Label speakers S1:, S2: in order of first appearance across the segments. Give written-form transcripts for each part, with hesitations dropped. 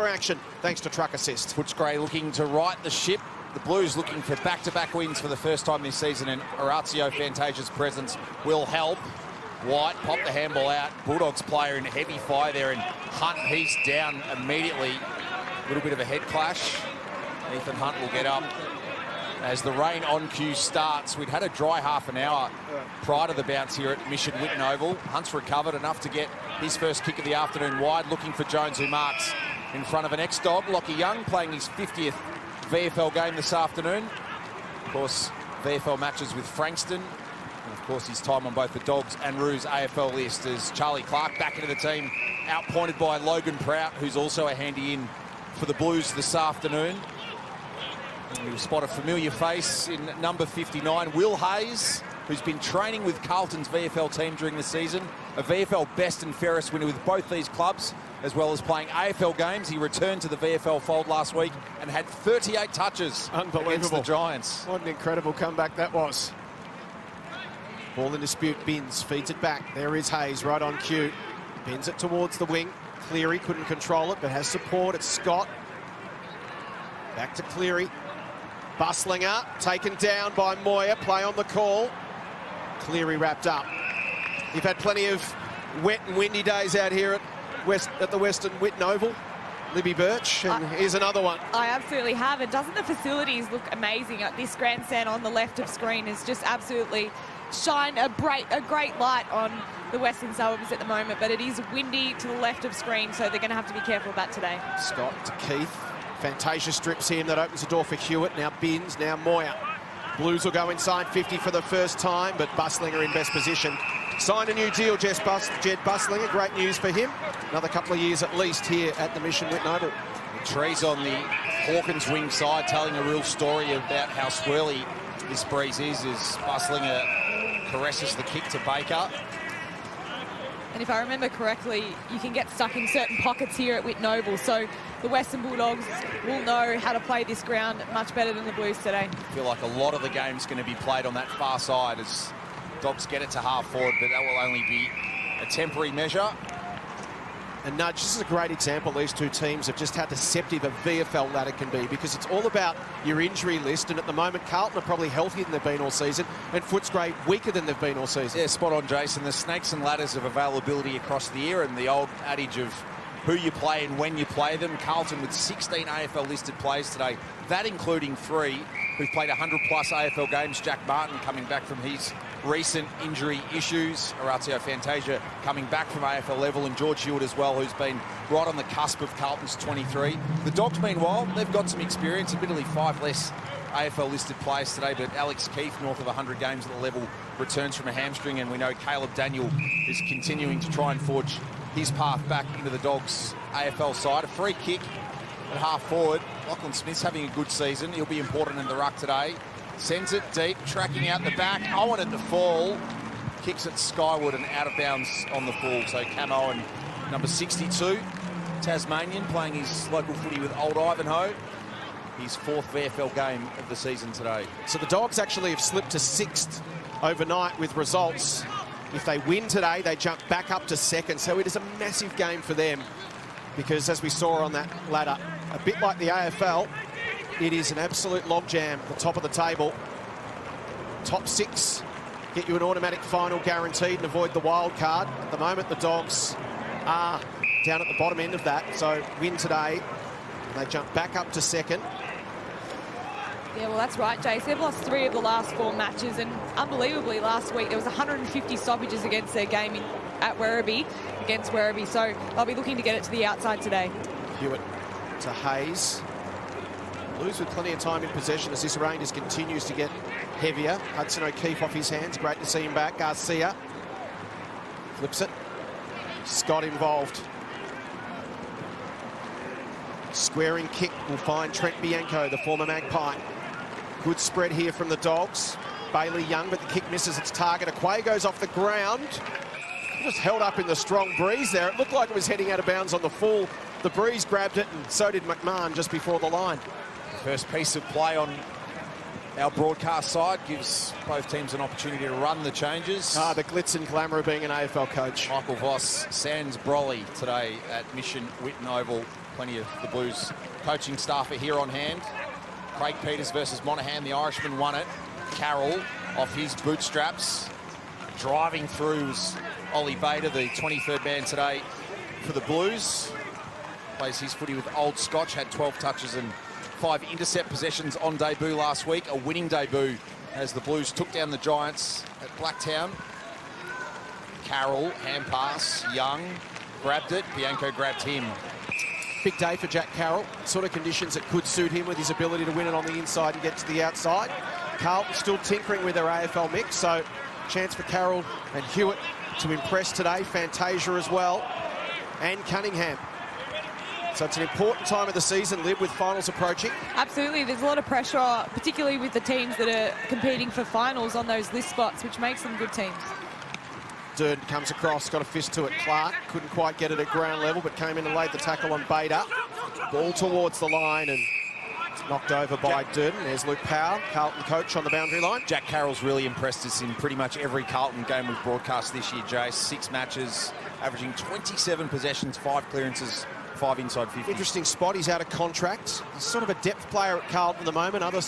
S1: Colour action, thanks to Truck Assist.
S2: Footscray looking to right the ship. The Blues looking for back-to-back wins for the first time this season, and Orazio Fantasia's presence will help. White popped the handball out. Bulldogs player in heavy fire there, and Hunt, he's down immediately. A little bit of a head clash. Ethan Hunt will get up. As the rain on cue starts, we'd had a dry half an hour prior to the bounce here at Mission Whitten Oval. Hunt's recovered enough to get his first kick of the afternoon wide, looking for Jones, who marks in front of an ex-dog. Lockie Young playing his 50th VFL game this afternoon. Of course, VFL matches with Frankston. And of course, his time on both the Dogs and Roos AFL list as Charlie Clark back into the team, outpointed by Logan Prout, who's also a handy in for the Blues this afternoon. We'll spot a familiar face in number 59, Will Hayes, who's been training with Carlton's VFL team during the season. A VFL best and fairest winner with both these clubs, as well as playing AFL games. He returned to the VFL fold last week and had 38 touches against the Giants.
S1: What an incredible comeback that was. Ball in dispute, Binns feeds it back. There is Hayes right on cue. Bends it towards the wing. Cleary couldn't control it, but has support. It's Scott. Back to Cleary. Buslinger, taken down by Moyer. Play on the call. Cleary wrapped up. You've had plenty of wet and windy days out here at the Western Whitten Oval. Libby Birch, and here's another one.
S3: I absolutely have. And doesn't the facilities look amazing? This grandstand on the left of screen is just absolutely shine a great light on the Western Suburbs at the moment, but it is windy to the left of screen, so they're going to have to be careful of that today.
S1: Scott to Keith. Fantasia strips him. That opens the door for Hewitt. Now Binns, now Moyer. Blues will go inside 50 for the first time, but Buslinger in best position. Signed a new deal, Jed Buslinger. Great news for him. Another couple of years at least here at the Mission Whitten Oval.
S2: The trees on the Hawkins wing side telling a real story about how swirly this breeze is as Buslinger caresses the kick to Baker.
S3: And if I remember correctly, you can get stuck in certain pockets here at Whitten Oval, so the Western Bulldogs will know how to play this ground much better than the Blues today.
S2: I feel like a lot of the game's going to be played on that far side as Dogs get it to half forward, but that will only be a temporary measure.
S1: And Nudge, this is a great example. These two teams have just how deceptive a VFL ladder can be, because it's all about your injury list, and at the moment Carlton are probably healthier than they've been all season, and Footscray weaker than they've been all season.
S2: Yeah, spot on, Jason. The snakes and ladders of availability across the year, and the old adage of who you play and when you play them. Carlton with 16 AFL listed players today, that including 3 who've played 100-plus AFL games. Jack Martin coming back from his recent injury issues. Orazio Fantasia coming back from AFL level, and George Hewitt as well, who's been right on the cusp of Carlton's 23. The Dogs, meanwhile, they've got some experience, admittedly 5 less AFL listed players today, but Alex Keith, north of 100 games at the level, returns from a hamstring, and we know Caleb Daniel is continuing to try and forge his path back into the Dogs' AFL side. A free kick at half forward. Lachlan Smith's having a good season. He'll be important in the ruck today. Sends it deep, tracking out the back. Owen at the fall. Kicks it skyward and out of bounds on the full. So Camo and number 62, Tasmanian, playing his local footy with Old Ivanhoe. His 4th VFL game of the season today.
S1: So the Dogs actually have slipped to 6th overnight with results. If they win today, they jump back up to 2nd. So it is a massive game for them, because as we saw on that ladder, a bit like the AFL, it is an absolute logjam at the top of the table. Top 6 get you an automatic final guaranteed and avoid the wild card. At the moment, the Dogs are down at the bottom end of that. So win today, and they jump back up to 2nd.
S3: Yeah, well, that's right, Jace. They've lost 3 of the last 4 matches, and unbelievably, last week there was 150 stoppages against their game at Werribee, against Werribee, so they'll be looking to get it to the outside today.
S1: Hewitt to Hayes. Blues with plenty of time in possession as this rain just continues to get heavier. Hudson O'Keefe off his hands. Great to see him back. Garcia flips it. Scott involved. Squaring kick will find Trent Bianco, the former Magpie. Good spread here from the Dogs. Bailey Young, but the kick misses its target. Aquay goes off the ground. Just held up in the strong breeze there. It looked like it was heading out of bounds on the full. The breeze grabbed it, and so did McMahon just before the line.
S2: First piece of play on Our broadcast side gives both teams an opportunity to run the changes.
S1: The glitz and glamour of being an AFL coach.
S2: Michael Voss, sans Brolly today at Mission Whitten Oval. Plenty of the Blues coaching staff are here on hand. Craig Peters versus Monaghan. The Irishman won it. Carroll off his bootstraps. Driving through was Ollie Bader, the 23rd man today for the Blues. Plays his footy with Old Scotch. Had 12 touches and 5 intercept possessions on debut last week. A winning debut as the Blues took down the Giants at Blacktown. Carroll, hand pass, Young grabbed it. Bianco grabbed him.
S1: Big day for Jack Carroll. Sort of conditions that could suit him with his ability to win it on the inside and get to the outside. Carlton still tinkering with their AFL mix, so chance for Carroll and Hewitt to impress today. Fantasia as well, and Cunningham. So it's an important time of the season, Liv, with finals approaching.
S3: Absolutely. There's a lot of pressure, particularly with the teams that are competing for finals on those list spots, which makes them good teams.
S1: Durden comes across, got a fist to it. Clark couldn't quite get it at ground level, but came in and laid the tackle on Bader. Ball towards the line and it's knocked over by Durden. There's Luke Power, Carlton coach, on the boundary line.
S2: Jack Carroll's really impressed us in pretty much every Carlton game we've broadcast this year, Jace. 6 matches, averaging 27 possessions, 5 clearances, 5 inside 50.
S1: Interesting spot. He's out of contract. He's sort of a depth player at Carlton at the moment. Other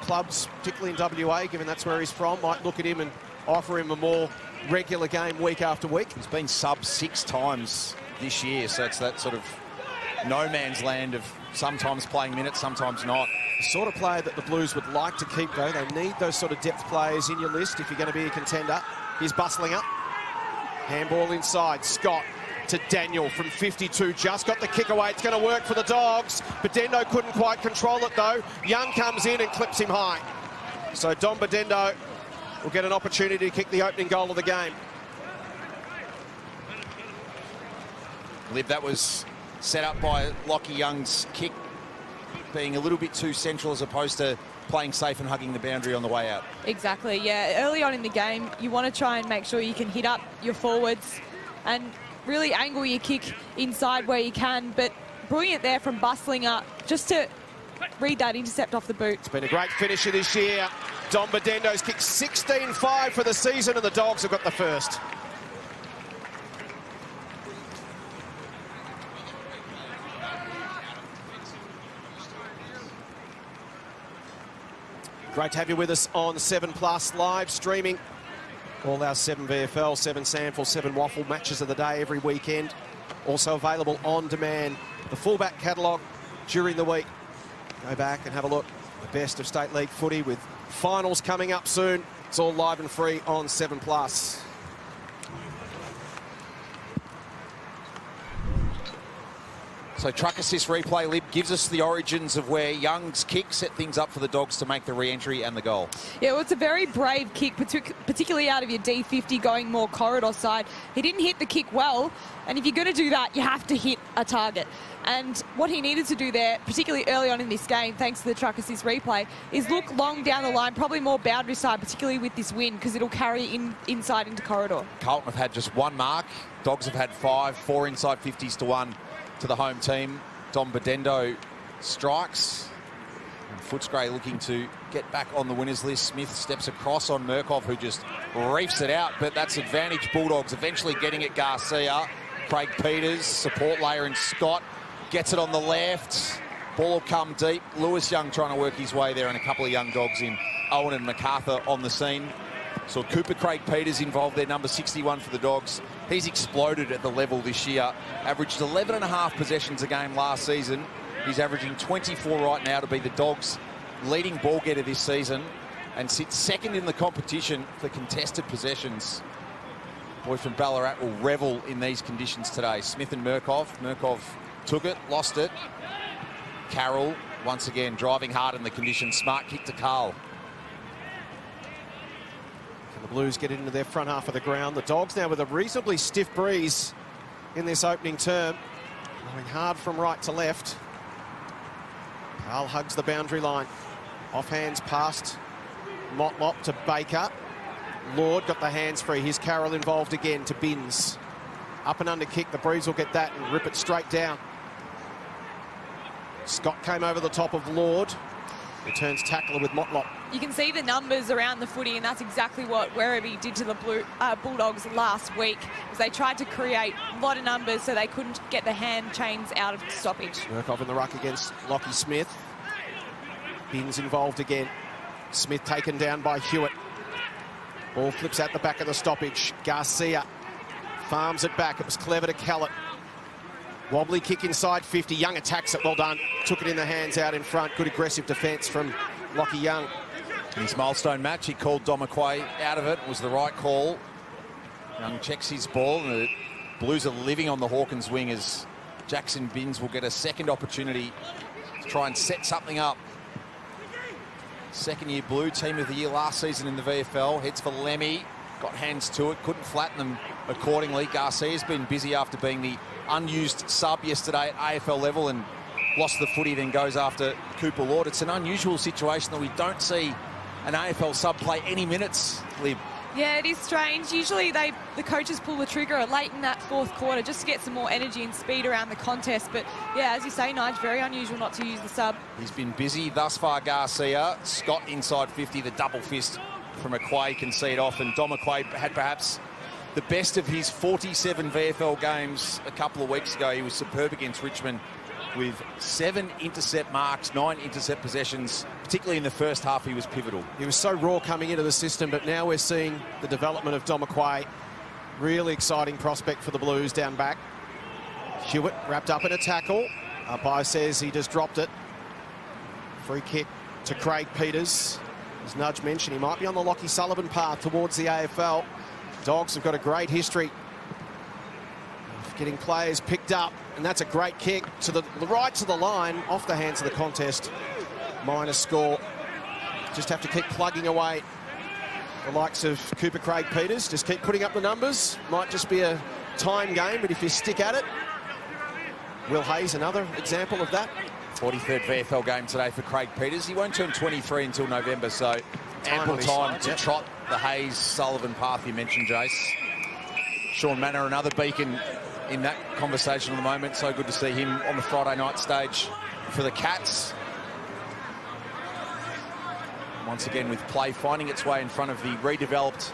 S1: clubs, particularly in WA, given that's where he's from, might look at him and offer him a more regular game week after week.
S2: He's been sub 6 times this year, so it's that sort of no man's land of sometimes playing minutes, sometimes not.
S1: The sort of player that the Blues would like to keep, though. They need those sort of depth players in your list if you're going to be a contender. He's bustling up. Handball inside. Scott to Daniel from 52. Just got the kick away. It's going to work for the Dogs. Bedendo couldn't quite control it, though. Young comes in and clips him high. So Dom Bedendo will get an opportunity to kick the opening goal of the game.
S2: Liv, that was set up by Lockie Young's kick being a little bit too central as opposed to playing safe and hugging the boundary on the way out.
S3: Exactly, yeah. Early on in the game, you want to try and make sure you can hit up your forwards and really angle your kick inside where you can, but brilliant there from bustling up just to read that intercept off the boot.
S1: It's been a great finisher this year. Dom Bedendo's kicked 16-5 for the season, and the Dogs have got the first. Great to have you with us on 7plus live streaming. All our 7 VFL, 7 Sandful, 7 Waffle matches of the day every weekend. Also available on demand. The fullback catalogue during the week. Go back and have a look. The best of State League footy with finals coming up soon. It's all live and free on 7plus.
S2: So truck assist replay, Lib, gives us the origins of where Young's kick set things up for the Dogs to make the re-entry and the goal.
S3: Yeah, well, it's a very brave kick, particularly out of your D50 going more corridor side. He didn't hit the kick well, and if you're going to do that, you have to hit a target. And what he needed to do there, particularly early on in this game, thanks to the truck assist replay, is look long down the line, probably more boundary side, particularly with this wind, because it'll carry inside into corridor.
S2: Carlton have had just 1 mark. Dogs have had 5, 4 inside 50s to 1 to the home team. Dom Bedendo strikes. And Footscray looking to get back on the winners list. Smith steps across on Murkoff, who just reefs it out, but that's advantage Bulldogs. Eventually getting it Garcia. Craig Peters, support layer, and Scott gets it on the left. Ball will come deep. Lewis Young trying to work his way there, and a couple of young Dogs in Owen and MacArthur on the scene. So Cooper Craig Peters involved there, number 61 for the Dogs. He's exploded at the level this year. Averaged 11.5 possessions a game last season. He's averaging 24 right now to be the Dogs' leading ball getter this season and sits second in the competition for contested possessions. Boy from Ballarat will revel in these conditions today. Smith and Murkoff. Murkoff took it, lost it. Carroll once again driving hard in the conditions. Smart kick to Carl.
S1: The Blues get into their front half of the ground. The Dogs now with a reasonably stiff breeze in this opening term. Going hard from right to left. Carl hugs the boundary line. Off hands past Motlop to Baker. Lord got the hands free. Here's Carroll involved again to Binns. Up and under kick. The Breeze will get that and rip it straight down. Scott came over the top of Lord. Returns tackler with Motlop.
S3: You can see the numbers around the footy, and that's exactly what Werribee did to the Bulldogs last week, as they tried to create a lot of numbers so they couldn't get the hand chains out of stoppage.
S1: Workhoff in the ruck against Lockie Smith. Binns involved again. Smith taken down by Hewitt. Ball flips out the back of the stoppage. Garcia farms it back. It was clever to Kellett. Wobbly kick inside 50. Young attacks it. Well done. Took it in the hands out in front. Good aggressive defence from Lockie Young.
S2: In his milestone match, he called Domacquay out of it. It was the right call. Young checks his ball, and the Blues are living on the Hawkins wing as Jackson Binns will get a second opportunity to try and set something up. Second-year Blue, team of the year last season in the VFL. Heads for Lemmy. Got hands to it. Couldn't flatten them accordingly. Garcia's been busy after being the unused sub yesterday at AFL level and lost the footy, then goes after Cooper Lord. It's an unusual situation that we don't see an AFL sub play any minutes, Lib.
S3: Yeah, it is strange. Usually the coaches pull the trigger late in that fourth quarter just to get some more energy and speed around the contest. But, yeah, as you say, Nige, very unusual not to use the sub.
S2: He's been busy thus far, Garcia. Scott inside 50, the double fist from McQuay can see it off. And Dom McQuay had perhaps the best of his 47 VFL games a couple of weeks ago. He was superb against Richmond with 7 intercept marks, 9 intercept possessions. Particularly in the first half, he was pivotal.
S1: He was so raw coming into the system, but now we're seeing the development of Dom McQuay. Really exciting prospect for the Blues down back. Hewitt wrapped up in a tackle. Umpire says he just dropped it. Free kick to Craig Peters. As Nudge mentioned, he might be on the Lockie Sullivan path towards the AFL. Dogs have got a great history of getting players picked up, and that's a great kick to the right to the line, off the hands of the contest. Minor score. Just have to keep plugging away. The likes of Cooper Craig Peters, just keep putting up the numbers. Might just be a time game, but if you stick at it. Will Hayes, another example of that.
S2: 43rd VFL game today for Craig Peters. He won't turn 23 until November, so ample time to trot the Hayes-Sullivan path you mentioned, Jace. Sean Manor, another beacon in that conversation at the moment. So good to see him on the Friday night stage for the Cats. Once again with play finding its way in front of the redeveloped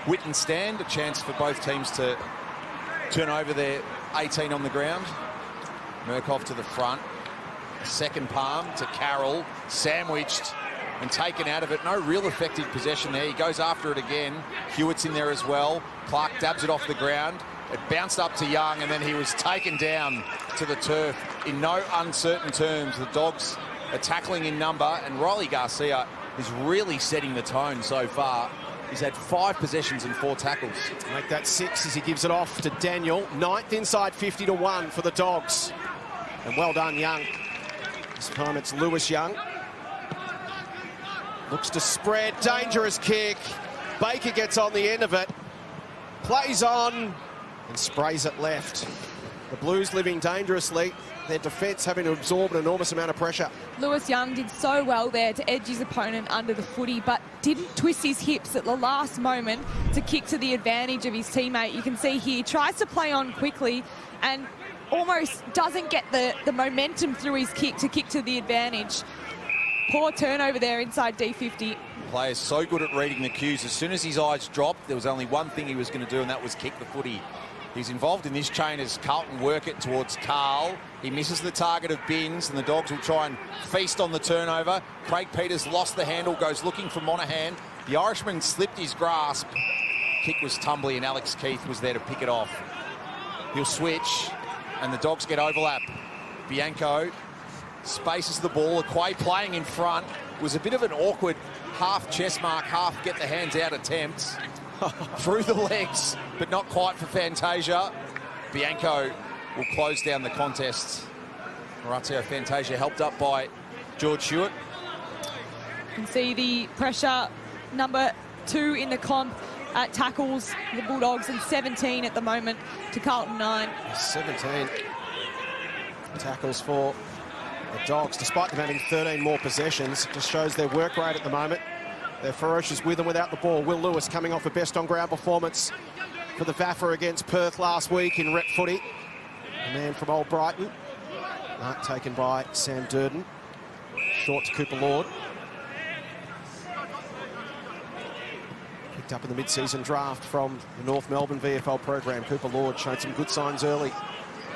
S2: Whitten stand. A chance for both teams to turn over their 18 on the ground. Murkoff to the front. Second palm to Carroll. Sandwiched and taken out of it. No real effective possession there. He goes after it again. Hewitt's in there as well. Clark dabs it off the ground. It bounced up to Young, and then he was taken down to the turf in no uncertain terms. The Dogs are tackling in number, and Riley Garcia is really setting the tone so far. He's had 5 possessions and 4 tackles.
S1: Make that 6 as he gives it off to Daniel. 9th inside 50-1 for the Dogs. And well done, Young. This time it's Lewis Young. Looks to spread, dangerous kick. Baker gets on the end of it. Plays on and sprays it left. The Blues living dangerously. Their defence having to absorb an enormous amount of pressure.
S3: Lewis Young did so well there to edge his opponent under the footy, but didn't twist his hips at the last moment to kick to the advantage of his teammate. You can see here, he tries to play on quickly and almost doesn't get the momentum through his kick to kick to the advantage. Poor turnover there inside D50.
S2: Player's so good at reading the cues. As soon as his eyes dropped, there was only one thing he was going to do, and that was kick the footy. He's involved in this chain as Carlton work it towards Carl. He misses the target of Binns, and the Dogs will try and feast on the turnover. Craig Peters lost the handle, goes looking for Monahan. The Irishman slipped his grasp. Kick was tumbly, and Alex Keith was there to pick it off. He'll switch, and the Dogs get overlap. Bianco spaces the ball. Aquay playing in front. It was a bit of an awkward half chest mark, half get the hands out attempt. Through the legs, but not quite for Fantasia. Bianco will close down the contest. Orazio Fantasia helped up by George Hewitt.
S3: You can see the pressure, number 2 in the comp at tackles, the Bulldogs, and 17 at the moment to Carlton 9.
S1: 17 tackles for the Dogs, despite them having 13 more possessions. Just shows their work rate at the moment. They're ferocious with and without the ball. Will Lewis coming off a best on-ground performance for the VAFA against Perth last week in rep footy. A man from Old Brighton. Mark taken by Sam Durden. short to Cooper Lord. Picked up in the mid-season draft from the North Melbourne VFL program. Cooper Lord showed some good signs early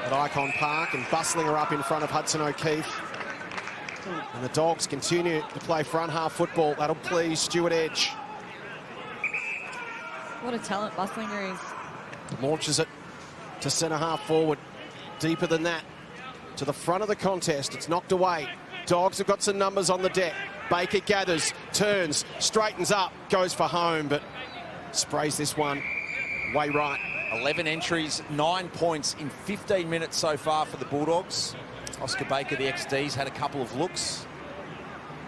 S1: at Icon Park and bustling her up in front of Hudson O'Keefe. And the Dogs continue to play front half football. That'll please Stuart Edge.
S3: What a talent Bustlinger is.
S1: Launches it to centre half forward. Deeper than that. To the front of the contest. It's knocked away. Dogs have got some numbers on the deck. Baker gathers, turns, straightens up, goes for home, but sprays this one way right.
S2: 11 entries, 9 points in 15 minutes so far for the Bulldogs. Oscar Baker, the XD's, had a couple of looks.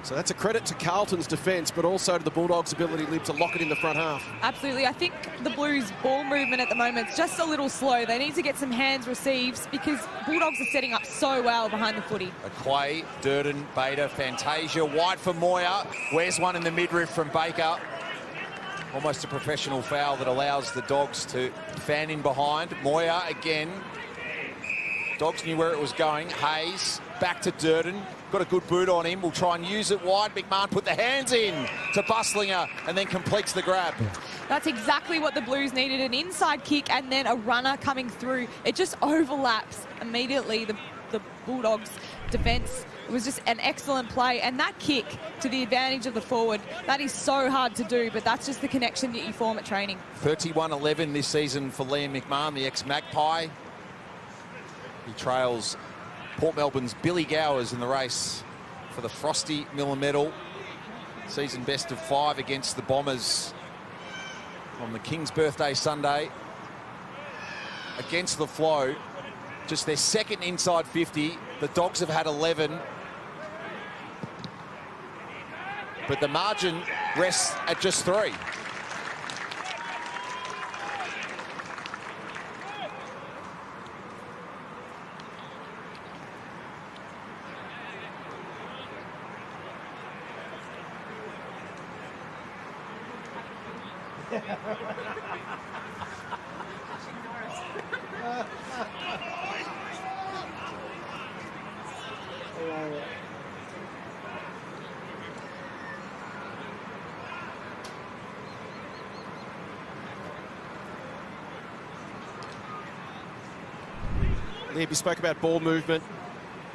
S1: So that's a credit to Carlton's defence, but also to the Bulldogs' ability to lock it in the front half.
S3: Absolutely. I think the Blues' ball movement at the moment is just a little slow. They need to get some hands receives because Bulldogs are setting up so well behind the footy.
S2: Quay, Durden, Bader, Fantasia, wide for Moyer. Where's one in the midriff from Baker? Almost a professional foul that allows the Dogs to fan in behind. Moyer again. Dogs knew where it was going. Hayes, back to Durden. Got a good boot on him. We'll try and use it wide. McMahon put the hands in to Bustlinger and then completes the grab.
S3: That's exactly what the Blues needed, an inside kick and then a runner coming through. It just overlaps immediately the Bulldogs' defence. It was just an excellent play, and that kick to the advantage of the forward, that is so hard to do, but that's just the connection that you form at training.
S2: 31-11 this season for Liam McMahon, the ex-Magpie. He trails Port Melbourne's Billy Gowers in the race for the Frosty Miller medal. Season best of 5 against the Bombers on the King's birthday Sunday. Against the flow, just their second inside 50. The Dogs have had 11. But the margin rests at just 3.
S1: You spoke about ball movement.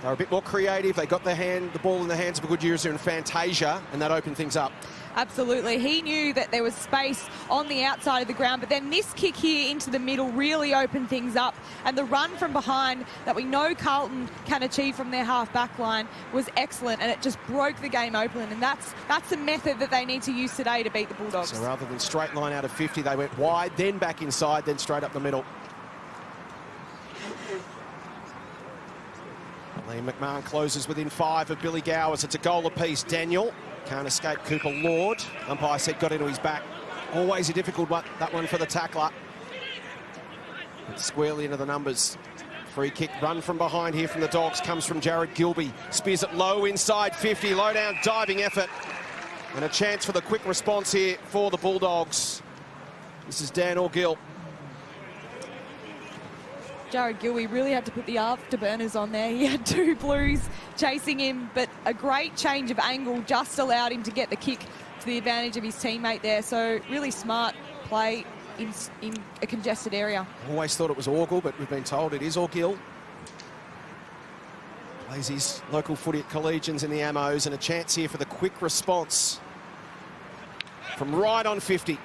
S1: They were a bit more creative. They got the ball in the hands of a good user in Fantasia, and that opened things up.
S3: Absolutely. He knew that there was space on the outside of the ground, but then this kick here into the middle really opened things up. And the run from behind that we know Carlton can achieve from their half-back line was excellent, and it just broke the game open. And that's the method that they need to use today to beat the Bulldogs.
S1: So rather than straight line out of 50, they went wide, then back inside, then straight up the middle. Liam McMahon closes within 5 of Billy Gowers. It's a goal apiece. Daniel can't escape Cooper Lord. Umpire said got into his back. Always a difficult one, that one for the tackler. It's squarely into the numbers. Free kick run from behind here from the Dogs comes from Jared Gilby. Spears it low inside 50. Low down diving effort. And a chance for the quick response here for the Bulldogs. This is Dan Orgill.
S3: Jared Gilby really had to put the afterburners on there. He had 2 Blues chasing him, but a great change of angle just allowed him to get the kick to the advantage of his teammate there. So really smart play in a congested area.
S1: Always thought it was Orgill, but we've been told it is Orgill. Plays his local footy at Collegians in the Ammos, and a chance here for the quick response from right on 50.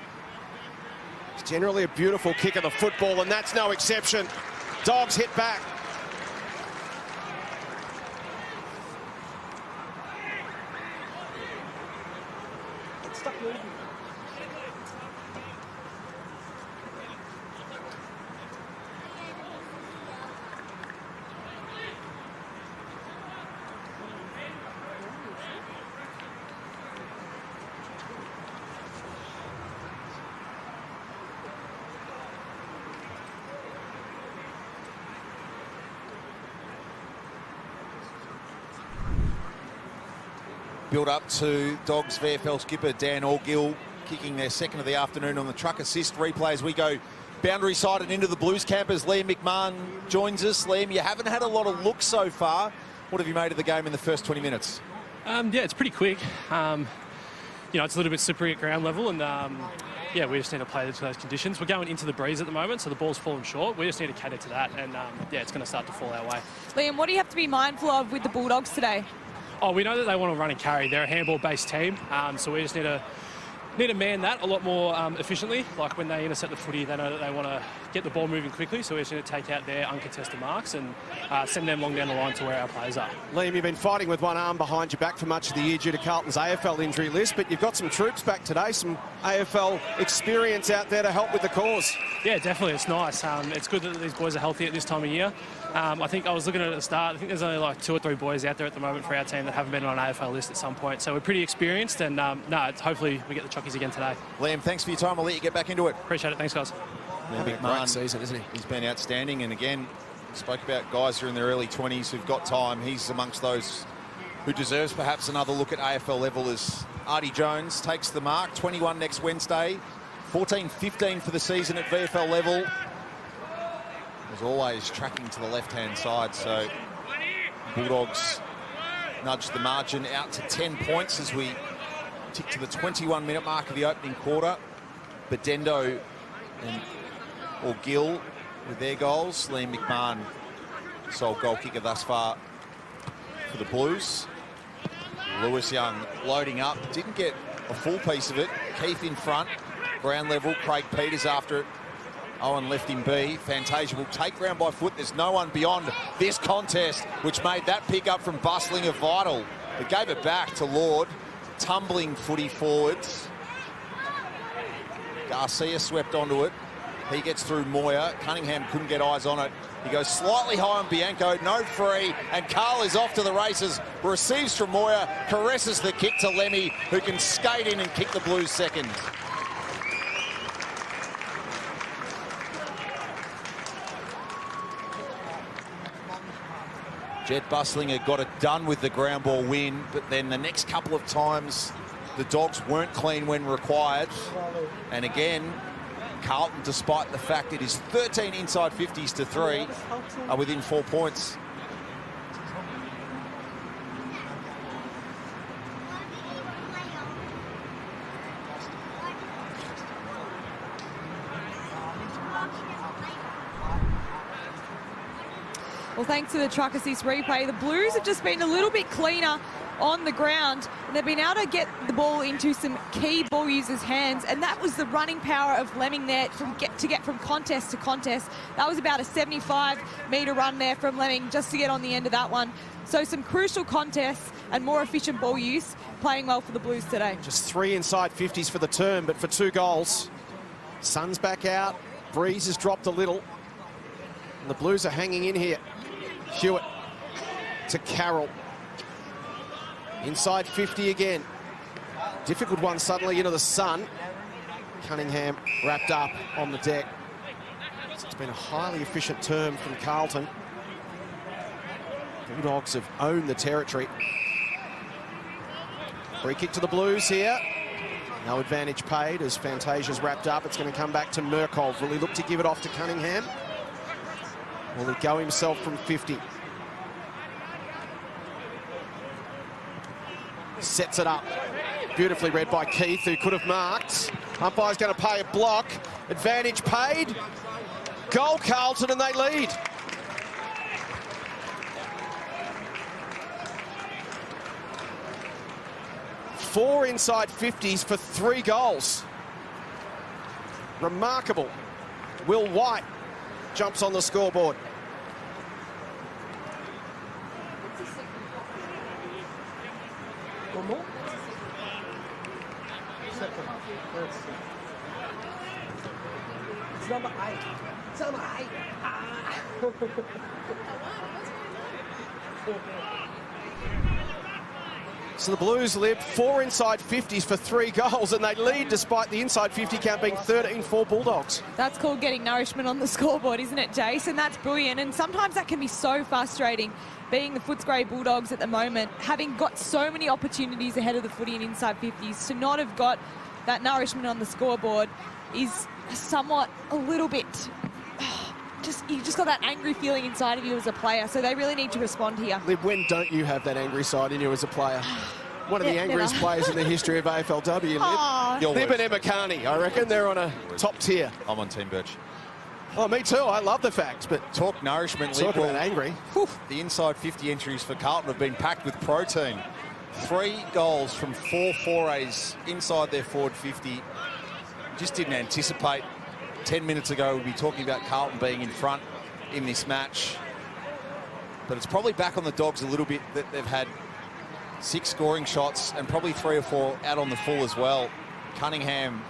S1: It's generally a beautiful kick of the football, and that's no exception. Dogs hit back.
S2: Build up to Dogs VFL skipper Dan Orgill kicking their second of the afternoon on the truck assist replay as we go boundary side and into the Blues camp as Liam McMahon joins us. Liam, you haven't had a lot of looks so far. What have you made of the game in the first 20 minutes?
S4: Yeah, it's pretty quick. You know, it's a little bit slippery at ground level, and yeah, we just need to play to those conditions. We're going into the breeze at the moment, so the ball's falling short. We just need to cater to that, and yeah, it's going to start to fall our way.
S3: Liam, what do you have to be mindful of with the Bulldogs today?
S4: Oh, we know that they want to run and carry. They're a handball-based team, so we just need to man that a lot more efficiently. Like when they intercept the footy, they know that they want to get the ball moving quickly, so we just need to take out their uncontested marks and send them long down the line to where our players are.
S1: Liam, you've been fighting with one arm behind your back for much of the year due to Carlton's AFL injury list, but you've got some troops back today, some AFL experience out there to help with the cause.
S4: Yeah, definitely. It's nice. It's good that these boys are healthy at this time of year. I think I was looking at it at the start. I think there's only like 2 or 3 boys out there at the moment for our team that haven't been on an AFL list at some point. So we're pretty experienced, and hopefully we get the chockies again today.
S2: Liam, thanks for your time. I'll let you get back into it.
S4: Appreciate it. Thanks, guys.
S1: Having a great season, isn't he?
S2: He's been outstanding, and again, spoke about guys who are in their early 20s who've got time. He's amongst those who deserves perhaps another look at AFL level as Artie Jones takes the mark. 21 next Wednesday, 14-15 for the season at VFL level. As always, tracking to the left-hand side, so Bulldogs nudge the margin out to 10 points as we tick to the 21-minute mark of the opening quarter. Bedendo or Gill with their goals. Liam McMahon, sole goal kicker thus far for the Blues. Lewis Young loading up, didn't get a full piece of it. Keith in front, ground level. Craig Peters after it. Owen left him be. Fantasia will take ground by foot. There's no one beyond this contest, which made that pick up from Bustling a vital. But gave it back to Lord. Tumbling footy forwards. Garcia swept onto it. He gets through Moyer. Cunningham couldn't get eyes on it. He goes slightly high on Bianco. No free. And Carl is off to the races. Receives from Moyer. Caresses the kick to Lemmy, who can skate in and kick the Blues second. Jed Bustlinger got it done with the ground ball win, but then the next couple of times the Dogs weren't clean when required. And again, Carlton, despite the fact it is 13 inside 50s to 3, are within 4 points.
S3: Well, thanks to the truck assist replay, the Blues have just been a little bit cleaner on the ground. They've been able to get the ball into some key ball users' hands, and that was the running power of Lemming there to get from contest to contest. That was about a 75-metre run there from Lemming just to get on the end of that one. So some crucial contests and more efficient ball use, playing well for the Blues today.
S1: Just 3 inside 50s for the term, but for 2 goals. Sun's back out. Breeze has dropped a little. And the Blues are hanging in here. Hewitt to Carroll. Inside 50 again. Difficult one suddenly into the sun. Cunningham wrapped up on the deck. So it's been a highly efficient term from Carlton. Bulldogs have owned the territory. Free kick to the Blues here. No advantage paid as Fantasia's wrapped up. It's going to come back to Murkov. Will he look to give it off to Cunningham? Will he go himself from 50? Sets it up. Beautifully read by Keith, who could have marked. Umpire's going to pay a block. Advantage paid. Goal Carlton, and they lead. Four inside 50s for 3 goals. Remarkable. Will White jumps on the scoreboard.
S5: One more? It's number 8. It's number 8. Ah.
S1: So the Blues live 4 inside 50s for 3 goals, and they lead despite the inside 50 count being 13-4 Bulldogs.
S3: That's called getting nourishment on the scoreboard, isn't it, Jace? And that's brilliant. And sometimes that can be so frustrating, being the Footscray Bulldogs at the moment, having got so many opportunities ahead of the footy and inside 50s, to not have got that nourishment on the scoreboard is somewhat a little bit you just got that angry feeling inside of you as a player. So they really need to respond here.
S1: Lib, when don't you have that angry side in you as a player? One of the angriest players in the history of AFLW, Lib. Lib and Emma Carney, I reckon they're on a top tier.
S2: I'm on Team Birch.
S1: Oh, me too. I love the facts, but
S2: talk nourishment.
S1: Talk about angry.
S2: Whew, the inside 50 entries for Carlton have been packed with protein. 3 goals from 4 forays inside their forward 50. Just didn't anticipate 10 minutes ago we'd be talking about Carlton being in front in this match. But it's probably back on the Dogs a little bit that they've had 6 scoring shots and probably 3 or 4 out on the full as well. Cunningham,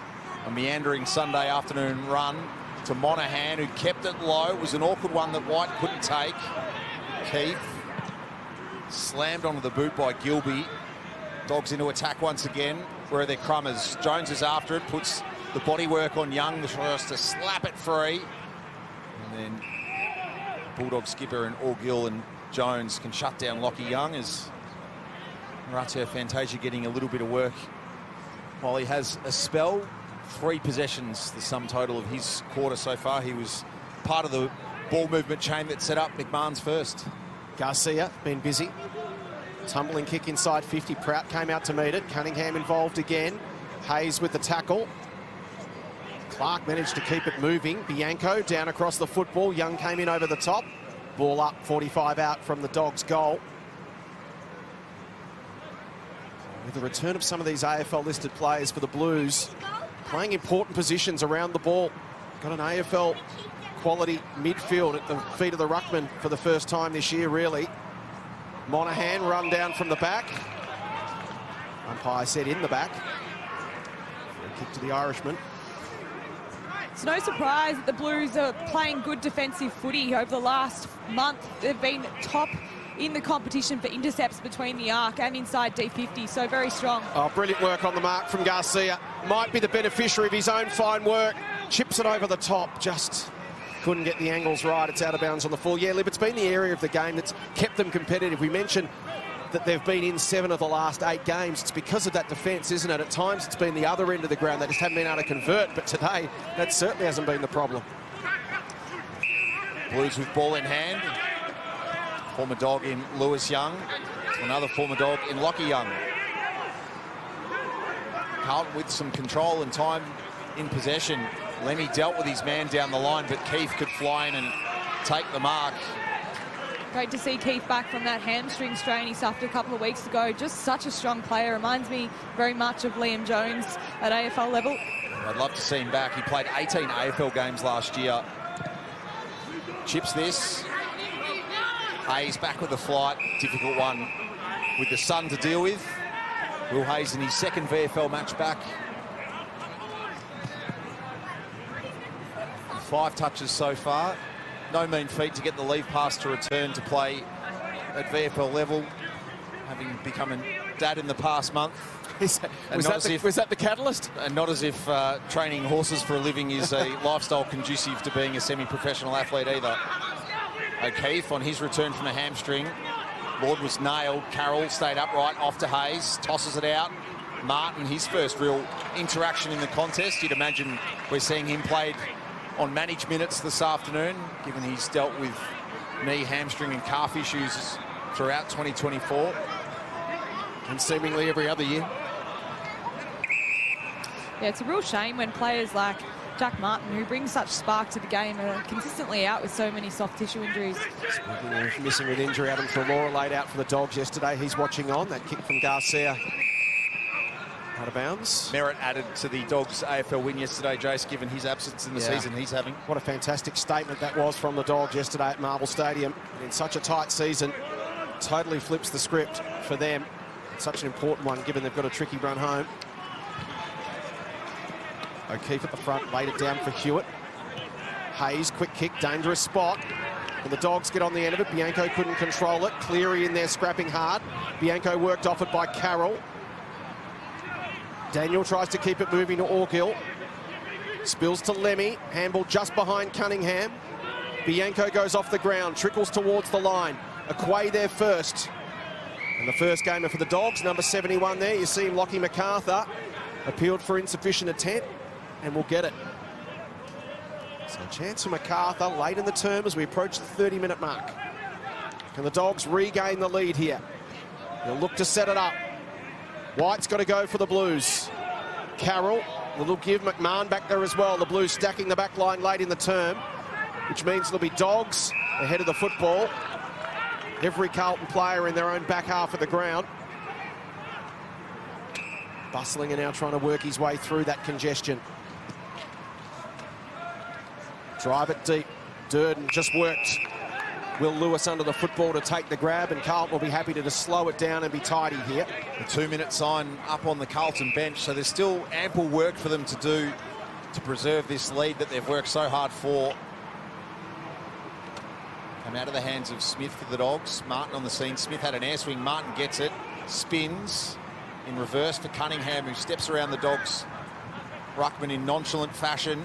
S2: a meandering Sunday afternoon run to Monahan, who kept it low. It was an awkward one that White couldn't take. Keith slammed onto the boot by Gilby. Dogs into attack once again. Where are their crummers? Jones is after it, puts the bodywork on Young, the first to slap it free. And then Bulldog skipper and Orgill and Jones can shut down Lockie Young as Orazio Fantasia getting a little bit of work while he has a spell. 3 possessions, the sum total of his quarter so far. He was part of the ball movement chain that set up McMahon's first.
S1: Garcia been busy. Tumbling kick inside 50. Prout came out to meet it. Cunningham involved again. Hayes with the tackle. Clark managed to keep it moving. Bianco down across the football. Young came in over the top. Ball up, 45 out from the Dogs' goal. With the return of some of these AFL-listed players for the Blues, playing important positions around the ball. Got an AFL quality midfield at the feet of the ruckman for the first time this year, really. Monahan run down from the back. Umpire said in the back. A kick to the Irishman.
S3: It's no surprise that the Blues are playing good defensive footy over the last month. They've been top in the competition for intercepts between the arc and inside D50, so very strong. Oh,
S1: brilliant work on the mark from Garcia. Might be the beneficiary of his own fine work. Chips it over the top, just couldn't get the angles right. It's out of bounds on the full. Yeah, Lib, it's been the area of the game that's kept them competitive. We mentioned that they've been in 7 of the last 8 games. It's because of that defence, isn't it? At times it's been the other end of the ground. They just haven't been able to convert, but today that certainly hasn't been the problem.
S2: Blues with ball in hand. Former Dog in Lewis Young. Another former Dog in Lockie Young. Carlton with some control and time in possession. Lemmy dealt with his man down the line, but Keith could fly in and take the mark.
S3: Great to see Keith back from that hamstring strain he suffered a couple of weeks ago. Just such a strong player. Reminds me very much of Liam Jones at AFL level.
S2: I'd love to see him back. He played 18 AFL games last year. Chips this. Hayes back with the flight. Difficult one with the sun to deal with. Will Hayes in his second VFL match back. 5 touches so far. No mean feat to get the leave pass to return to play at VFL level, having become a dad in the past month.
S1: Was that the catalyst?
S2: And not as if training horses for a living is a lifestyle conducive to being a semi-professional athlete either. O'Keefe on his return from a hamstring. Lord was nailed. Carroll stayed upright, off to Hayes, tosses it out. Martin, his first real interaction in the contest. You'd imagine we're seeing him played on managed minutes this afternoon, given he's dealt with knee, hamstring and calf issues throughout 2024.
S1: And seemingly every other year.
S3: Yeah, it's a real shame when players like Jack Martin, who brings such spark to the game, are consistently out with so many soft tissue injuries.
S1: Speaking of missing with injury, Adam Laura laid out for the Dogs yesterday. He's watching on. That kick from Garcia out of bounds.
S2: Merritt added to the Dogs' AFL win yesterday, Jace, given his absence in the season he's having.
S1: What a fantastic statement that was from the Dogs yesterday at Marvel Stadium. In such a tight season, totally flips the script for them. It's such an important one, given they've got a tricky run home. O'Keefe at the front, laid it down for Hewitt. Hayes, quick kick, dangerous spot. And the Dogs get on the end of it. Bianco couldn't control it. Cleary in there scrapping hard. Bianco worked off it by Carroll. Daniel tries to keep it moving to Orgill. Spills to Lemmy. Handball just behind Cunningham. Bianco goes off the ground, trickles towards the line. Aquay there first. And the first gamer for the Dogs, number 71 there. You see him, Lockie MacArthur. Appealed for insufficient intent, and will get it. So a chance for MacArthur late in the term as we approach the 30-minute mark. Can the Dogs regain the lead here? They'll look to set it up. White's got to go for the Blues. Carroll, they'll give McMahon back there as well. The Blues stacking the back line late in the term, which means there'll be Dogs ahead of the football. Every Carlton player in their own back half of the ground. Bustling now trying to work his way through that congestion. Drive it deep. Durden just worked Will Lewis under the football to take the grab, and Carlton will be happy to just slow it down and be tidy here.
S2: The 2-minute sign up on the Carlton bench, so there's still ample work for them to do to preserve this lead that they've worked so hard for. Come out of the hands of Smith for the Dogs. Martin on the scene. Smith had an air swing. Martin gets it. Spins in reverse for Cunningham, who steps around the Dogs. Ruckman in nonchalant fashion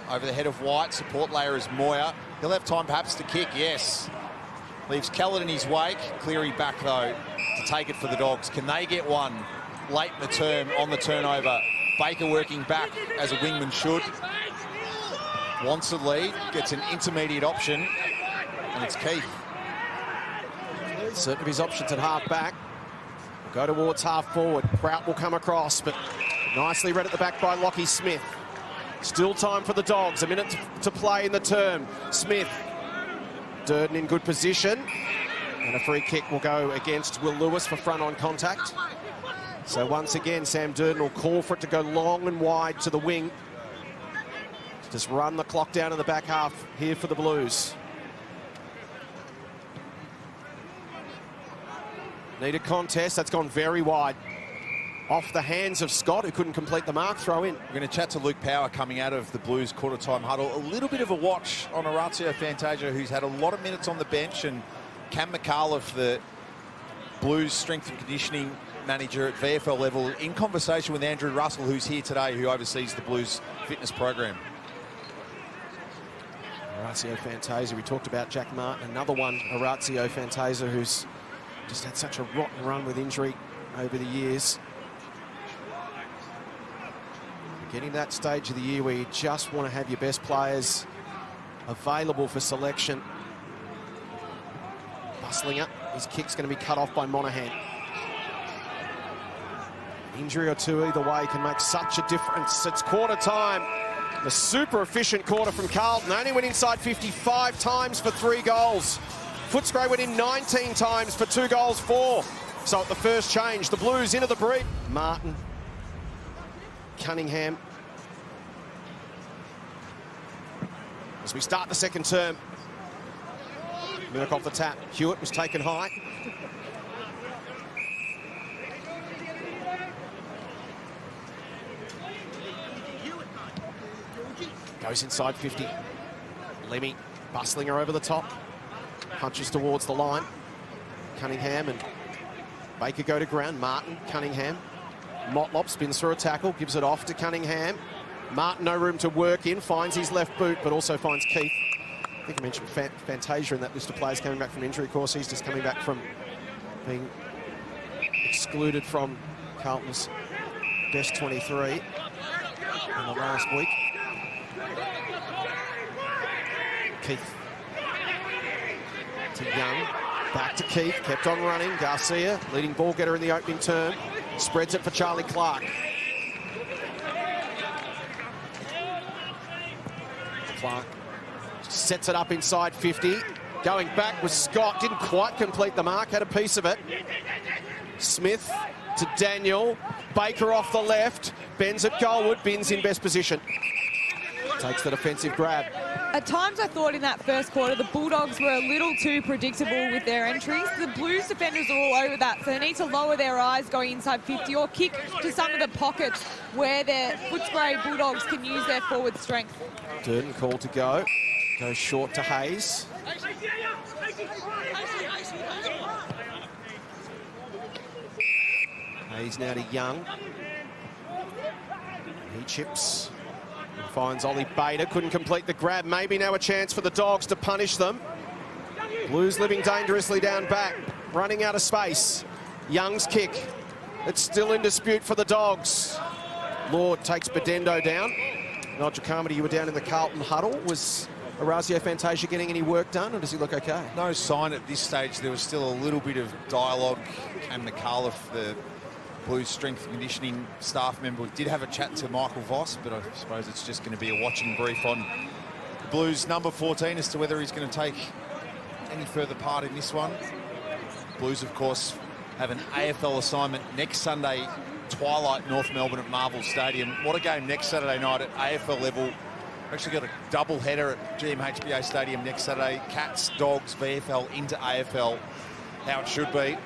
S2: over the head of White. Support layer is Moyer. He'll have time perhaps to kick, yes. Leaves Kellett in his wake. Cleary back, though, to take it for the Dogs. Can they get one late in the term on the turnover? Baker working back as a wingman should. Wants a lead, gets an intermediate option, and it's Keith.
S1: Certain of his options at half back. Go towards half forward. Prout will come across, but nicely read at the back by Lockie Smith. Still time for the Dogs. A minute to play in the term. Smith. Durden in good position. And a free kick will go against Will Lewis for front-on contact. So once again, Sam Durden will call for it to go long and wide to the wing. Just run the clock down in the back half here for the Blues. Need a contest. That's gone very wide. Off the hands of Scott, who couldn't complete the mark. Throw in.
S2: We're going to chat to Luke Power coming out of the Blues quarter-time huddle. A little bit of a watch on Horatio Fantasia, who's had a lot of minutes on the bench, and Cam McAuliffe, the Blues strength and conditioning manager at VFL level, in conversation with Andrew Russell, who's here today, who oversees the Blues fitness program.
S1: Horatio Fantasia, we talked about Jack Martin, another one, Horatio Fantasia, who's just had such a rotten run with injury over the years. Getting to that stage of the year where you just want to have your best players available for selection. Bustling up. His kick's going to be cut off by Monaghan. Injury or two either way can make such a difference. It's quarter time. A super efficient quarter from Carlton. They only went inside 55 times for 3 goals. Footscray went in 19 times for 2 goals, 4. So at the first change, the Blues into the break. Martin. Cunningham. As we start the second term. Merck off the tap. Hewitt was taken high. Goes inside 50. Lemmy bustling her over the top. Punches towards the line. Cunningham and Baker go to ground. Martin, Cunningham. Motlop spins through a tackle, gives it off to Cunningham. Martin, no room to work in, finds his left boot, but also finds Keith. I think I mentioned Fantasia in that list of players coming back from injury. Of course, he's just coming back from being excluded from Carlton's best 23 in the last week. Keith to Young, back to Keith, kept on running. Garcia, leading ball getter in the opening term. Spreads it for Charlie Clark. Clark sets it up inside 50. Going back was Scott. Didn't quite complete the mark. Had a piece of it. Smith to Daniel. Baker off the left. Bends at goalward. Binns in best position. Takes the defensive grab.
S3: At times I thought in that first quarter the Bulldogs were a little too predictable with their entries. The Blues defenders are all over that, so they need to lower their eyes going inside 50 or kick to some of the pockets where their Footscray Bulldogs can use their forward strength.
S1: Durden called to go. Goes short to Hayes. Hayes now to Young. He chips. Finds Ollie Bader, couldn't complete the grab. Maybe now a chance for the Dogs to punish them. Blues living dangerously down back, running out of space. Young's kick, it's still in dispute for the Dogs. Lord takes Bedendo down. Nigel Carmody, you were down in the Carlton huddle. Was Orazio Fantasia getting any work done, or does he look okay?
S2: No sign at this stage. There was still a little bit of dialogue. Cam McAuliffe, the Blues strength and conditioning staff member, did have a chat to Michael Voss, but I suppose it's just going to be a watching brief on the Blues number 14 as to whether he's going to take any further part in this one. Blues, of course, have an AFL assignment next Sunday, twilight, North Melbourne at Marvel Stadium. What a game next Saturday night at AFL level. We've actually got a double header at GMHBA Stadium next Saturday. Cats, Dogs, VFL into AFL, how it should be.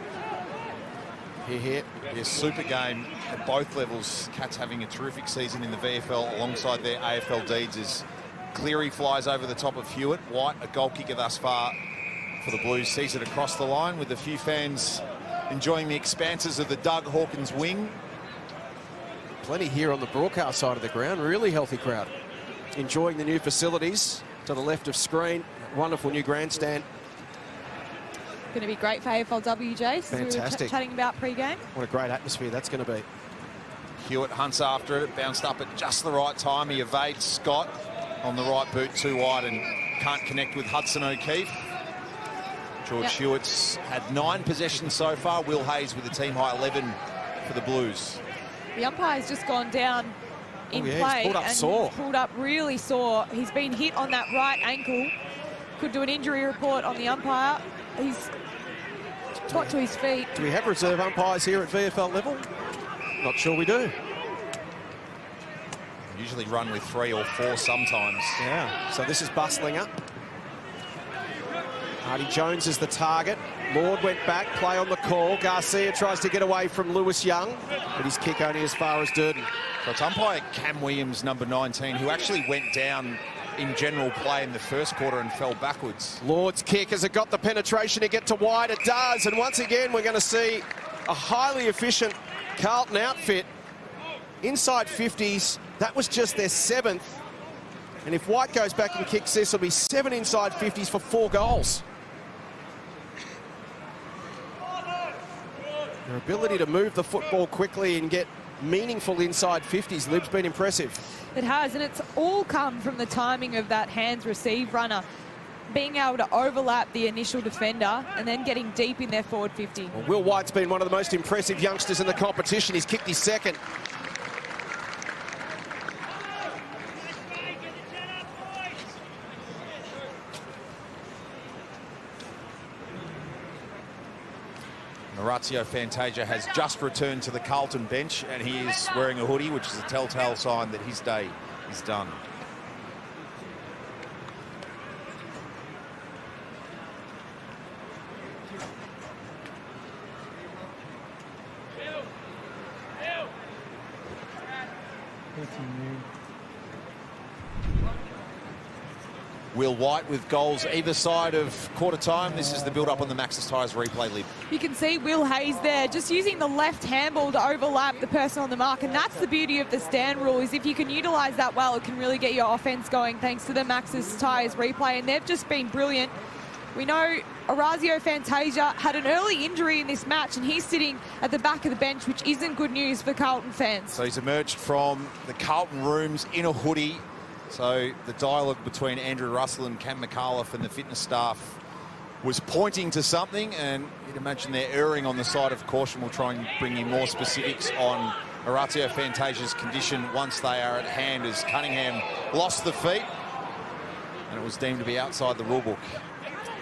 S1: Here.
S2: Yeah, super game at both levels. Cats having a terrific season in the VFL alongside their AFL deeds as Cleary flies over the top of Hewitt. White, a goal kicker thus far for the Blues, sees it across the line with a few fans enjoying the expanses of the Doug Hawkins wing.
S1: Plenty here on the broadcast side of the ground. Really healthy crowd. Enjoying the new facilities to the left of screen. Wonderful new grandstand.
S3: Going to be great for AFLW, Jace.
S1: Fantastic.
S3: We were chatting about pre-game.
S1: What a great atmosphere that's going to be.
S2: Hewitt hunts after it, bounced up at just the right time. He evades Scott on the right boot, too wide, and can't connect with Hudson O'Keefe. George Hewitt's had 9 possessions so far. Will Hayes with a team-high 11 for the Blues.
S3: The umpire's just gone down in play.
S1: He's pulled up sore.
S3: He's pulled up really sore. He's been hit on that right ankle. Could do an injury report on the umpire. He's got to his feet.
S1: Do we have reserve umpires here at VFL level? Not sure we do.
S2: Usually run with 3 or 4 sometimes.
S1: Yeah, so this is bustling up. Hardy Jones is the target. Lord went back, play on the call. Garcia tries to get away from Lewis Young, but his kick only as far as Durden.
S2: So it's umpire Cam Williams, number 19, who actually went down in general play in the first quarter and fell backwards.
S1: Lord's kick, has it got the penetration to get to wide? It does, and once again we're going to see a highly efficient Carlton outfit. Inside 50s, that was just their 7th. And if White goes back and kicks this, it'll be 7 inside 50s for 4 goals. Their ability to move the football quickly and get meaningful inside 50s, Lib's been impressive.
S3: It has, and it's all come from the timing of that hands receive runner, being able to overlap the initial defender and then getting deep in their forward 50.
S1: Well, Will White's been one of the most impressive youngsters in the competition. He's kicked his 2nd.
S2: Orazio Fantasia has just returned to the Carlton bench, and he is wearing a hoodie, which is a telltale sign that his day is done. Will White with goals either side of quarter time. This is the build-up on the Max's Tyres replay, Lib.
S3: You can see Will Hayes there just using the left handball to overlap the person on the mark, and that's the beauty of the stand rule, is if you can utilise that well, it can really get your offence going thanks to the Max's Tyres replay, and they've just been brilliant. We know Orazio Fantasia had an early injury in this match, and he's sitting at the back of the bench, which isn't good news for Carlton fans.
S2: So he's emerged from the Carlton rooms in a hoodie. So the dialogue between Andrew Russell and Cam McAuliffe and the fitness staff was pointing to something, and you'd imagine they're erring on the side of caution. We'll try and bring you more specifics on Orazio Fantasia's condition once they are at hand, as Cunningham lost the feet and it was deemed to be outside the rulebook.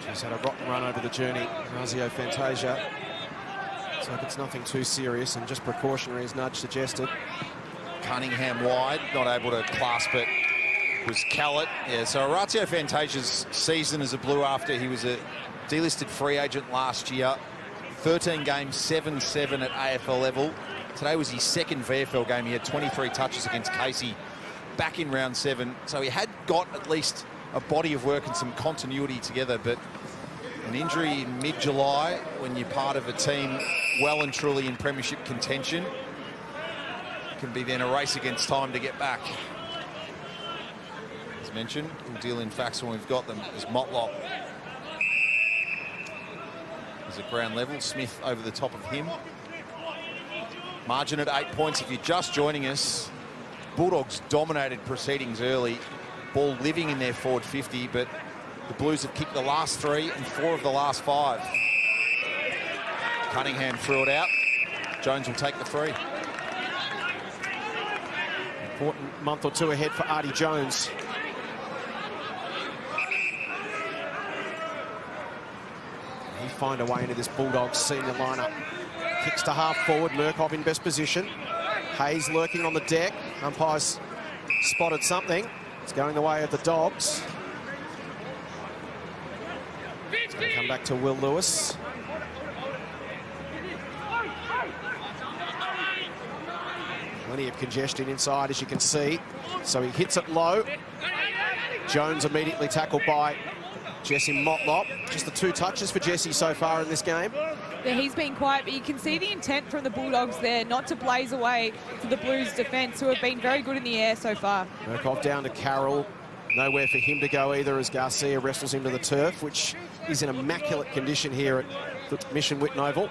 S1: He's had a rotten run over the journey, Orazio Fantasia. So if it's nothing too serious and just precautionary, as Nudge suggested.
S2: Cunningham wide, not able to clasp it. Was Callett. Yeah, so Orazio Fantasia's season as a Blue after he was a delisted free agent last year. 13 games, 7-7 at AFL level. Today was his 2nd VFL game. He had 23 touches against Casey back in round 7. So he had got at least a body of work and some continuity together, but an injury in mid-July when you're part of a team well and truly in premiership contention can be then a race against time to get back. Mentioned. We'll deal in facts when we've got them. As Motlop is at ground level. Smith over the top of him. Margin at 8 points if you're just joining us. Bulldogs dominated proceedings early, ball living in their forward 50, but the Blues have kicked the last 3 and 4 of the last 5. Cunningham threw it out. Jones will take the free.
S1: Important month or two ahead for Artie Jones. He find a way into this Bulldogs senior lineup. Kicks to half forward, Murkoff in best position. Hayes lurking on the deck. Umpire's spotted something. It's going the way of the Dogs. They come back to Will Lewis. Plenty of congestion inside, as you can see. So he hits it low. Jones immediately tackled by Jesse Motlop. Just the 2 touches for Jesse so far in this game.
S3: Yeah, he's been quiet, but you can see the intent from the Bulldogs there, not to blaze away to the Blues defence, who have been very good in the air so far.
S1: Murkoff down to Carroll. Nowhere for him to go either, as Garcia wrestles him to the turf, which is in immaculate condition here at the Mission Whitten Oval.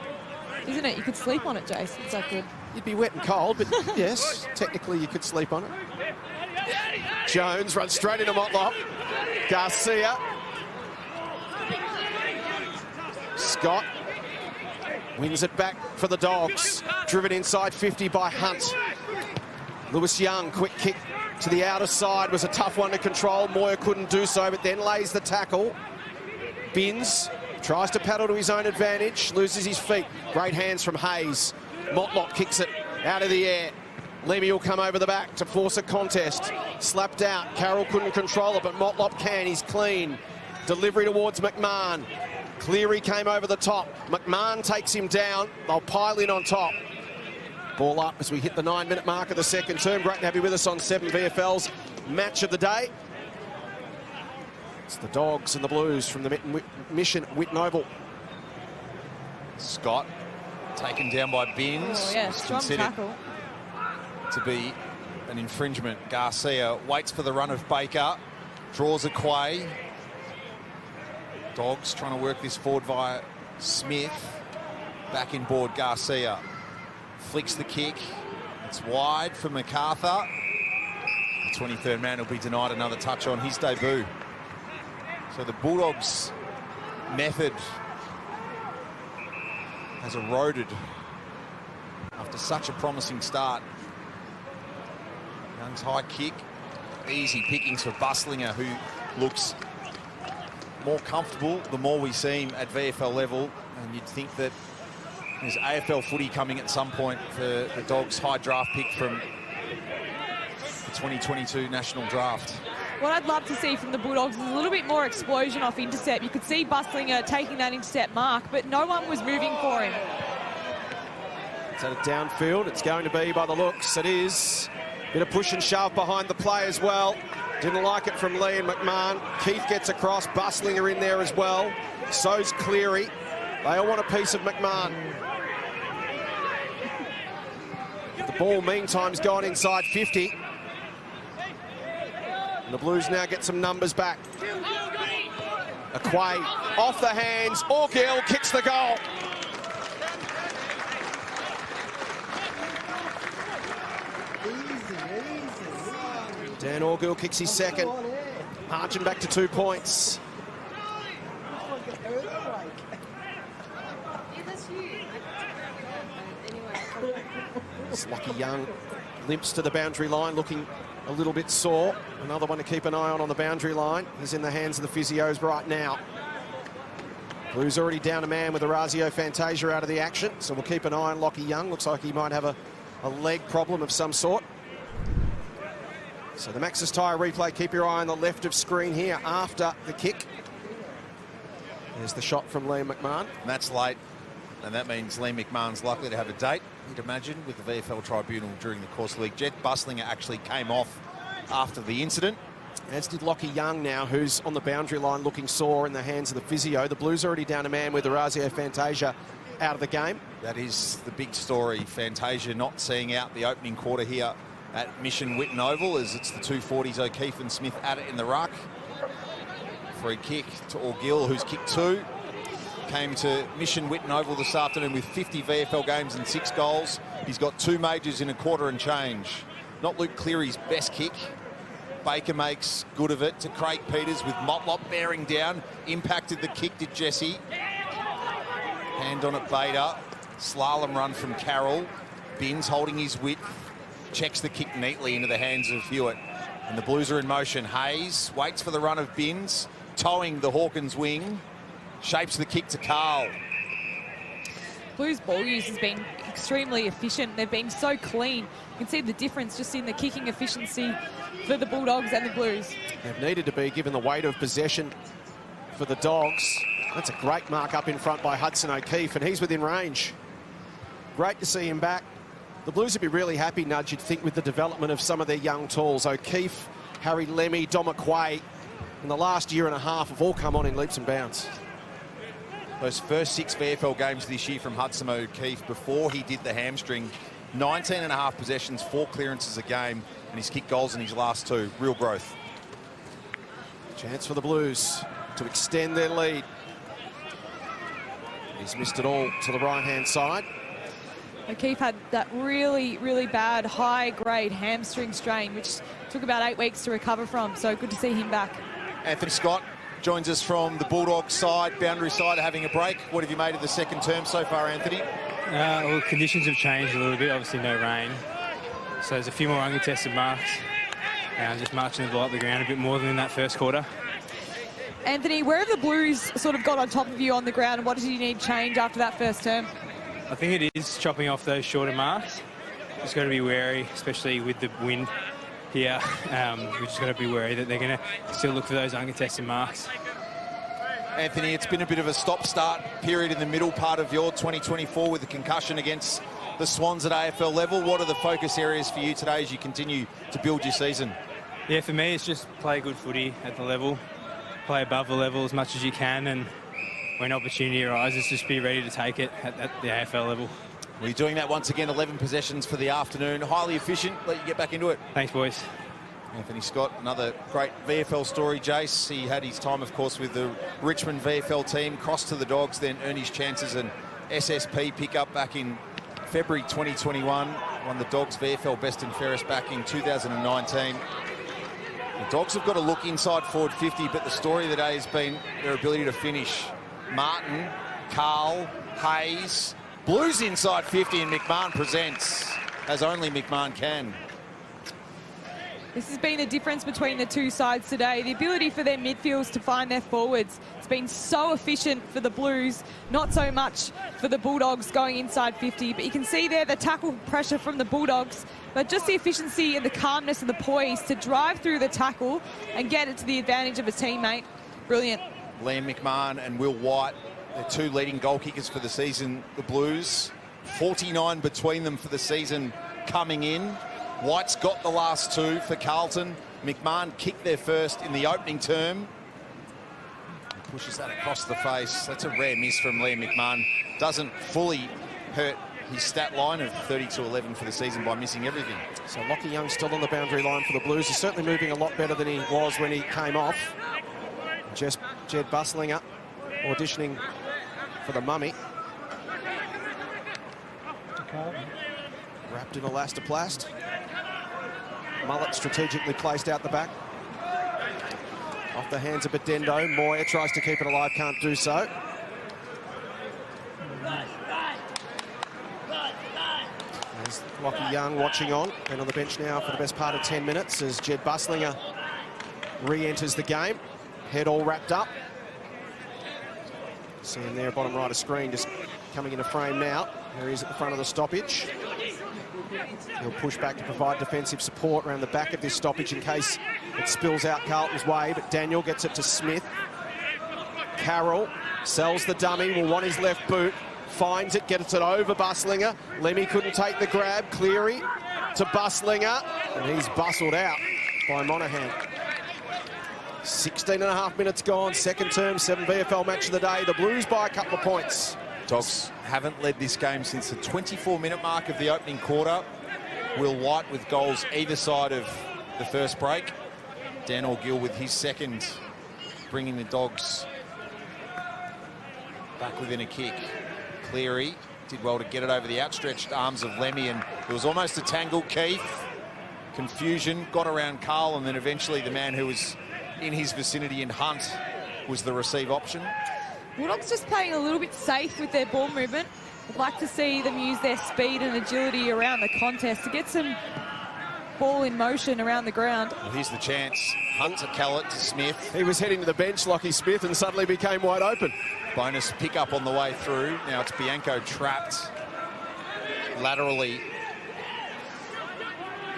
S3: Isn't it? You could sleep on it, Jace. It's that good.
S1: You'd be wet and cold, but yes, technically you could sleep on it. Jones runs straight into Motlop. Garcia. Scott wins it back for the Dogs. Driven inside 50 by Hunt. Lewis Young, quick kick to the outer side, was a tough one to control. Moyer couldn't do so, but then lays the tackle. Binns tries to paddle to his own advantage, loses his feet. Great hands from Hayes. Motlop kicks it out of the air. Lemmy will come over the back to force a contest. Slapped out. Carroll couldn't control it, but Motlop can. He's clean. Delivery towards McMahon. Cleary came over the top. McMahon takes him down. They'll pile in on top. Ball up as we hit the 9-minute mark of the second term. Great to have you with us on 7 VFL's match of the day. It's the Dogs and the Blues from the Mission Whitten Oval.
S2: Scott taken down by Binns.
S3: Oh, yeah, strong tackle.
S2: To be an infringement. Garcia waits for the run of Baker, draws a quay. Dogs trying to work this forward via Smith. Back in board, Garcia. Flicks the kick. It's wide for MacArthur. The 23rd man will be denied another touch on his debut. So the Bulldogs' method has eroded after such a promising start. Young's high kick. Easy pickings for Bustlinger, who looks more comfortable the more we see him at VFL level. And you'd think that there's AFL footy coming at some point for the Dogs' high draft pick from the 2022 national draft.
S3: What I'd love to see from the Bulldogs is a little bit more explosion off intercept. You could see Bustlinger taking that intercept mark, but no one was moving for him.
S1: Is that a downfield? It's going to be by the looks. It is. Bit of push and shove behind the play as well. Didn't like it from Lee and McMahon. Keith gets across. Bustlinger in there as well. So's Cleary. They all want a piece of McMahon. The ball, meantime's gone inside 50. And the Blues now get some numbers back. Aquay off the hands. Orgill kicks the goal. Dan Orgill kicks his second. Marching back to 2 points. It's Lucky Young limps to the boundary line, looking a little bit sore. Another one to keep an eye on the boundary line. He's in the hands of the physios right now. Blues already down a man with Orazio Fantasia out of the action, so we'll keep an eye on Lockie Young. Looks like he might have a leg problem of some sort. So the Maxis Tyre replay, keep your eye on the left of screen here after the kick. There's the shot from Liam McMahon.
S2: And that's late, and that means Liam McMahon's likely to have a date, you'd imagine, with the VFL tribunal during the course of the league. Jet Bustlinger actually came off after the incident.
S1: As did Lockie Young now, who's on the boundary line looking sore in the hands of the physio. The Blues already down a man with Orazio Fantasia out of the game.
S2: That is the big story. Fantasia not seeing out the opening quarter here at Mission Whitten Oval, as it's the 240s, O'Keefe and Smith at it in the ruck. Free kick to Orgill, who's kicked 2. Came to Mission Whitten Oval this afternoon with 50 VFL games and 6 goals. He's got 2 majors in a quarter and change. not Luke Cleary's best kick. Baker makes good of it to Craig Peters with Motlop bearing down. Impacted the kick, did Jesse. Hand on it, Bader. Slalom run from Carroll. Binns holding his width. Checks the kick neatly into the hands of Hewitt. And the Blues are in motion. Hayes waits for the run of Binns, towing the Hawkins wing. Shapes the kick to Carl.
S3: Blues ball use has been extremely efficient. They've been so clean. You can see the difference just in the kicking efficiency for the Bulldogs and the Blues.
S1: They've needed to be given the weight of possession for the Dogs. That's a great mark up in front by Hudson O'Keefe, and he's within range. Great to see him back. The Blues would be really happy, Nudge, you'd think, with the development of some of their young tools. O'Keefe, Harry Lemmy, Dom McQuay, in the last year and a half have all come on in leaps and bounds.
S2: Those first 6 VFL games this year from Hudson O'Keefe before he did the hamstring, 19.5 possessions, 4 clearances a game, and he's kicked goals in his last 2. Real growth.
S1: Chance for the Blues to extend their lead. He's missed it all to the right-hand side.
S3: O'Keefe had that really, really bad high-grade hamstring strain, which took about 8 weeks to recover from, so good to see him back.
S2: Anthony Scott joins us from the Bulldogs side, boundary side, having a break. What have you made of the second term so far, Anthony?
S6: Well, conditions have changed a little bit, obviously no rain. So there's a few more uncontested marks. Just marching the ball up the ground a bit more than in that first quarter.
S3: Anthony, where have the Blues sort of got on top of you on the ground, and what did you need change after that first term?
S6: I think it is chopping off those shorter marks. Just got to be wary, especially with the wind here. We've just got to be wary that they're going to still look for those uncontested marks.
S2: Anthony, it's been a bit of a stop-start period in the middle part of your 2024 with the concussion against the Swans at AFL level. What are the focus areas for you today as you continue to build your season?
S6: Yeah, for me, it's just play good footy at the level, play above the level as much as you can, and when opportunity arises, just be ready to take it at the AFL level.
S2: Well, you're doing that once again, 11 possessions for the afternoon. Highly efficient. Let you get back into it.
S6: Thanks, boys.
S2: Anthony Scott, another great VFL story, Jace. He had his time, of course, with the Richmond VFL team, crossed to the Dogs, then earned his chances and SSP pickup back in February 2021. Won the Dogs VFL Best and Fairest back in 2019. The Dogs have got to look inside forward 50, but the story of the day has been their ability to finish. Martin, Carl, Hayes, Blues inside 50, and McMahon presents as only McMahon can.
S3: This has been the difference between the two sides today. The ability for their midfields to find their forwards. It's been so efficient for the Blues, not so much for the Bulldogs going inside 50. But you can see there the tackle pressure from the Bulldogs, but just the efficiency and the calmness and the poise to drive through the tackle and get it to the advantage of a teammate. Brilliant.
S2: Liam McMahon and Will White, the 2 leading goal kickers for the season, the Blues. 49 between them for the season coming in. White's got the last 2 for Carlton. McMahon kicked their first in the opening term. He pushes that across the face. That's a rare miss from Liam McMahon. Doesn't fully hurt his stat line of 30-11 for the season by missing everything.
S1: So Lockie Young still on the boundary line for the Blues. He's certainly moving a lot better than he was when he came off. Jed Buslinger auditioning for the Mummy. Wrapped in elastoplast. Mullet strategically placed out the back. Off the hands of Bedendo. Moyer tries to keep it alive, can't do so. There's Lockie Young watching on, and on the bench now for the best part of 10 minutes as Jed Buslinger re-enters the game. Head all wrapped up. See him there, bottom right of screen, just coming into frame now. There he is at the front of the stoppage. He'll push back to provide defensive support around the back of this stoppage in case it spills out Carlton's way, but Daniel gets it to Smith. Carroll sells the dummy, will want his left boot, finds it, gets it over Buslinger. Lemmy couldn't take the grab. Cleary to Buslinger, and he's bustled out by Monaghan. 16.5 minutes gone, second term, 7 VFL match of the day. The Blues by a couple of points.
S2: Dogs haven't led this game since the 24-minute mark of the opening quarter. Will White with goals either side of the first break. Dan O'Gill with his second, bringing the Dogs back within a kick. Cleary did well to get it over the outstretched arms of Lemmy, and it was almost a tangle. Keith confusion, got around Carl, and then eventually the man who was in his vicinity in Hunt was the receive option.
S3: Bulldogs just playing a little bit safe with their ball movement. I'd like to see them use their speed and agility around the contest to get some ball in motion around the ground.
S2: Well, here's the chance. Hunt to Kellett to Smith.
S1: He was heading to the bench, Lockie Smith, and suddenly became wide open.
S2: Bonus pick up on the way through. Now it's Bianco trapped laterally.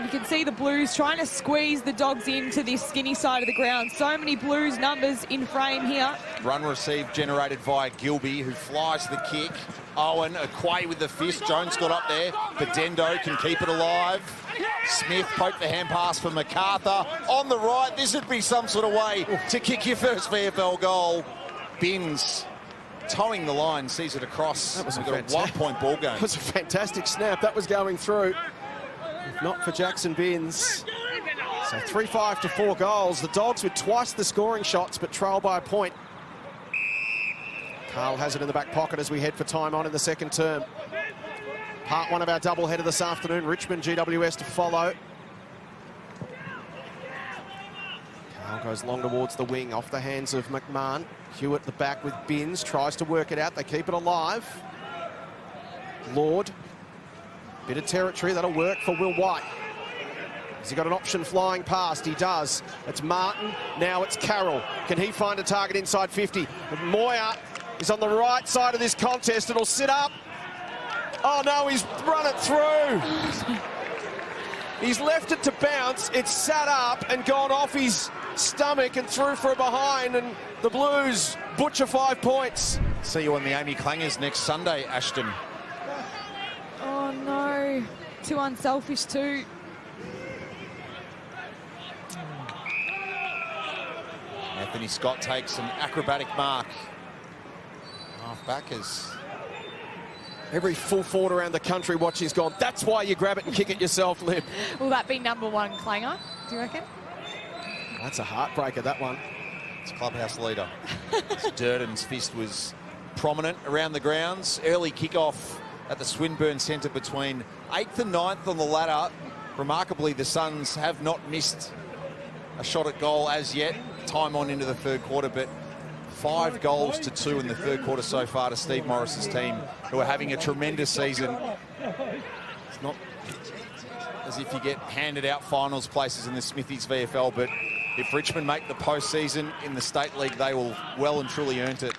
S3: You can see the Blues trying to squeeze the Dogs into this skinny side of the ground. So many Blues numbers in frame here.
S2: Run receive generated via Gilby, who flies the kick. Owen, Aquay with the fist. Jones got up there. Bedendo can keep it alive. Smith poked the hand pass for MacArthur. On the right, this would be some sort of way to kick your first VFL goal. Binns towing the line, sees it across.
S1: That was a
S2: 1-point ball game.
S1: That was a fantastic snap. That was going through. If not for Jackson Binns. So 3-5 to 4 goals. The Dogs with twice the scoring shots, but trail by a point. Carl has it in the back pocket as we head for time on in the second term. Part one of our doubleheader this afternoon. Richmond, GWS to follow. Carl goes long towards the wing, off the hands of McMahon. Hewitt the back with Binns, tries to work it out. They keep it alive. Lord. Bit of territory, that'll work for Will White. Has he got an option flying past? He does. It's Martin, now it's Carroll. Can he find a target inside 50? Moyer is on the right side of this contest. It'll sit up. Oh no, he's run it through. He's left it to bounce. It's sat up and gone off his stomach and through for a behind, and the Blues butcher 5 points.
S2: See you on the Amy Clangers next Sunday, Ashton.
S3: Oh no, too unselfish too.
S2: Anthony Scott takes an acrobatic mark. Half-backers.
S1: Every full forward around the country watching's gone, that's why you grab it and kick it yourself, Lib.
S3: Will that be number one clanger, do you reckon?
S1: That's a heartbreaker, that one.
S2: It's clubhouse leader. Durden's fist was prominent around the grounds. Early kickoff at the Swinburne Centre between 8th and 9th on the ladder. Remarkably, the Suns have not missed a shot at goal as yet. Time on into the third quarter, but 5 goals to 2 in the third quarter so far to Steve Morris's team, who are having a tremendous season. It's not as if you get handed out finals places in the Smithies VFL, but if Richmond make the postseason in the State League, they will well and truly earned it.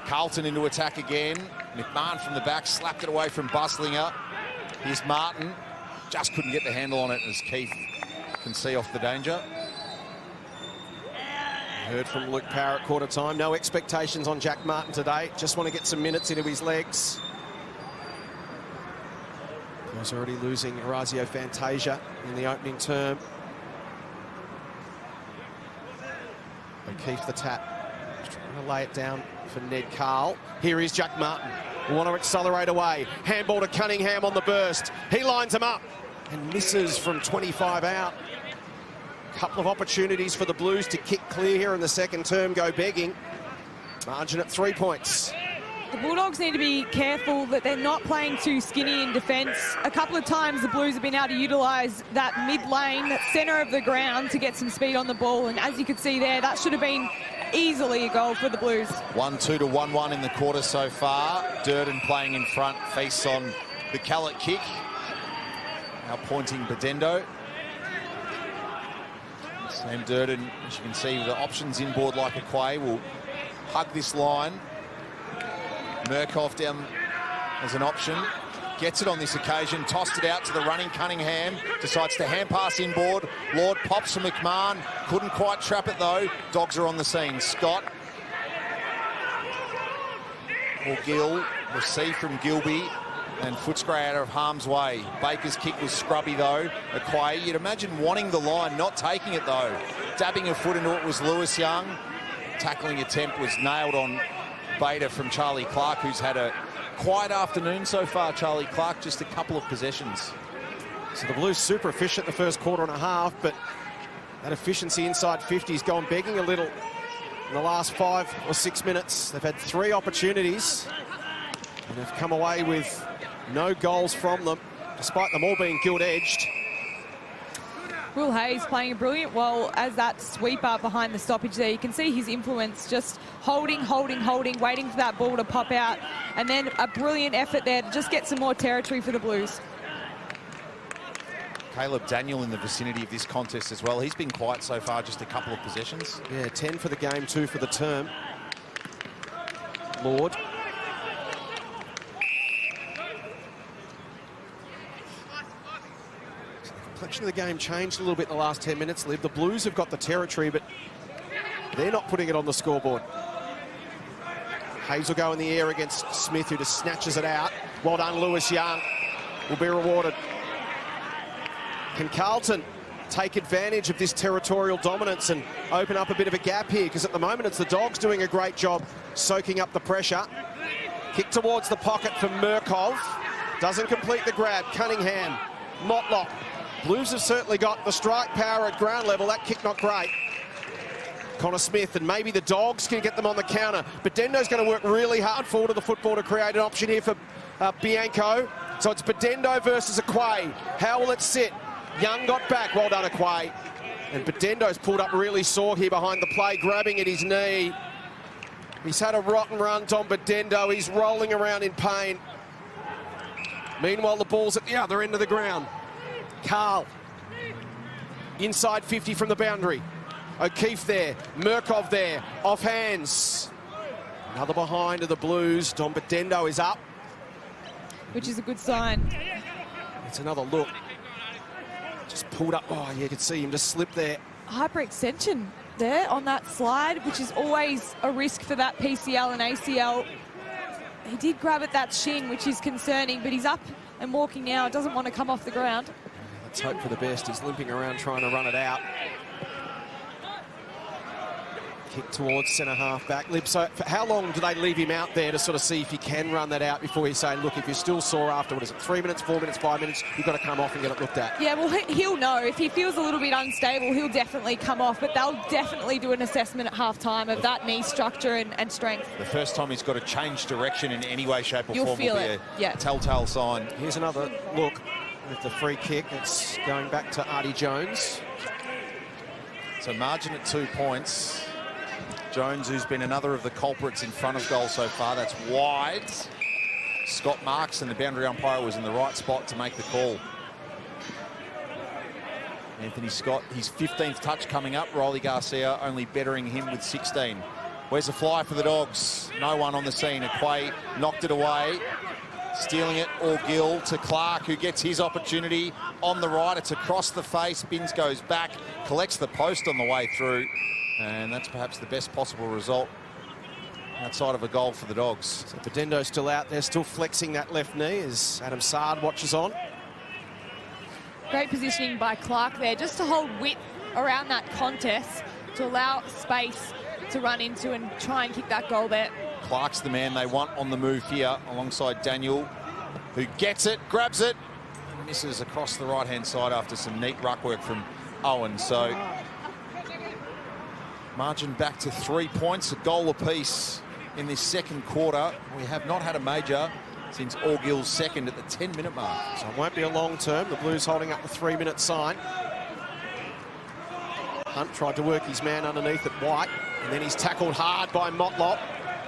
S2: Carlton into attack again. McMahon from the back, slapped it away from Buslinger. Here's Martin. Just couldn't get the handle on it as Keith can see off the danger.
S1: Heard from Luke Power at quarter time. No expectations on Jack Martin today. Just want to get some minutes into his legs. He was already losing Orazio Fantasia in the opening term. O'Keefe the tap. Trying to lay it down for Ned Carl. Here is Jack Martin. We want to accelerate away. Handball to Cunningham on the burst. He lines him up and misses from 25 out. Couple of opportunities for the Blues to kick clear here in the second term, go begging. Margin at 3 points.
S3: The Bulldogs need to be careful that they're not playing too skinny in defence. A couple of times the Blues have been able to utilise that mid-lane, that centre of the ground to get some speed on the ball. And as you can see there, that should have been easily a goal for the Blues.
S2: 1-2 to 1-1 in the quarter so far. Durden playing in front, face on the Callett kick. Now pointing Bedendo. Sam Durden, as you can see, with the options inboard like Aquay, will hug this line. Murkoff down as an option. Gets it on this occasion, tossed it out to the running Cunningham. Decides to hand pass inboard. Lord pops from McMahon. Couldn't quite trap it though. Dogs are on the scene. Scott. Or Gill. Receive from Gilby. And Footscray out of harm's way. Baker's kick was scrubby though. Aquay, you'd imagine wanting the line, not taking it though. Dabbing a foot into it was Lewis Young. Tackling attempt was nailed on Bader from Charlie Clark, who's had a quiet afternoon so far. Charlie Clark, just a couple of possessions.
S1: So the Blues super efficient the first quarter and a half, but that efficiency inside 50 has gone begging a little in the last 5 or 6 minutes. They've had 3 opportunities and they've come away with no goals from them, despite them all being gilt-edged.
S3: Will Hayes playing a brilliant role as that sweeper behind the stoppage there. You can see his influence, just holding, waiting for that ball to pop out. And then a brilliant effort there to just get some more territory for the Blues.
S2: Caleb Daniel in the vicinity of this contest as well. He's been quiet so far, just a couple of possessions.
S1: Yeah, 10 for the game, 2 for the term. Lord. The complexion of the game changed a little bit in the last 10 minutes, Liv. The Blues have got the territory, but they're not putting it on the scoreboard. Hayes will go in the air against Smith, who just snatches it out. Well done, Lewis Young. Will be rewarded. Can Carlton take advantage of this territorial dominance and open up a bit of a gap here? Because at the moment, it's the Dogs doing a great job soaking up the pressure. Kick towards the pocket for Murkov. Doesn't complete the grab. Cunningham, Motlop. Blues have certainly got the strike power at ground level. That kick not great. Connor Smith, and maybe the Dogs can get them on the counter. But Dendo's going to work really hard forward to the football to create an option here for Bianco. So it's Bedendo versus Aquay. How will it sit? Young got back. Well done, Aquay. And Bedendo's pulled up really sore here behind the play, grabbing at his knee. He's had a rotten run, Tom Bedendo. He's rolling around in pain. Meanwhile, the ball's at the other end of the ground. Carl. Inside 50 from the boundary. O'Keefe there. Murkov there. Off hands. Another behind of the Blues. Tom Bedendo is up.
S3: Which is a good sign.
S1: It's another look. Just pulled up. Oh, yeah, you could see him just slip there.
S3: Hyperextension there on that slide, which is always a risk for that PCL and ACL. He did grab at that shin, which is concerning, but he's up and walking now. Doesn't want to come off the ground.
S1: Let's hope for the best. He's limping around trying to run it out. Kick towards centre-half back. Lib, so for how long do they leave him out there to sort of see if he can run that out before you say, look, if you're still sore after, what is it, 3 minutes, 4 minutes, 5 minutes, you've got to come off and get it looked at?
S3: Yeah, well, he'll know. If he feels a little bit unstable, he'll definitely come off, but they'll definitely do an assessment at half-time of that knee structure and strength.
S2: The first time he's got to change direction in any way, shape or form will be a telltale sign.
S1: Here's another look with the free kick. It's going back to Artie Jones.
S2: So margin at 2 points. Jones, who's been another of the culprits in front of goal so far. That's wide. Scott Marks and the boundary umpire was in the right spot to make the call. Anthony Scott, his 15th touch coming up. Riley Garcia only bettering him with 16. Where's the fly for the Dogs? No one on the scene. Aquay knocked it away. Stealing it, Orgill to Clark, who gets his opportunity on the right. It's across the face. Binns goes back, collects the post on the way through. And that's perhaps the best possible result outside of a goal for the Dogs.
S1: So Bedendo's still out there, still flexing that left knee as Adam Sard watches on.
S3: Great positioning by Clark there, just to hold width around that contest, to allow space to run into and try and kick that goal there.
S2: Clark's the man they want on the move here, alongside Daniel, who gets it, grabs it, and misses across the right-hand side after some neat ruck work from Owen. So margin back to 3 points, a goal apiece in this second quarter. We have not had a major since Orgill's second at the 10-minute mark.
S1: So it won't be a long term. The Blues holding up the 3-minute sign. Hunt tried to work his man underneath at White, and then he's tackled hard by Motlop.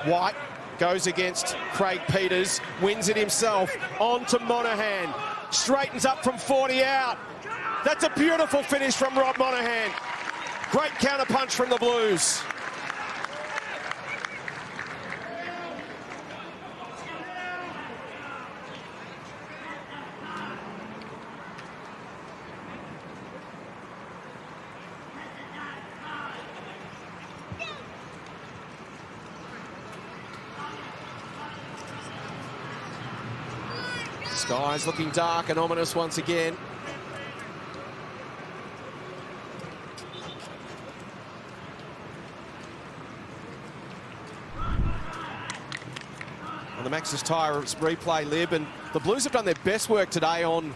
S1: White goes against Craig Peters, wins it himself, on to Monahan. Straightens up from 40 out. That's a beautiful finish from Rob Monahan. Great counter punch from the Blues. Sky's looking dark and ominous once again. The Max's Tyre replay, Lib, and the Blues have done their best work today on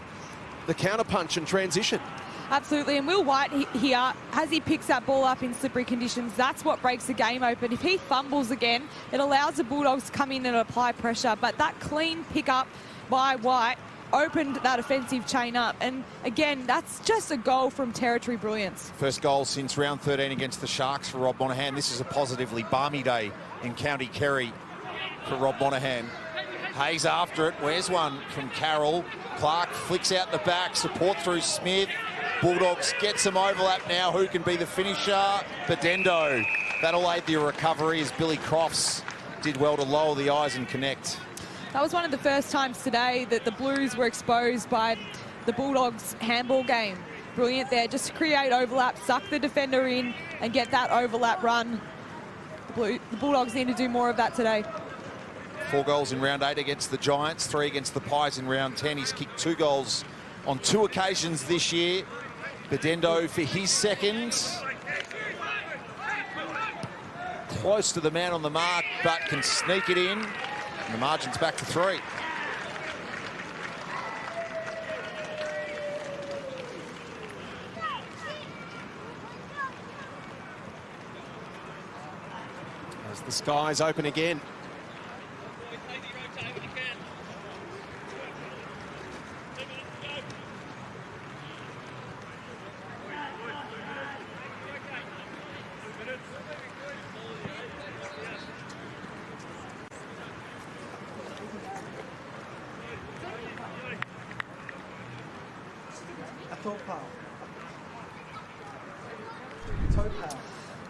S1: the counter-punch and transition.
S3: Absolutely, and Will White here, as he picks that ball up in slippery conditions, that's what breaks the game open. If he fumbles again, it allows the Bulldogs to come in and apply pressure, but that clean pick-up by White opened that offensive chain up. And again, that's just a goal from territory brilliance.
S2: First goal since round 13 against the Sharks for Rob Monaghan. This is a positively balmy day in County Kerry for Rob Monaghan. Hayes after it. Where's one from Carroll? Clark flicks out the back. Support through Smith. Bulldogs get some overlap now. Who can be the finisher? Bedendo. That'll aid the recovery as Billy Crofts did well to lower the eyes and connect.
S3: That was one of the first times today that the Blues were exposed by the Bulldogs handball game. Brilliant there, just to create overlap, suck the defender in and get that overlap run. The Bulldogs need to do more of that today.
S2: 4 goals in round 8 against the Giants, 3 against the Pies in round 10. He's kicked 2 goals on 2 occasions this year. Bedendo for his second. Close to the man on the mark, but can sneak it in. And the margin's back to 3.
S1: As the skies open again.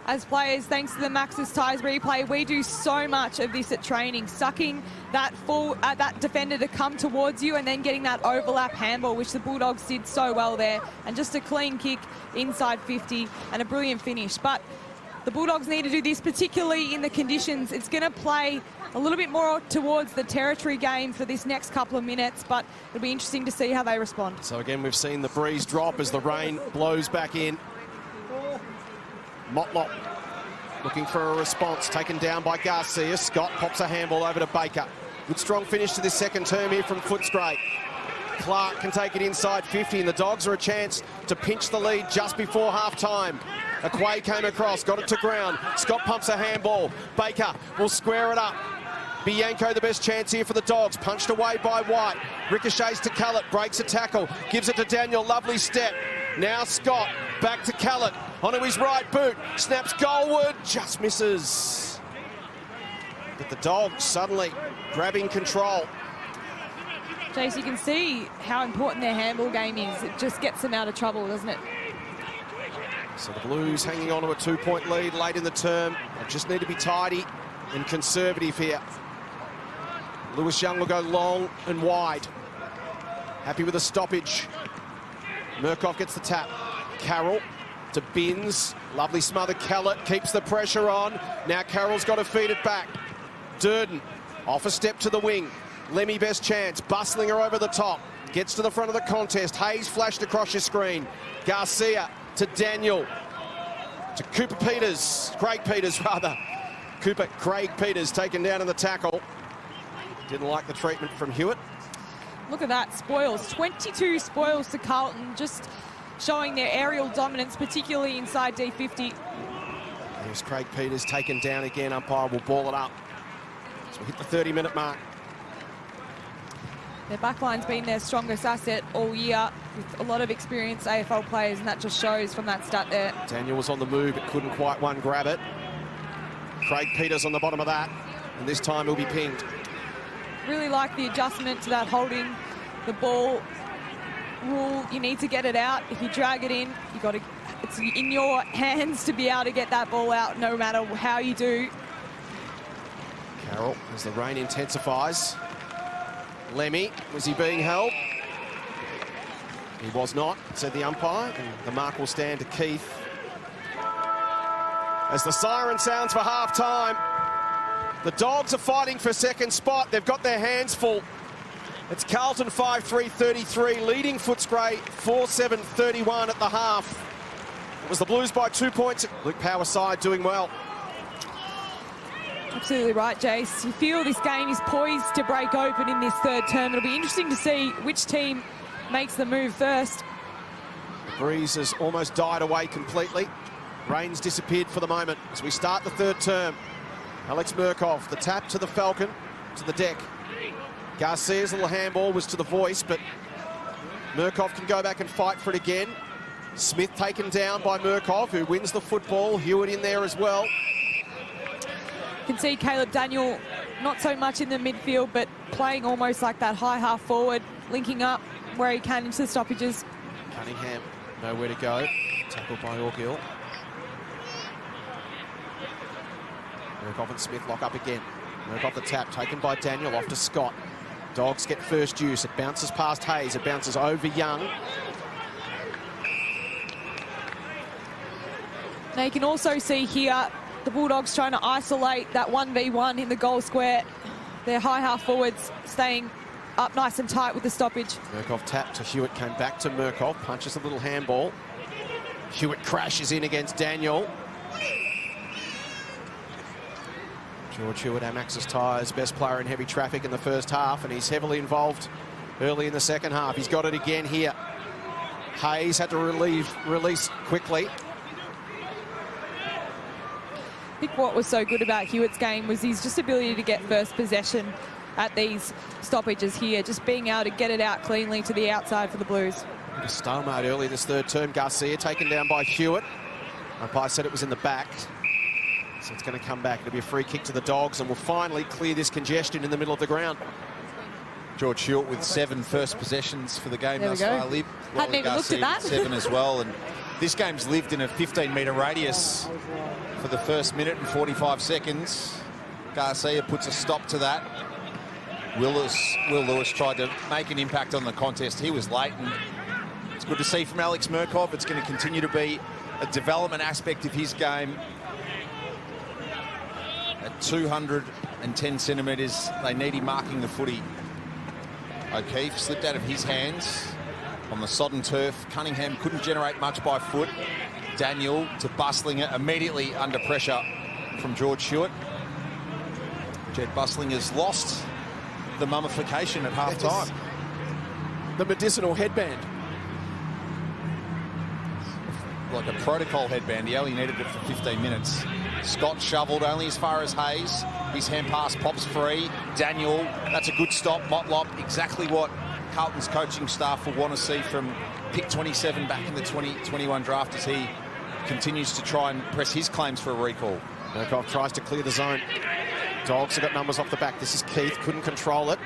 S3: As players, thanks to the Max's Ties replay, we do so much of this at training, sucking that that defender to come towards you and then getting that overlap handball, which the Bulldogs did so well there, and just a clean kick inside 50 and a brilliant finish. But the Bulldogs need to do this, particularly in the conditions. It's going to play a little bit more towards the territory game for this next couple of minutes, but it'll be interesting to see how they respond.
S1: So again, we've seen the breeze drop as the rain blows back in. Motlop looking for a response, taken down by Garcia. Scott pops a handball over to Baker. Good strong finish to this second term here from Footscray. Clark can take it inside 50, and the Dogs are a chance to pinch the lead just before half-time. Aquay came across, got it to ground. Scott pumps a handball. Baker will square it up. Bianco the best chance here for the Dogs. Punched away by White. Ricochets to Callett, breaks a tackle, gives it to Daniel, lovely step. Now Scott, back to Callett, onto his right boot, snaps goalward, just misses. But the Dogs suddenly grabbing control.
S3: Jace, you can see how important their handball game is. It just gets them out of trouble, doesn't it?
S1: So the Blues hanging on to a 2-point lead late in the term. They just need to be tidy and conservative here. Lewis Young will go long and wide. Happy with a stoppage. Murkoff gets the tap. Carroll to Binns. Lovely smother. Callett keeps the pressure on. Now Carroll's got to feed it back. Durden off a step to the wing. Lemmy best chance. Bustling her over the top. Gets to the front of the contest. Hayes flashed across your screen. Garcia to Daniel. To Craig Peters rather. Craig Peters taken down in the tackle. Didn't like the treatment from Hewitt.
S3: Look at that, spoils. 22 spoils to Carlton, just showing their aerial dominance, particularly inside D50.
S1: There's Craig Peters taken down again. Umpire will ball it up. So we hit the 30-minute mark.
S3: Their backline's been their strongest asset all year, with a lot of experienced AFL players, and that just shows from that stat there.
S1: Daniel was on the move, but couldn't quite grab it. Craig Peters on the bottom of that, and this time he'll be pinged.
S3: Really like the adjustment to that holding the ball rule. You need to get it out. If you drag it in, it's in your hands to be able to get that ball out no matter how you do.
S1: Carroll, as the rain intensifies. Lemmy, was he being held? He was not, said the umpire, and the mark will stand to Keith. As the siren sounds for half-time, the Dogs are fighting for second spot. They've got their hands full. It's Carlton 5-3-33, leading Footscray 4-7-31 at the half. It was the Blues by 2 points. Luke Power side doing well.
S3: Absolutely right, Jace. You feel this game is poised to break open in this third term. It'll be interesting to see which team makes the move first.
S1: The breeze has almost died away completely. Rain's disappeared for the moment as we start the third term. Alex Murkoff, the tap to the Falcon, to the deck. Garcia's little handball was to the voice, but Murkoff can go back and fight for it again. Smith taken down by Murkoff, who wins the football. Hewitt in there as well.
S3: You can see Caleb Daniel not so much in the midfield, but playing almost like that high half forward, linking up where he can into the stoppages.
S1: Cunningham, nowhere to go. Tackled by Orgill. Murkoff and Smith lock up again. Murkoff the tap, taken by Daniel, off to Scott. Dogs get first use. It bounces past Hayes. It bounces over Young.
S3: Now you can also see here the Bulldogs trying to isolate that 1v1 in the goal square. Their high half forwards staying up nice and tight with the stoppage.
S1: Murkoff tapped to Hewitt, came back to Murkoff, punches a little handball. Hewitt crashes in against Daniel. George Hewitt, Amax's Tyres, best player in heavy traffic in the first half, and he's heavily involved early in the second half. He's got it again here. Hayes had to release quickly.
S3: I think what was so good about Hewitt's game was his just ability to get first possession at these stoppages here, just being able to get it out cleanly to the outside for the Blues.
S1: A stalemate early this third term. Garcia taken down by Hewitt. Umpire said it was in the back, so it's going to come back. It'll be a free kick to the Dogs, and we'll finally clear this congestion in the middle of the ground.
S2: George Hewitt with 7 first possessions for the game thus far.
S3: Hadn't even looked at that.
S2: 7 as well, and this game's lived in a 15-metre radius for the first minute and 45 seconds. Garcia puts a stop to that. Will Lewis tried to make an impact on the contest. He was late, and it's good to see from Alex Murkoff. It's going to continue to be a development aspect of his game. At 210 centimetres, they need him marking the footy. O'Keefe slipped out of his hands on the sodden turf. Cunningham couldn't generate much by foot. Daniel to Bustlinger, immediately under pressure from George Hewitt. Jed Bustlinger has lost the mummification at half-time.
S1: The medicinal headband.
S2: Like a protocol headband. He only needed it for 15 minutes. Scott shoveled only as far as Hayes. His hand pass pops free. Daniel, that's a good stop. Motlop, exactly what Carlton's coaching staff will want to see from pick 27 back in the 2021 draft as he continues to try and press his claims for a recall.
S1: Murkoff tries to clear the zone. Dogs have got numbers off the back. This is Keith, couldn't control it.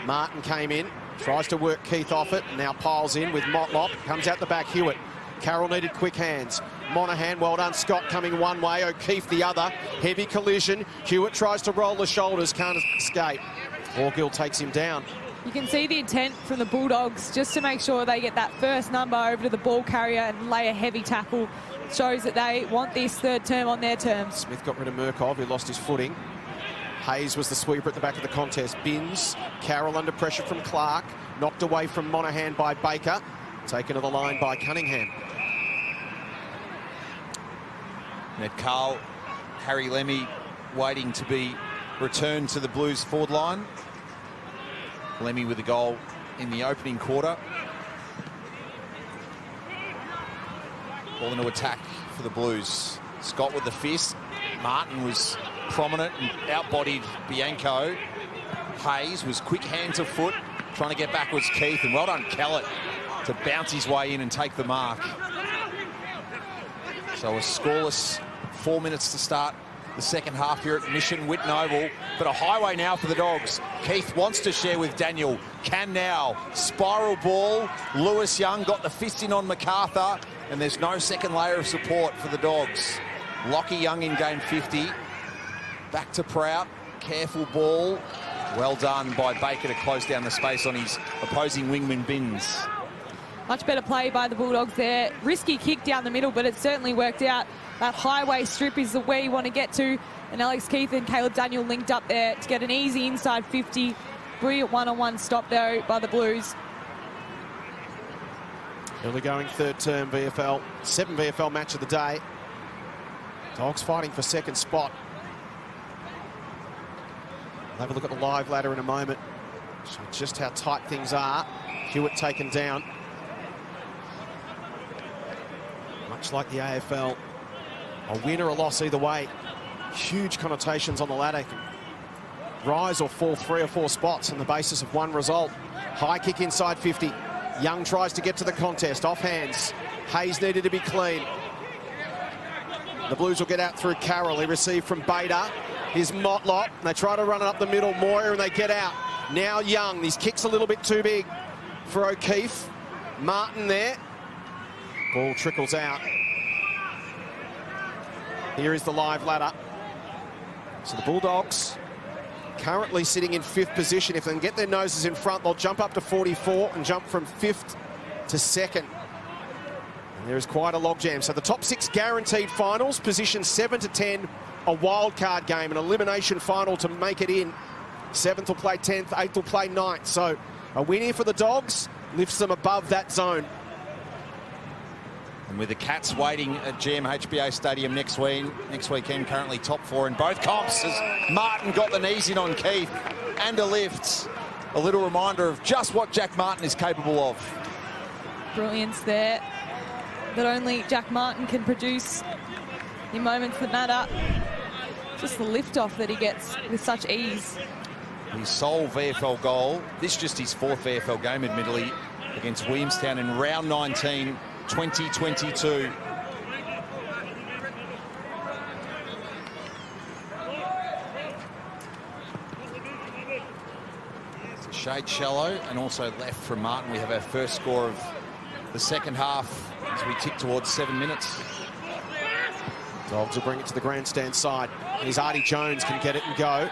S1: Martin came in, tries to work Keith off it, now piles in with Motlop. Comes out the back, Hewitt. Carroll needed quick hands. Monaghan, well done. Scott coming one way, O'Keefe the other. Heavy collision. Hewitt tries to roll the shoulders, can't escape. Orgill takes him down.
S3: You can see the intent from the Bulldogs just to make sure they get that first number over to the ball carrier and lay a heavy tackle. Shows that they want this third term on their terms.
S1: Smith got rid of Murkoff, who lost his footing. Hayes was the sweeper at the back of the contest. Binns, Carroll under pressure from Clark. Knocked away from Monaghan by Baker. Taken to the line by Cunningham.
S2: Ned Carl, Harry Lemmy waiting to be returned to the Blues forward line. Lemmy with a goal in the opening quarter. Ball into attack for the Blues. Scott with the fist. Martin was prominent and outbodied Bianco. Hayes was quick hand to foot, trying to get backwards Keith, and well done Kellett to bounce his way in and take the mark. So a scoreless 4 minutes to start the second half here at Mission Whitten Oval, but a highway now for the Dogs. Keith wants to share with Daniel, can now. Spiral ball, Lewis Young got the fist in on MacArthur, and there's no second layer of support for the Dogs. Lockie Young in game 50. Back to Prout, careful ball. Well done by Baker to close down the space on his opposing wingman Binns.
S3: Much better play by the Bulldogs there. Risky kick down the middle, but it certainly worked out. That highway strip is the way you want to get to. And Alex Keith and Caleb Daniel linked up there to get an easy inside 50. Brilliant one-on-one stop though by the Blues.
S1: Early going third term VFL. 7 VFL match of the day. Dogs fighting for second spot. We'll have a look at the live ladder in a moment. Show just how tight things are. Hewitt taken down. Much like the AFL. A win or a loss either way. Huge connotations on the ladder. rise or fall 3 or 4 spots on the basis of one result. High kick inside 50. Young tries to get to the contest. Off hands. Hayes needed to be clean. The Blues will get out through Carroll. He received from Bader. Here's Motlop. They try to run it up the middle. Moyer, and they get out. Now Young. These kicks a little bit too big for O'Keefe. Martin there. Ball trickles out. Here is the live ladder. So the Bulldogs currently sitting in 5th position. If they can get their noses in front, they'll jump up to 44 and jump from 5th to 2nd. And there is quite a logjam. So the top 6 guaranteed finals, position 7 to 10, a wild card game, an elimination final to make it in. 7th will play 10th, 8th will play 9th. So a win here for the Dogs lifts them above that zone.
S2: And with the Cats waiting at GMHBA Stadium next weekend, currently top 4 in both comps, as Martin got the knees in on Keith and a lift. A little reminder of just what Jack Martin is capable of.
S3: Brilliance there that only Jack Martin can produce in moments that matter. Just the lift-off that he gets with such ease.
S2: His sole VFL goal, this just his 4th VFL game, admittedly, against Williamstown in round 19, 2022. It's a shade shallow and also left from Martin. We have our first score of the second half as we tick towards 7 minutes.
S1: Dogs will bring it to the grandstand side. Here's Artie Jones, can get it and go.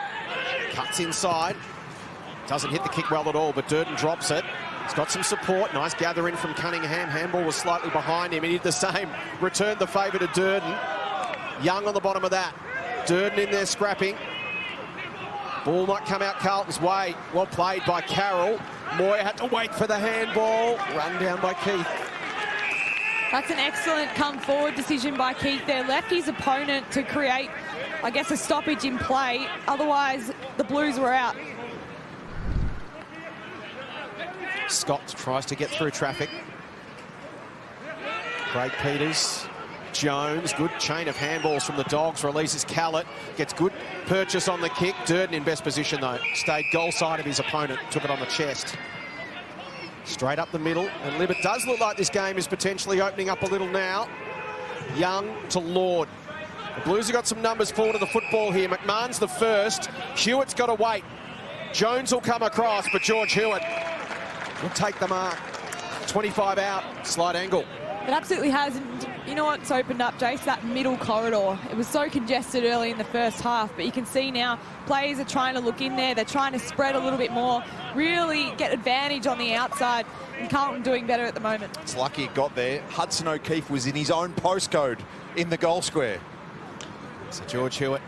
S1: Cuts inside. Doesn't hit the kick well at all, but Durden drops it. He's got some support. Nice gather in from Cunningham. Handball was slightly behind him. He did the same. Returned the favour to Durden. Young on the bottom of that. Durden in there scrapping. Ball might come out Carlton's way. Well played by Carroll. Moyer had to wait for the handball. Run down by Keith.
S3: That's an excellent come-forward decision by Keith there. Left his opponent to create, I guess, a stoppage in play. Otherwise, the Blues were out.
S1: Scott tries to get through traffic. Craig Peters, Jones, good chain of handballs from the Dogs, releases Callett, gets good purchase on the kick. Durden in best position though, stayed goal side of his opponent, took it on the chest. Straight up the middle, and Libet does look like this game is potentially opening up a little now. Young to Lord. The Blues have got some numbers forward of the football here. McMahon's the first, Hewitt's got to wait. Jones will come across, but George Hewitt will take the mark. 25 out, slight angle.
S3: It absolutely has. And you know what's opened up, Jace? That middle corridor. It was so congested early in the first half, but you can see now players are trying to look in there. They're trying to spread a little bit more, really get advantage on the outside, and Carlton doing better at the moment.
S2: It's lucky it got there. Hudson O'Keefe was in his own postcode in the goal square.
S1: So George Hewitt.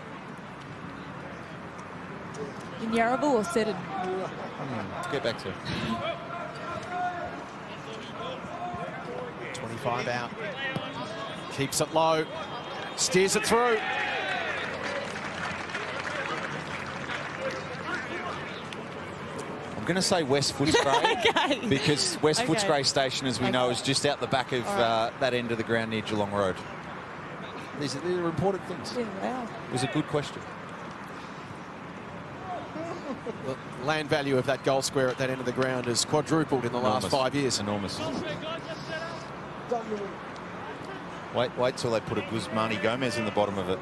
S3: In Yarraville or Seddon?
S2: Get back to it.
S1: 25 out. Keeps it low. Steers it through.
S2: I'm going to say West Footscray
S3: Okay.
S2: because West
S3: Okay.
S2: Footscray Station, as we know, is just out the back of that end of the ground near Geelong Road. These are important things.
S3: Yeah, wow.
S2: It was a good question.
S1: The land value of that goal square at that end of the ground has quadrupled in the last 5 years.
S2: Enormous. Wait till they put a Guzmani Gomez in the bottom of it.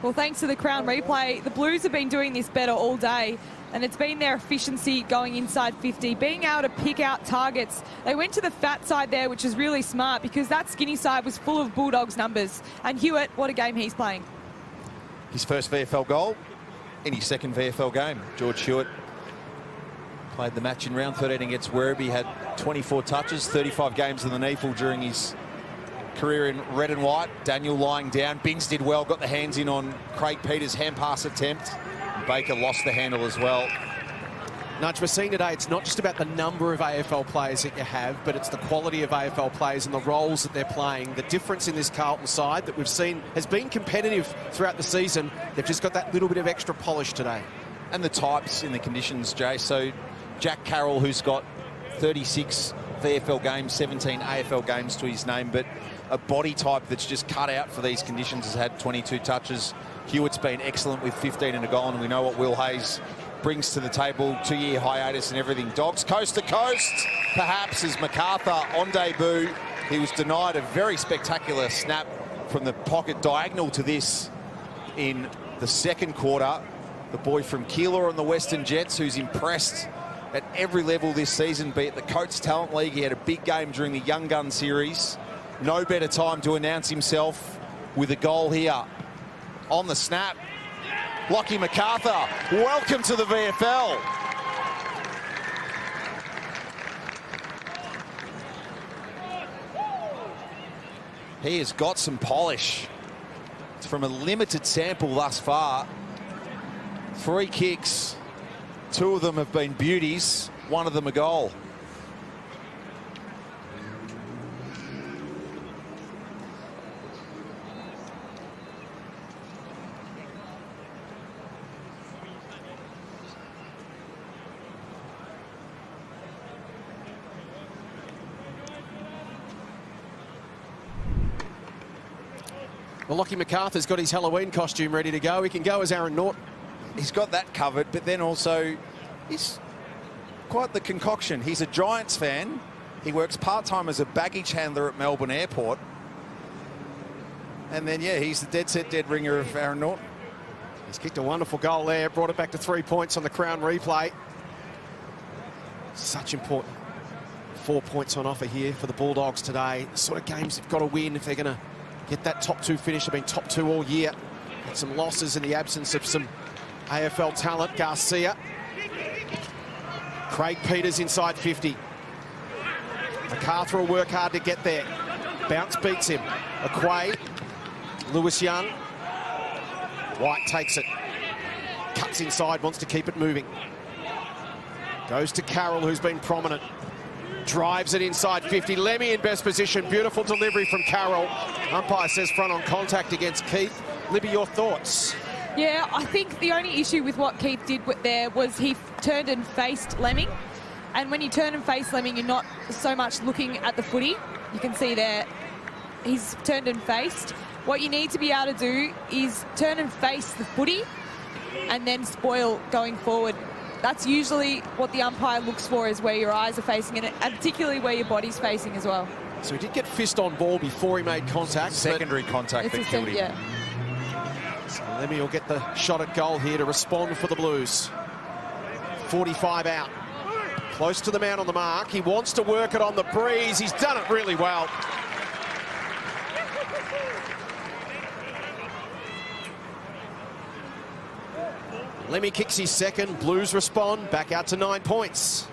S3: Well, thanks to the Crown replay, the Blues have been doing this better all day, and it's been their efficiency going inside 50, being able to pick out targets. They went to the fat side there, which is really smart because that skinny side was full of Bulldogs numbers. And Hewitt, what a game he's playing.
S2: His first VFL goal in his second VFL game. George Hewitt played the match in round 13 against Werribee, had 24 touches, 35 games in the NEFL during his career in red and white. Daniel lying down. Bings did well, got the hands in on Craig Peters' hand pass attempt. Baker lost the handle as well.
S1: Nudge, we're seeing today it's not just about the number of AFL players that you have, but it's the quality of AFL players and the roles that they're playing. The difference in this Carlton side that we've seen has been competitive throughout the season. They've just got that little bit of extra polish today.
S2: And the types in the conditions, Jay. So Jack Carroll, who's got 36 VFL games, 17 AFL games to his name, but a body type that's just cut out for these conditions. Has had 22 touches. Hewitt's been excellent with 15 and a goal, and we know what Will Hayes brings to the table. 2-year hiatus and everything. Dogs coast to coast, perhaps, as MacArthur on debut. He was denied a very spectacular snap from the pocket diagonal to this in the second quarter. The boy from Keilor on the Western Jets, who's impressed at every level this season, be it the Coates Talent League. He had a big game during the Young Gun Series. No better time to announce himself with a goal here on the snap. Lockie MacArthur, welcome to the VFL. He has got some polish. It's from a limited sample thus far. 3 kicks, 2 of them have been beauties, 1 of them a goal.
S1: Well, Lockie MacArthur's got his Halloween costume ready to go. He can go as Aaron Norton.
S2: He's got that covered, but then also he's quite the concoction. He's a Giants fan. He works part-time as a baggage handler at Melbourne Airport. And then, yeah, he's the dead set, dead ringer of Aaron Norton.
S1: He's kicked a wonderful goal there, brought it back to 3 points on the Crown replay. Such important. 4 points on offer here for the Bulldogs today. The sort of games they've got to win if they're going to get that top 2 finish. They've been top 2 all year. Had some losses in the absence of some AFL talent. Garcia. Craig Peters inside 50. MacArthur will work hard to get there. Bounce beats him. Aquay. Lewis Young. White takes it. Cuts inside, wants to keep it moving. Goes to Carroll, who's been prominent. Drives it inside 50. Lemmy in best position. Beautiful delivery from Carroll. Umpire says front on contact against Keith. Libby, your thoughts?
S3: Yeah, I think the only issue with what Keith did there was he turned and faced Lemming. And when you turn and face Lemming, you're not so much looking at the footy. You can see there he's turned and faced. What you need to be able to do is turn and face the footy and then spoil going forward. That's usually what the umpire looks for, is where your eyes are facing and particularly where your body's facing as well.
S1: So he did get fist on ball before he made contact.
S2: Secondary contact that killed him.
S3: Yeah.
S1: So Lemmy will get the shot at goal here to respond for the Blues. 45 out. Close to the man on the mark. He wants to work it on the breeze. He's done it really well. Lemmy kicks his second. Blues respond. Back out to 9 points.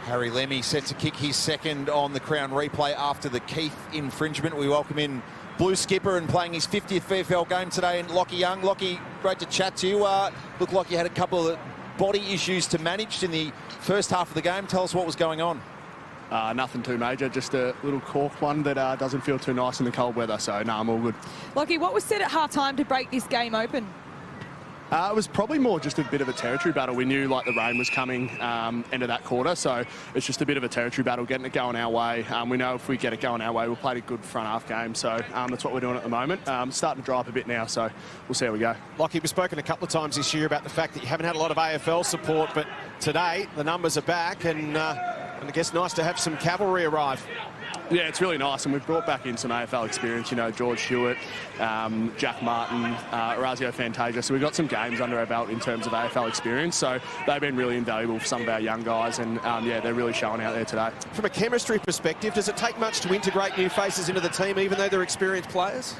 S2: Harry Lemmy set to kick his second on the Crown replay after the Keith infringement. We welcome in Blue skipper and playing his 50th VFL game today, and Lockie Young. Lockie, great to chat to you. Looked like you had a couple of body issues to manage in the first half of the game. Tell us what was going on.
S7: Nothing too major, just a little cork one that doesn't feel too nice in the cold weather, so no, I'm all good.
S3: Lockie, what was said at half-time to break this game open?
S7: It was probably more just a bit of a territory battle. We knew like the rain was coming end of that quarter, so it's just a bit of a territory battle, getting it going our way. We know if we get it going our way, we'll play a good front half game, so that's what we're doing at the moment. Starting to dry up a bit now, so we'll see how we go.
S1: Lockie, we've spoken a couple of times this year about the fact that you haven't had a lot of AFL support, but today the numbers are back, and I guess nice to have some cavalry arrive.
S7: Yeah, it's really nice, and we've brought back in some AFL experience, you know, George Hewitt, Jack Martin, Orazio Fantasia, so we've got some games under our belt in terms of AFL experience, so they've been really invaluable for some of our young guys, and yeah, they're really showing out there today.
S1: From a chemistry perspective, does it take much to integrate new faces into the team, even though they're experienced players?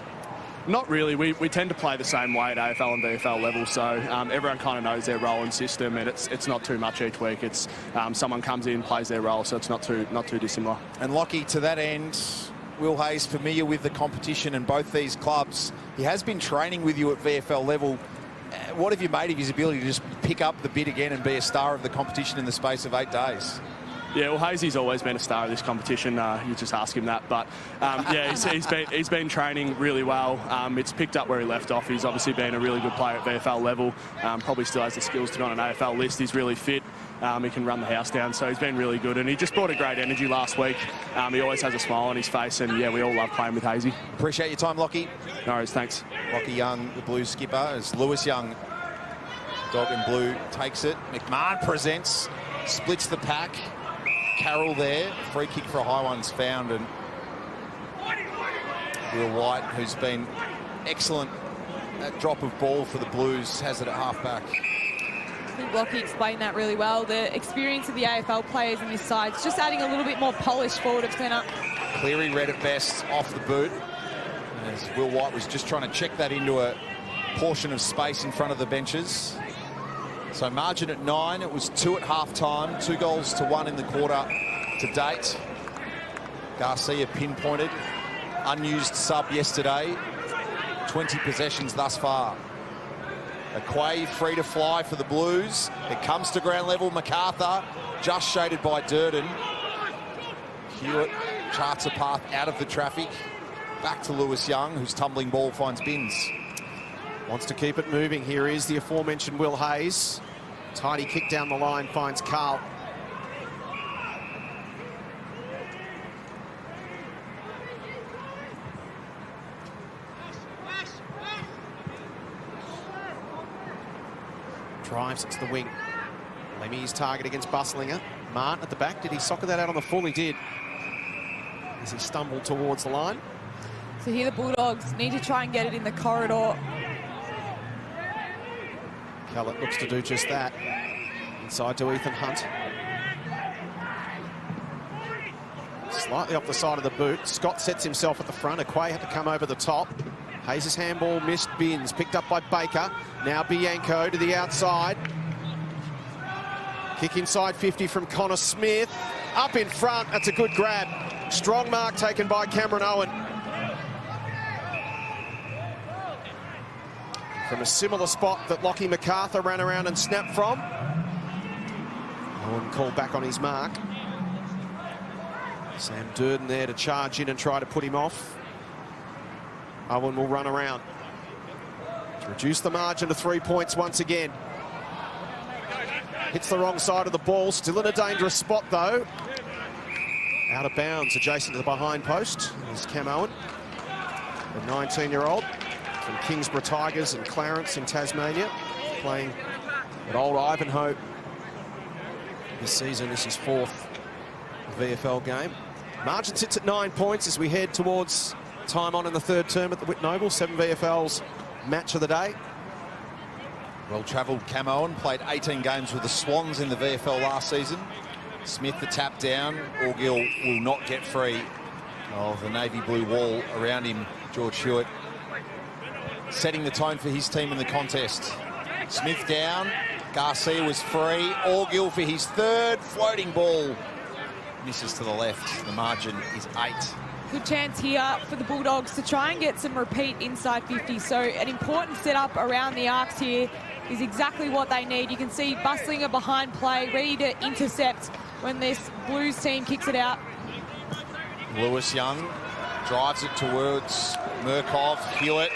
S7: Not really. We tend to play the same way at AFL and VFL level, so everyone kind of knows their role and system, and it's not too much each week. It's someone comes in, plays their role, so it's not too dissimilar.
S2: And Lockie, to that end, Will Hayes familiar with the competition and both these clubs. He has been training with you at VFL level. What have you made of his ability to just pick up the bit again and be a star of the competition in the space of 8 days?
S7: Yeah, well, Hazy's always been a star of this competition. You just ask him that. But, yeah, he's been training really well. It's picked up where he left off. He's obviously been a really good player at VFL level. Probably still has the skills to be on an AFL list. He's really fit. He can run the house down. So he's been really good. And he just brought a great energy last week. He always has a smile on his face. And, yeah, we all love playing with Hazy.
S2: Appreciate your time, Lockie.
S7: No worries, thanks.
S2: Lockie Young, the Blues skipper, as Lewis Young, dog in blue, takes it. McMahon presents, splits the pack. Carroll there, free kick for a high one's found, and Will White, who's been excellent at drop of ball for the Blues, has it at half-back.
S3: I think Lockie explained that really well. The experience of the AFL players in this side is just adding a little bit more polish forward of centre.
S2: Cleary read it best off the boot, as Will White was just trying to check that into a portion of space in front of the benches. So margin at 9, it was 2 at half-time, 2 goals to 1 in the quarter to date. Garcia pinpointed, unused sub yesterday, 20 possessions thus far. Aquay free to fly for the Blues. It comes to ground level, MacArthur just shaded by Durden. Hewitt charts a path out of the traffic, back to Lewis Young, whose tumbling ball finds Binns.
S1: Wants to keep it moving. Here is the aforementioned Will Hayes. Tidy kick down the line, finds Carl. Drives it to the wing. Lemmy's target against Bustlinger. Martin at the back. Did he soccer that out on the full? He did. As he stumbled towards the line.
S3: So here the Bulldogs need to try and get it in the corridor.
S1: Kellett looks to do just that. Inside to Ethan Hunt. Slightly off the side of the boot. Scott sets himself at the front. Aquay had to come over the top. Hayes' handball missed. Binns picked up by Baker. Now Bianco to the outside. Kick inside 50 from Connor Smith. Up in front. That's a good grab. Strong mark taken by Cameron Owen. From a similar spot that Lockie MacArthur ran around and snapped from. Owen called back on his mark. Sam Durden there to charge in and try to put him off. Owen will run around to reduce the margin to 3 points once again. Hits the wrong side of the ball. Still in a dangerous spot, though. Out of bounds, adjacent to the behind post, is Cam Owen, the 19-year-old. From Kingsborough Tigers and Clarence in Tasmania, playing at Old Ivanhoe this season. This is 4th VFL game. Margin sits at 9 points as we head towards time on in the 3rd term at the Whit Noble. 7 VFL's match of the day.
S2: Well-travelled Cam Owen, played 18 games with the Swans in the VFL last season. Smith the tap down. Orgill will not get free of the navy blue wall around him. George Hewitt setting the tone for his team in the contest. Smith down. Garcia was free. Orgill for his 3rd floating ball. Misses to the left. The margin is 8.
S3: Good chance here for the Bulldogs to try and get some repeat inside 50. So an important setup around the arcs here is exactly what they need. You can see Bustlinger behind play, ready to intercept when this Blues team kicks it out.
S2: Lewis Young drives it towards Murkov. Hewitt.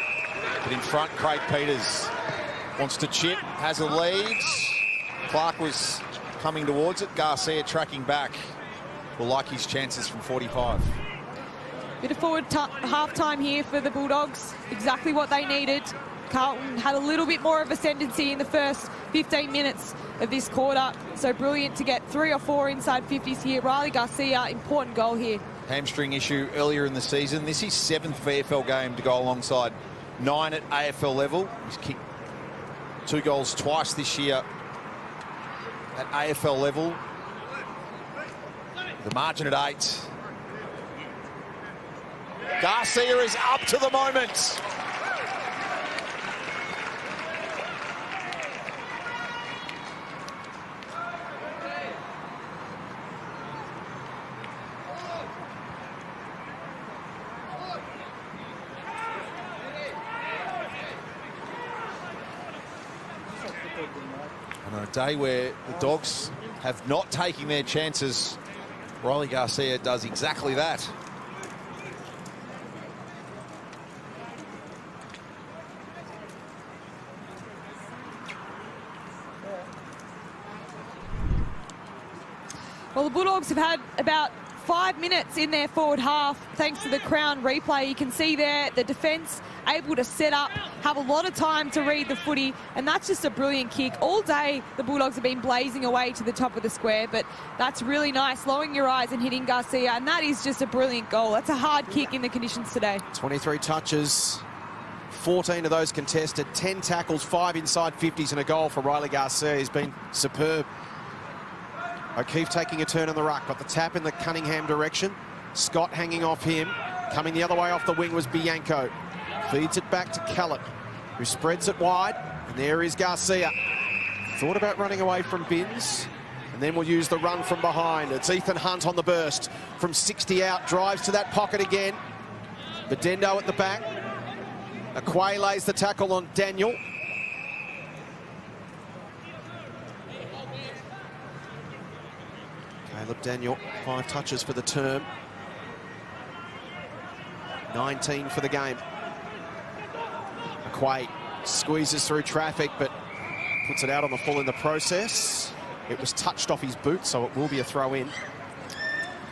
S2: But in front, Craig Peters wants to chip, has a lead. Clark was coming towards it. Garcia tracking back. Will like his chances from 45.
S3: Bit of forward half-time here for the Bulldogs. Exactly what they needed. Carlton had a little bit more of ascendancy in the first 15 minutes of this quarter. So brilliant to get 3 or 4 inside 50s here. Riley Garcia, important goal here.
S2: Hamstring issue earlier in the season. This is 7th VFL game to go alongside 9 at AFL level. He's kicked 2 goals twice this year at AFL level. The margin at 8. Garcia is up to the moment. day where the Dogs have not taken their chances. Riley Garcia does exactly that.
S3: Well, the Bulldogs have had about 5 minutes in their forward half, thanks to the Crown replay. You can see there the defence able to set up, have a lot of time to read the footy, and that's just a brilliant kick. All day, the Bulldogs have been blazing away to the top of the square, but that's really nice, lowering your eyes and hitting Garcia, and that is just a brilliant goal. That's a hard kick in the conditions today.
S1: 23 touches, 14 of those contested, 10 tackles, 5 inside 50s, and a goal for Riley Garcia. He's been superb. O'Keefe taking a turn on the ruck, got the tap in the Cunningham direction. Scott hanging off him. Coming the other way off the wing was Bianco. Feeds it back to Callett, who spreads it wide. And there is Garcia. Thought about running away from Binns. And then we'll use the run from behind. It's Ethan Hunt on the burst. From 60 out, drives to that pocket again. Bedendo at the back. Aquay lays the tackle on Daniel. Caleb Daniel, 5 touches for the term. 19 for the game. Aquay squeezes through traffic, but puts it out on the full in the process. It was touched off his boot, so it will be a throw in.
S3: You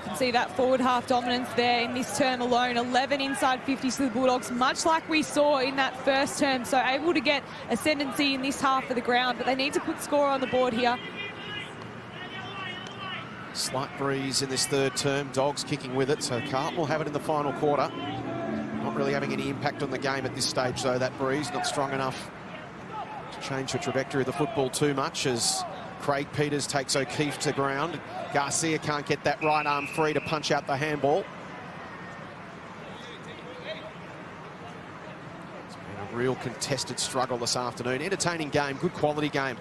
S3: can see that forward half dominance there in this term alone. 11 inside 50s to the Bulldogs, much like we saw in that first term. So able to get ascendancy in this half of the ground, but they need to put score on the board here.
S1: Slight breeze in this third term. Dogs kicking with it, so Carlton will have it in the final quarter. Not really having any impact on the game at this stage, though. That breeze not strong enough to change the trajectory of the football too much, as Craig Peters takes O'Keefe to ground. Garcia can't get that right arm free to punch out the handball. It's been a real contested struggle this afternoon. Entertaining game, good quality game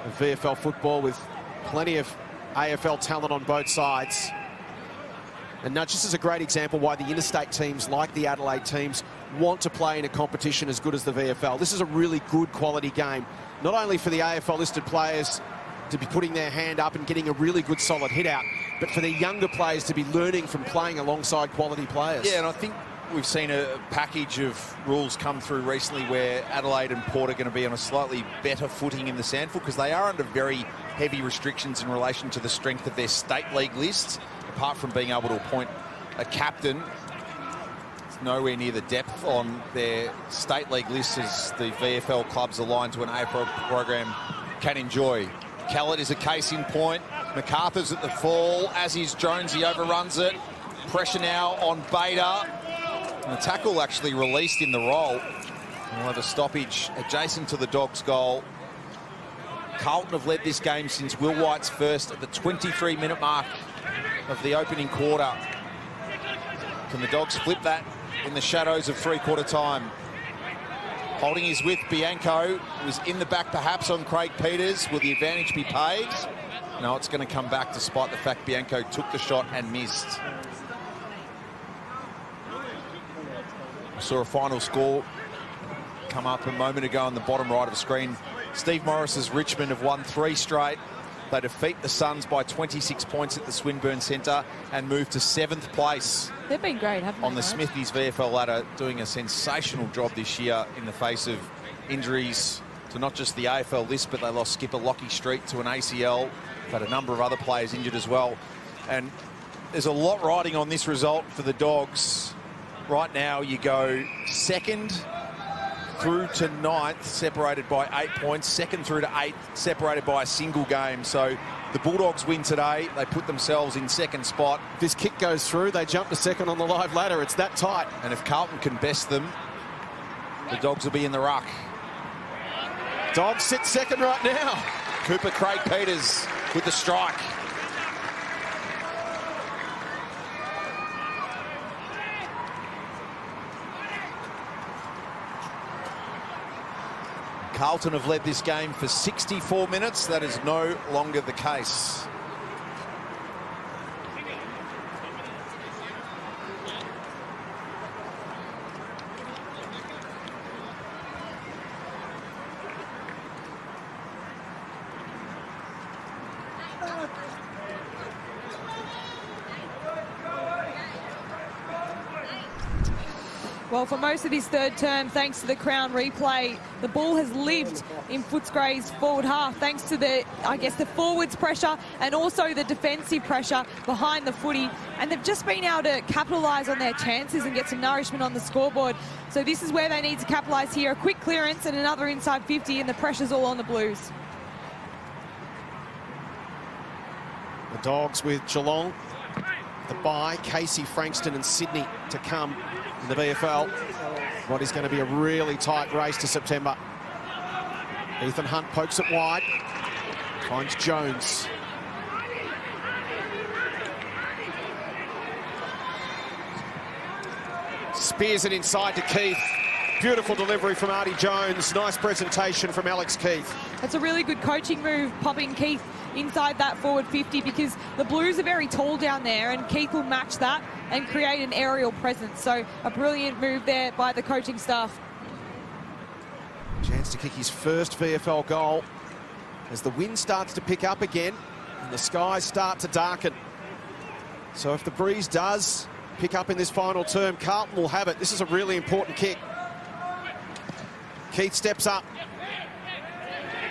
S1: of VFL football with plenty of AFL talent on both sides. And now, this is a great example why the interstate teams, like the Adelaide teams, want to play in a competition as good as the VFL. This is a really good quality game, not only for the AFL listed players to be putting their hand up and getting a really good solid hit out, but for the younger players to be learning from playing alongside quality players.
S2: Yeah, and I think we've seen a package of rules come through recently where Adelaide and Port are going to be on a slightly better footing in the SANFL, because they are under very heavy restrictions in relation to the strength of their state league lists. Apart from being able to appoint a captain, it's nowhere near the depth on their state league lists as the VFL clubs aligned to an AFL program can enjoy. Callett is a case in point. MacArthur's at the fall, as is Jones. He overruns it. Pressure now on Bader. And the tackle actually released in the roll. And we'll have a stoppage adjacent to the Dogs' goal. Carlton have led this game since Will White's first at the 23-minute mark of the opening quarter. Can the Dogs flip that in the shadows of three-quarter time? Holding his width, Bianco was in the back perhaps on Craig Peters. Will the advantage be paid? No, it's going to come back despite the fact Bianco took the shot and missed. I saw a final score come up a moment ago on the bottom right of the screen. Steve Morris's Richmond have won 3 straight. They defeat the Suns by 26 points at the Swinburne Centre and move to 7th place.
S3: They've been great, haven't they?
S2: On the Smithies VFL ladder, doing a sensational job this year in the face of injuries to not just the AFL list, but they lost skipper Lockie Street to an ACL. They've had a number of other players injured as well. And there's a lot riding on this result for the Dogs. Right now, you go 2nd through to 9th, separated by 8 points. 2nd through to 8th, separated by a single game. So the Bulldogs win today. They put themselves in 2nd spot.
S1: If this kick goes through, they jump to 2nd on the live ladder. It's that tight.
S2: And if Carlton can best them, the Dogs will be in the ruck.
S1: Dogs sit 2nd right now.
S2: Cooper Craig Peters with the strike. Carlton have led this game for 64 minutes. That is no longer the case.
S3: Well, for most of this third term, thanks to the Crown replay, the ball has lived in Footscray's forward half, thanks to the forwards pressure and also the defensive pressure behind the footy. And they've just been able to capitalise on their chances and get some nourishment on the scoreboard. So this is where they need to capitalise here. A quick clearance and another inside 50, and the pressure's all on the Blues.
S1: The Dogs with Geelong, the bye, Casey, Frankston and Sydney to come in the VFL. What is going to be a really tight race to September. Ethan Hunt pokes it wide, finds Jones. Spears it inside to Keith. Beautiful delivery from Artie Jones. Nice presentation from Alex Keith.
S3: That's a really good coaching move, popping Keith inside that forward 50, because the Blues are very tall down there and Keith will match that and create an aerial presence. So a brilliant move there by the coaching staff.
S1: Chance to kick his first VFL goal as the wind starts to pick up again and the skies start to darken. So if the breeze does pick up in this final term, Carlton will have it. This is a really important kick. Keith steps up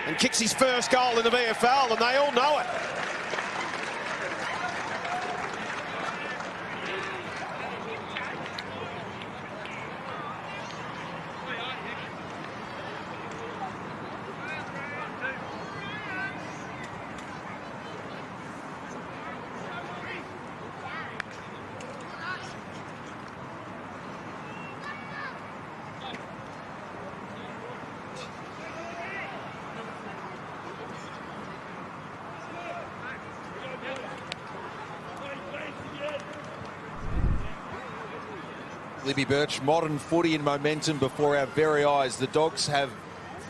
S1: and kicks his first goal in the VFL, and they all know it.
S2: Libby Birch, modern footy and momentum before our very eyes. The Dogs have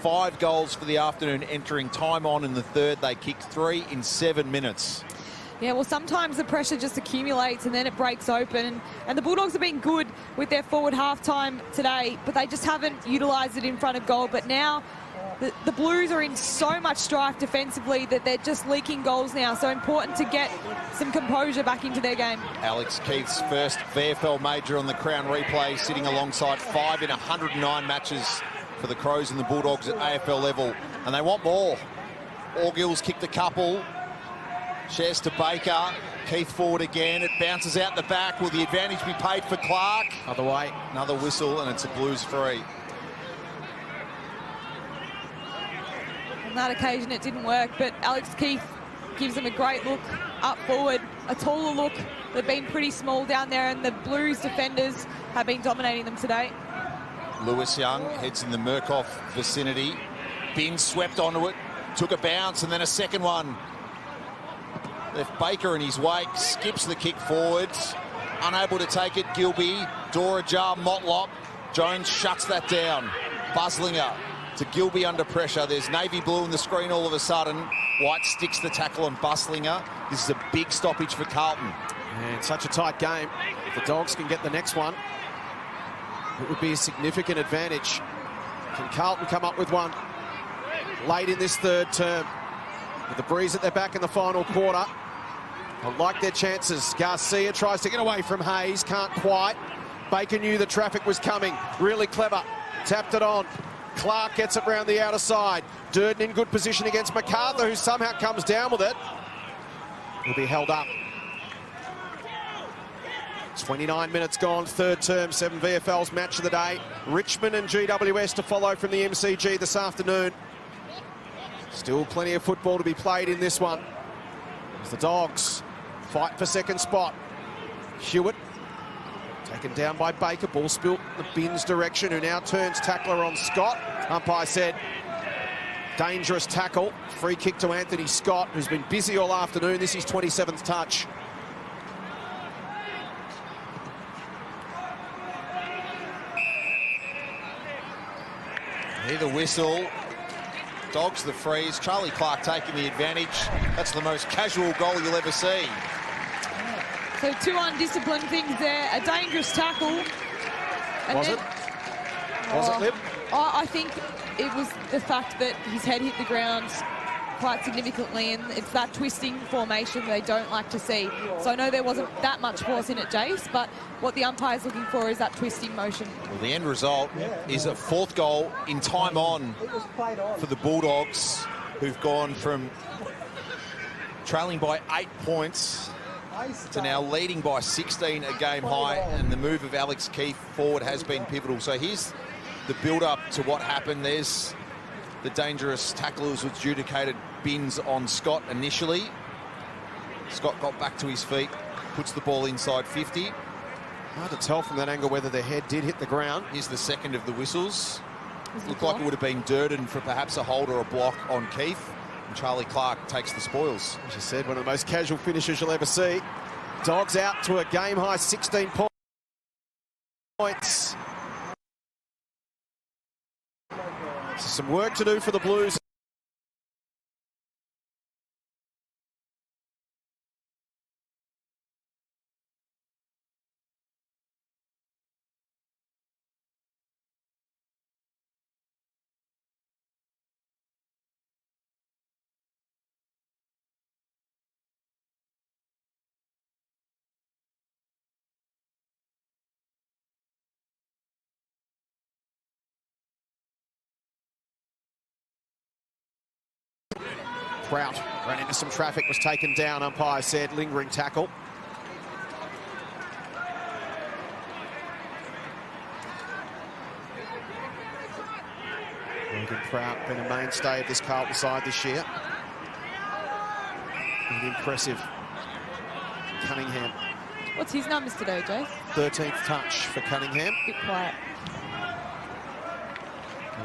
S2: 5 goals for the afternoon, entering time on in the third. They kicked 3 in 7 minutes.
S3: Yeah, well, sometimes the pressure just accumulates and then it breaks open. And the Bulldogs have been good with their forward half-time today, but they just haven't utilised it in front of goal. But now the Blues are in so much strife defensively that they're just leaking goals now. So important to get some composure back into their game.
S2: Alex Keith's first VFL major on the Crown replay, sitting alongside 5 in 109 matches for the Crows and the Bulldogs at AFL level. And they want more. Orgil's kicked a couple. Shares to Baker. Keith forward again. It bounces out the back. Will the advantage be paid for Clark?
S1: Other way.
S2: Another whistle, and it's a Blues free.
S3: On that occasion, it didn't work, but Alex Keith gives them a great look up forward, a taller look. They've been pretty small down there, and the Blues defenders have been dominating them today.
S2: Lewis Young heads in the Murkoff vicinity. Bin swept onto it, took a bounce, and then a second one. Left Baker in his wake, skips the kick forward. Unable to take it, Gilby. Door ajar, Motlop. Jones shuts that down. Buslinger to Gilby under pressure. There's navy blue in the screen all of a sudden. White sticks the tackle on Buslinger. This is a big stoppage for Carlton.
S1: And such a tight game. If the Dogs can get the next one, it would be a significant advantage. Can Carlton come up with one late in this third term? With the breeze at their back in the final quarter, I like their chances. Garcia tries to get away from Hayes, can't quite. Baker knew the traffic was coming. Really clever. Tapped it on. Clark gets it round the outer side. Durden in good position against MacArthur, who somehow comes down with it. Will be held up. 29 minutes gone, third term, 7 VFLs match of the day. Richmond and GWS to follow from the MCG this afternoon. Still plenty of football to be played in this one. As the Dogs fight for second spot. Hewitt taken down by Baker, ball spilt the Bin's direction, who now turns tackler on Scott. Umpire said dangerous tackle. Free kick to Anthony Scott, who's been busy all afternoon. This is his 27th touch.
S2: Hear the whistle. Dogs the freeze. Charlie Clark taking the advantage. That's the most casual goal you'll ever see.
S3: So 2 undisciplined things there. A dangerous tackle. And
S1: Was
S3: then,
S1: it? Was it, Lib?
S3: I think it was the fact that his head hit the ground quite significantly, and it's that twisting formation they don't like to see. So I know there wasn't that much force in it, Jace, but what the umpire's looking for is that twisting motion.
S2: Well, the end result is a 4th goal in time on for the Bulldogs, who've gone from trailing by 8 points to now leading by 16 a game high, and the move of Alex Keefe forward has been pivotal. So here's the build-up to what happened. There's the dangerous tackle was adjudicated bins on Scott initially. Scott got back to his feet, puts the ball inside 50.
S1: Hard to tell from that angle whether their head did hit the ground.
S2: Here's the second of the whistles. Looked like it would have been Durden for perhaps a hold or a block on Keefe. And Charlie Clark takes the spoils.
S1: As you said, one of the most casual finishes you'll ever see. Dogs out to a game-high 16 points. So some work to do for the Blues. Prout ran into some traffic, was taken down. Umpire said lingering tackle. Logan Prout been a mainstay of this Carlton side this year. And impressive. Cunningham.
S3: What's his numbers today, Jace?
S1: 13th touch for Cunningham.
S3: Bit quiet.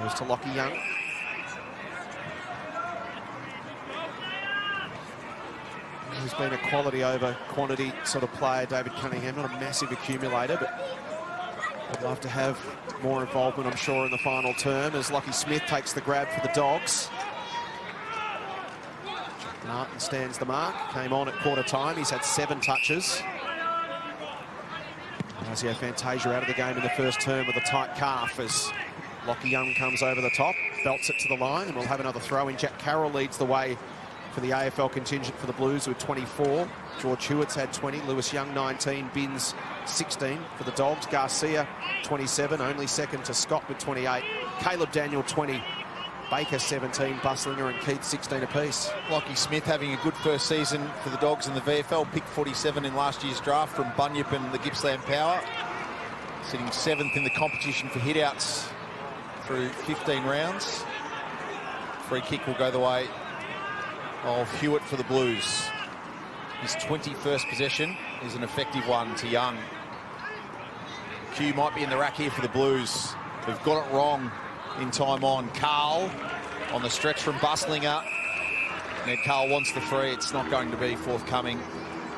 S1: Goes to Lockie Young. He's been a quality over quantity sort of player, David Cunningham. Not a massive accumulator, but I'd love to have more involvement, I'm sure, in the final term as Lockie Smith takes the grab for the Dogs. Martin stands the mark. Came on at quarter time. He's had 7 touches. Razio Fantasia out of the game in the first term with a tight calf as Lockie Young comes over the top, belts it to the line, and we'll have another throw in. Jack Carroll leads the way for the AFL contingent for the Blues with 24. George Hewitt's had 20. Lewis Young, 19. Binns, 16 for the Dogs. Garcia, 27. Only second to Scott with 28. Caleb Daniel, 20. Baker, 17. Buslinger and Keith, 16 apiece.
S2: Lockie Smith having a good first season for the Dogs in the VFL. Picked 47 in last year's draft from Bunyip and the Gippsland Power. Sitting 7th in the competition for hitouts through 15 rounds. Free kick will go the way of Hewitt for the Blues. His 21st possession is an effective one to Young. Q might be in the rack here for the Blues. They've got it wrong in time on. Carl on the stretch from Buslinger. Ned Carl wants the free. It's not going to be forthcoming.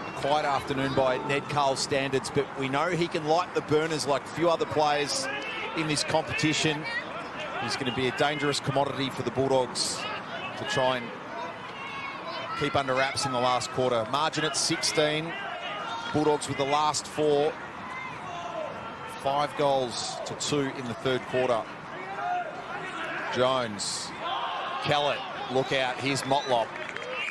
S2: A quiet afternoon by Ned Carl's standards, but we know he can light the burners like few other players in this competition. He's going to be a dangerous commodity for the Bulldogs to try and keep under wraps in the last quarter. Margin at 16. Bulldogs with the last 4. 5 goals to 2 in the third quarter. Jones. Kellett, look out. Here's Motlop,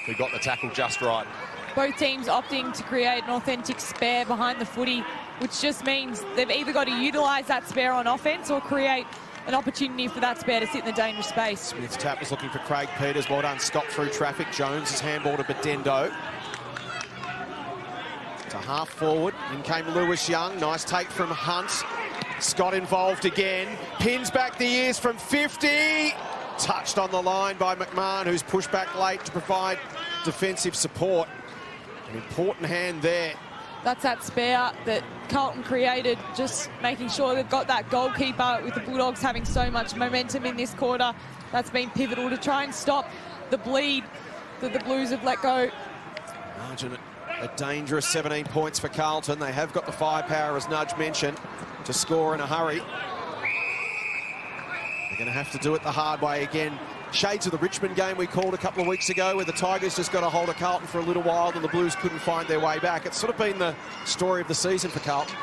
S2: who got the tackle just right.
S3: Both teams opting to create an authentic spare behind the footy, which just means they've either got to utilise that spare on offence or create an opportunity for that spare to sit in the dangerous space.
S1: Smith's tap was looking for Craig Peters. Well done, Scott through traffic. Jones has handballed to Bedendo. To half forward. In came Lewis Young. Nice take from Hunt. Scott involved again. Pins back the ears from 50. Touched on the line by McMahon, who's pushed back late to provide defensive support. An important hand there.
S3: That's that spare that Carlton created, just making sure they've got that goalkeeper with the Bulldogs having so much momentum in this quarter. That's been pivotal to try and stop the bleed that the Blues have let go.
S1: Margin a dangerous 17 points for Carlton. They have got the firepower, as Nudge mentioned, to score in a hurry. They're going to have to do it the hard way again. Shades of the Richmond game we called a couple of weeks ago, where the Tigers just got a hold of Carlton for a little while and the Blues couldn't find their way back. It's sort of been the story of the season for Carlton.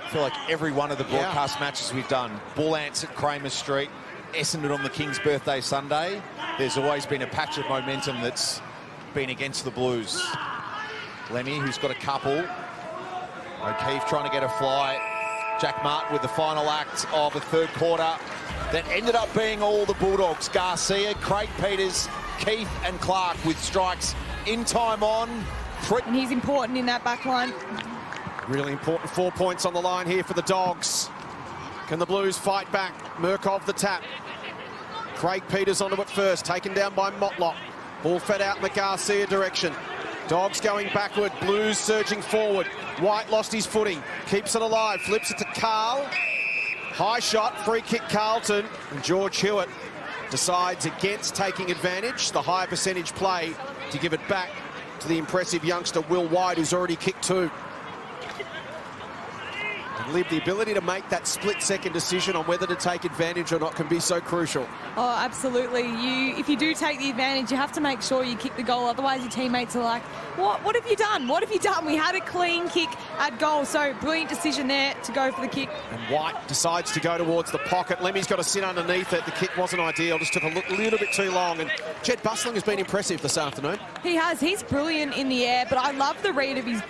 S2: I feel like every one of the broadcast matches we've done, Bull Ants at Kramer Street, Essendon on the King's birthday Sunday, there's always been a patch of momentum that's been against the Blues. Lemmy, who's got a couple. O'Keefe trying to get a fly. Jack Martin with the final act of the third quarter that ended up being all the Bulldogs. Garcia, Craig Peters, Keefe and Clark with strikes in time on.
S3: And he's important in that back line.
S1: Really important 4 points on the line here for the Dogs. Can the Blues fight back? Murkov the tap. Craig Peters onto it first, taken down by Motlop. Ball fed out in the Garcia direction. Dogs going backward, Blues surging forward. White lost his footing, keeps it alive, flips it to Carl. High shot, free kick Carlton. And George Hewitt decides against taking advantage, the high percentage play, to give it back to the impressive youngster Will White, who's already kicked 2. And Liv, the ability to make that split-second decision on whether to take advantage or not can be so crucial.
S3: Oh, absolutely. If you do take the advantage, you have to make sure you kick the goal. Otherwise, your teammates are like, what have you done? What have you done? We had a clean kick at goal. So, brilliant decision there to go for the kick.
S1: And White decides to go towards the pocket. Lemmy's got to sit underneath it. The kick wasn't ideal, just took a little bit too long. And Jed Bustling has been impressive this afternoon.
S3: He has. He's brilliant in the air, but I love the read of his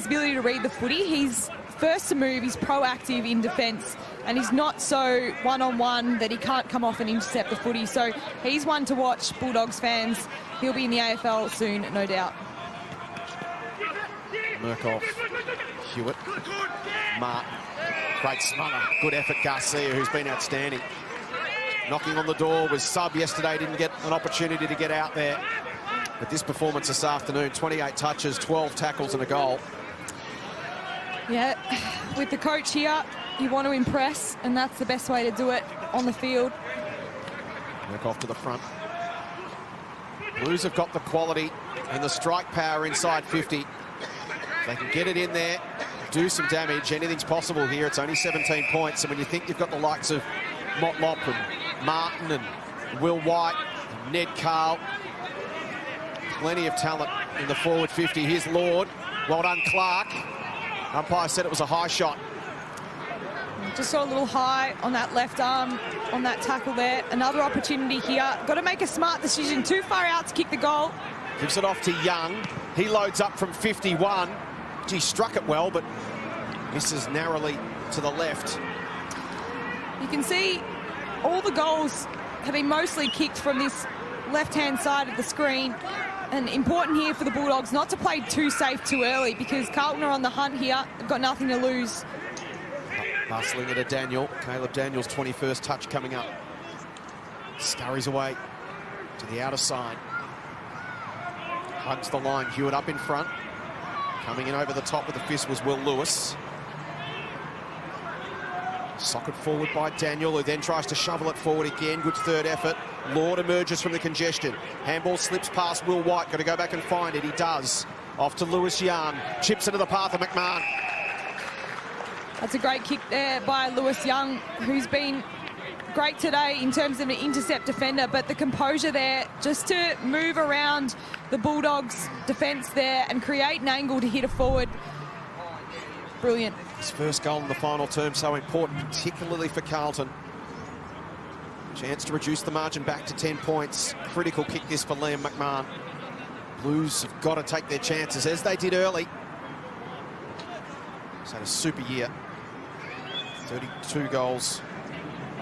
S3: ability to read the footy. He's first to move, he's proactive in defence, and he's not so one-on-one that he can't come off and intercept the footy. So he's one to watch, Bulldogs fans. He'll be in the AFL soon, no doubt.
S1: Murkov, Hewitt, Martin, great smother, good effort Garcia, who's been outstanding. Knocking on the door, was sub yesterday, didn't get an opportunity to get out there. But this performance this afternoon, 28 touches, 12 tackles and a goal.
S3: Yeah, with the coach here, you want to impress, and that's the best way to do it on the field.
S1: Work off to the front. Blues have got the quality and the strike power inside 50. If they can get it in there, do some damage, anything's possible here. It's only 17 points, and when you think you've got the likes of Motlop and Martin and Will White, and Ned Carl, plenty of talent in the forward 50. Here's Lord. Well done, Clark. Umpire said it was a high shot.
S3: Just got a little high on that left arm, on that tackle there. Another opportunity here. Got to make a smart decision. Too far out to kick the goal.
S1: Gives it off to Young. He loads up from 51. He struck it well, but misses narrowly to the left.
S3: You can see all the goals have been mostly kicked from this left-hand side of the screen. And important here for the Bulldogs not to play too safe too early, because Carlton are on the hunt here. They've got nothing to lose.
S1: Bustling it to Daniel. Caleb Daniel's 21st touch coming up. Scurries away to the outer side. Hugs the line. Hewitt up in front. Coming in over the top with the fist was Will Lewis. Socket forward by Daniel, who then tries to shovel it forward again. Good third effort. Lord emerges from the congestion. Handball slips past Will White. Got to go back and find it. He does. Off to Lewis Young. Chips into the path of McMahon.
S3: That's a great kick there by Lewis Young, who's been great today in terms of an intercept defender, but the composure there just to move around the Bulldogs' defence there and create an angle to hit a forward. Brilliant.
S1: His first goal in the final term, so important, particularly for Carlton. Chance to reduce the margin back to 10 points. Critical kick this for Liam McMahon. Blues have got to take their chances, as they did early. He's had a super year. 32 goals,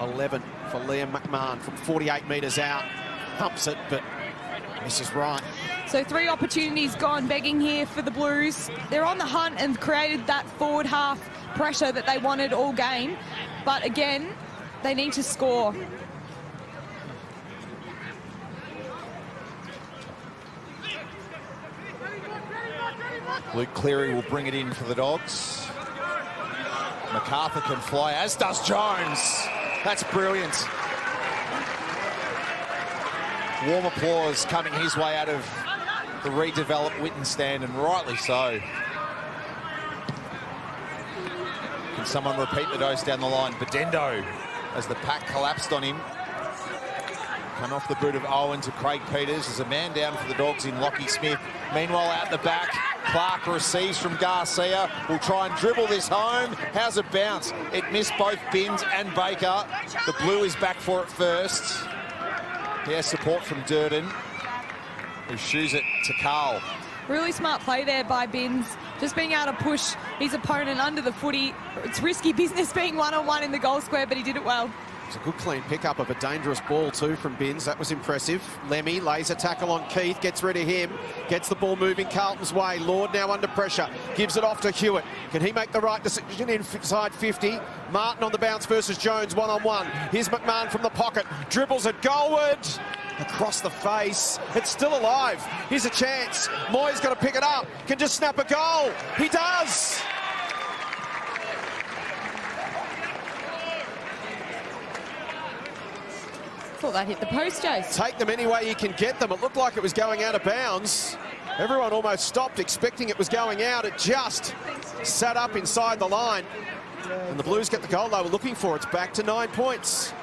S1: 11 for Liam McMahon from 48 metres out. Thumps it, but misses right.
S3: So 3 opportunities gone begging here for the Blues. They're on the hunt and created that forward half pressure that they wanted all game. But again, they need to score.
S2: Luke Cleary will bring it in for the Dogs. MacArthur can fly, as does Jones. That's brilliant. Warm applause coming his way out of the redeveloped Witten stand, and rightly so. Can someone repeat the dose down the line? Bedendo, as the pack collapsed on him. Come off the boot of Owen to Craig Peters. There's a man down for the Dogs in Lockie Smith. Meanwhile, out the back, Clark receives from Garcia. Will try and dribble this home. How's it bounce? It missed both Binns and Baker. The blue is back for it first. He has support from Durden, who shoos it to Carl.
S3: Really smart play there by Binns. Just being able to push his opponent under the footy. It's risky business being one-on-one in the goal square, but he did it well.
S1: It's a good clean pickup of a dangerous ball too from Binns. That was impressive. Lemmy lays a tackle on Keith, gets rid of him, gets the ball moving Carlton's way. Lord now under pressure, gives it off to Hewitt. Can he make the right decision inside 50? Martin on the bounce versus Jones, one-on-one. Here's McMahon from the pocket, dribbles it goalward. Across the face, it's still alive. Here's a chance. Moy's got to pick it up, can just snap a goal. He does.
S3: Thought that hit the post, Jace.
S1: Take them any way you can get them. It looked like it was going out of bounds. Everyone almost stopped expecting it was going out. It just sat up inside the line. And the Blues get the goal they were looking for. It's back to 9 points.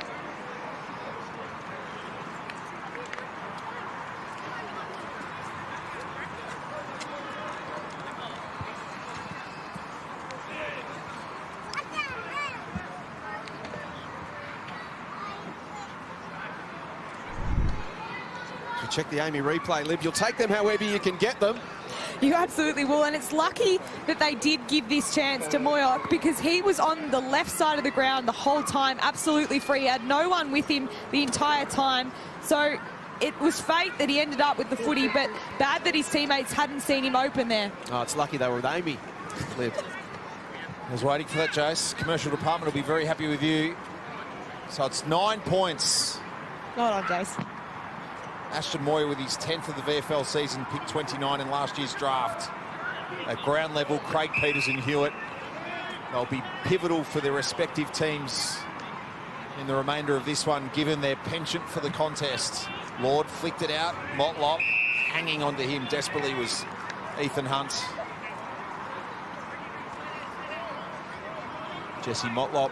S1: Check the Amy replay, Liv. You'll take them however you can get them.
S3: You absolutely will, and it's lucky that they did give this chance to Moyock because he was on the left side of the ground the whole time, absolutely free. He had no one with him the entire time. So it was fate that he ended up with the footy, but bad that his teammates hadn't seen him open there.
S1: Oh, it's lucky they were with Amy, Liv.
S2: I was waiting for that, Jace. Commercial department will be very happy with you. So it's 9 points.
S3: Not on, Jace.
S2: Ashton Moyer with his 10th of the VFL season, picked 29 in last year's draft. At ground level, Craig Peters and Hewitt. They'll be pivotal for their respective teams in the remainder of this one, given their penchant for the contest. Lord flicked it out. Motlop hanging onto him desperately was Ethan Hunt. Jesse Motlop,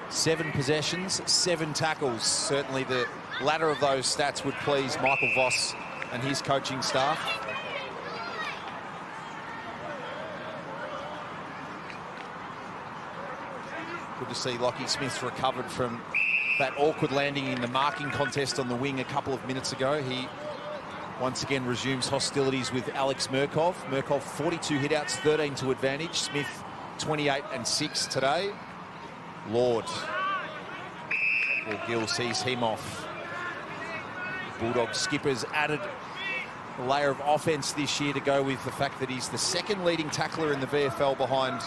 S2: 7 possessions, 7 tackles. Certainly the latter of those stats would please Michael Voss and his coaching staff. Good to see Lockie Smith recovered from that awkward landing in the marking contest on the wing a couple of minutes ago. He once again resumes hostilities with Alex Murkov. Murkov 42 hitouts, 13 to advantage. Smith 28 and 6 today. Lord. Well, Gill sees him off. Bulldog skippers added a layer of offence this year to go with the fact that he's the second leading tackler in the VFL behind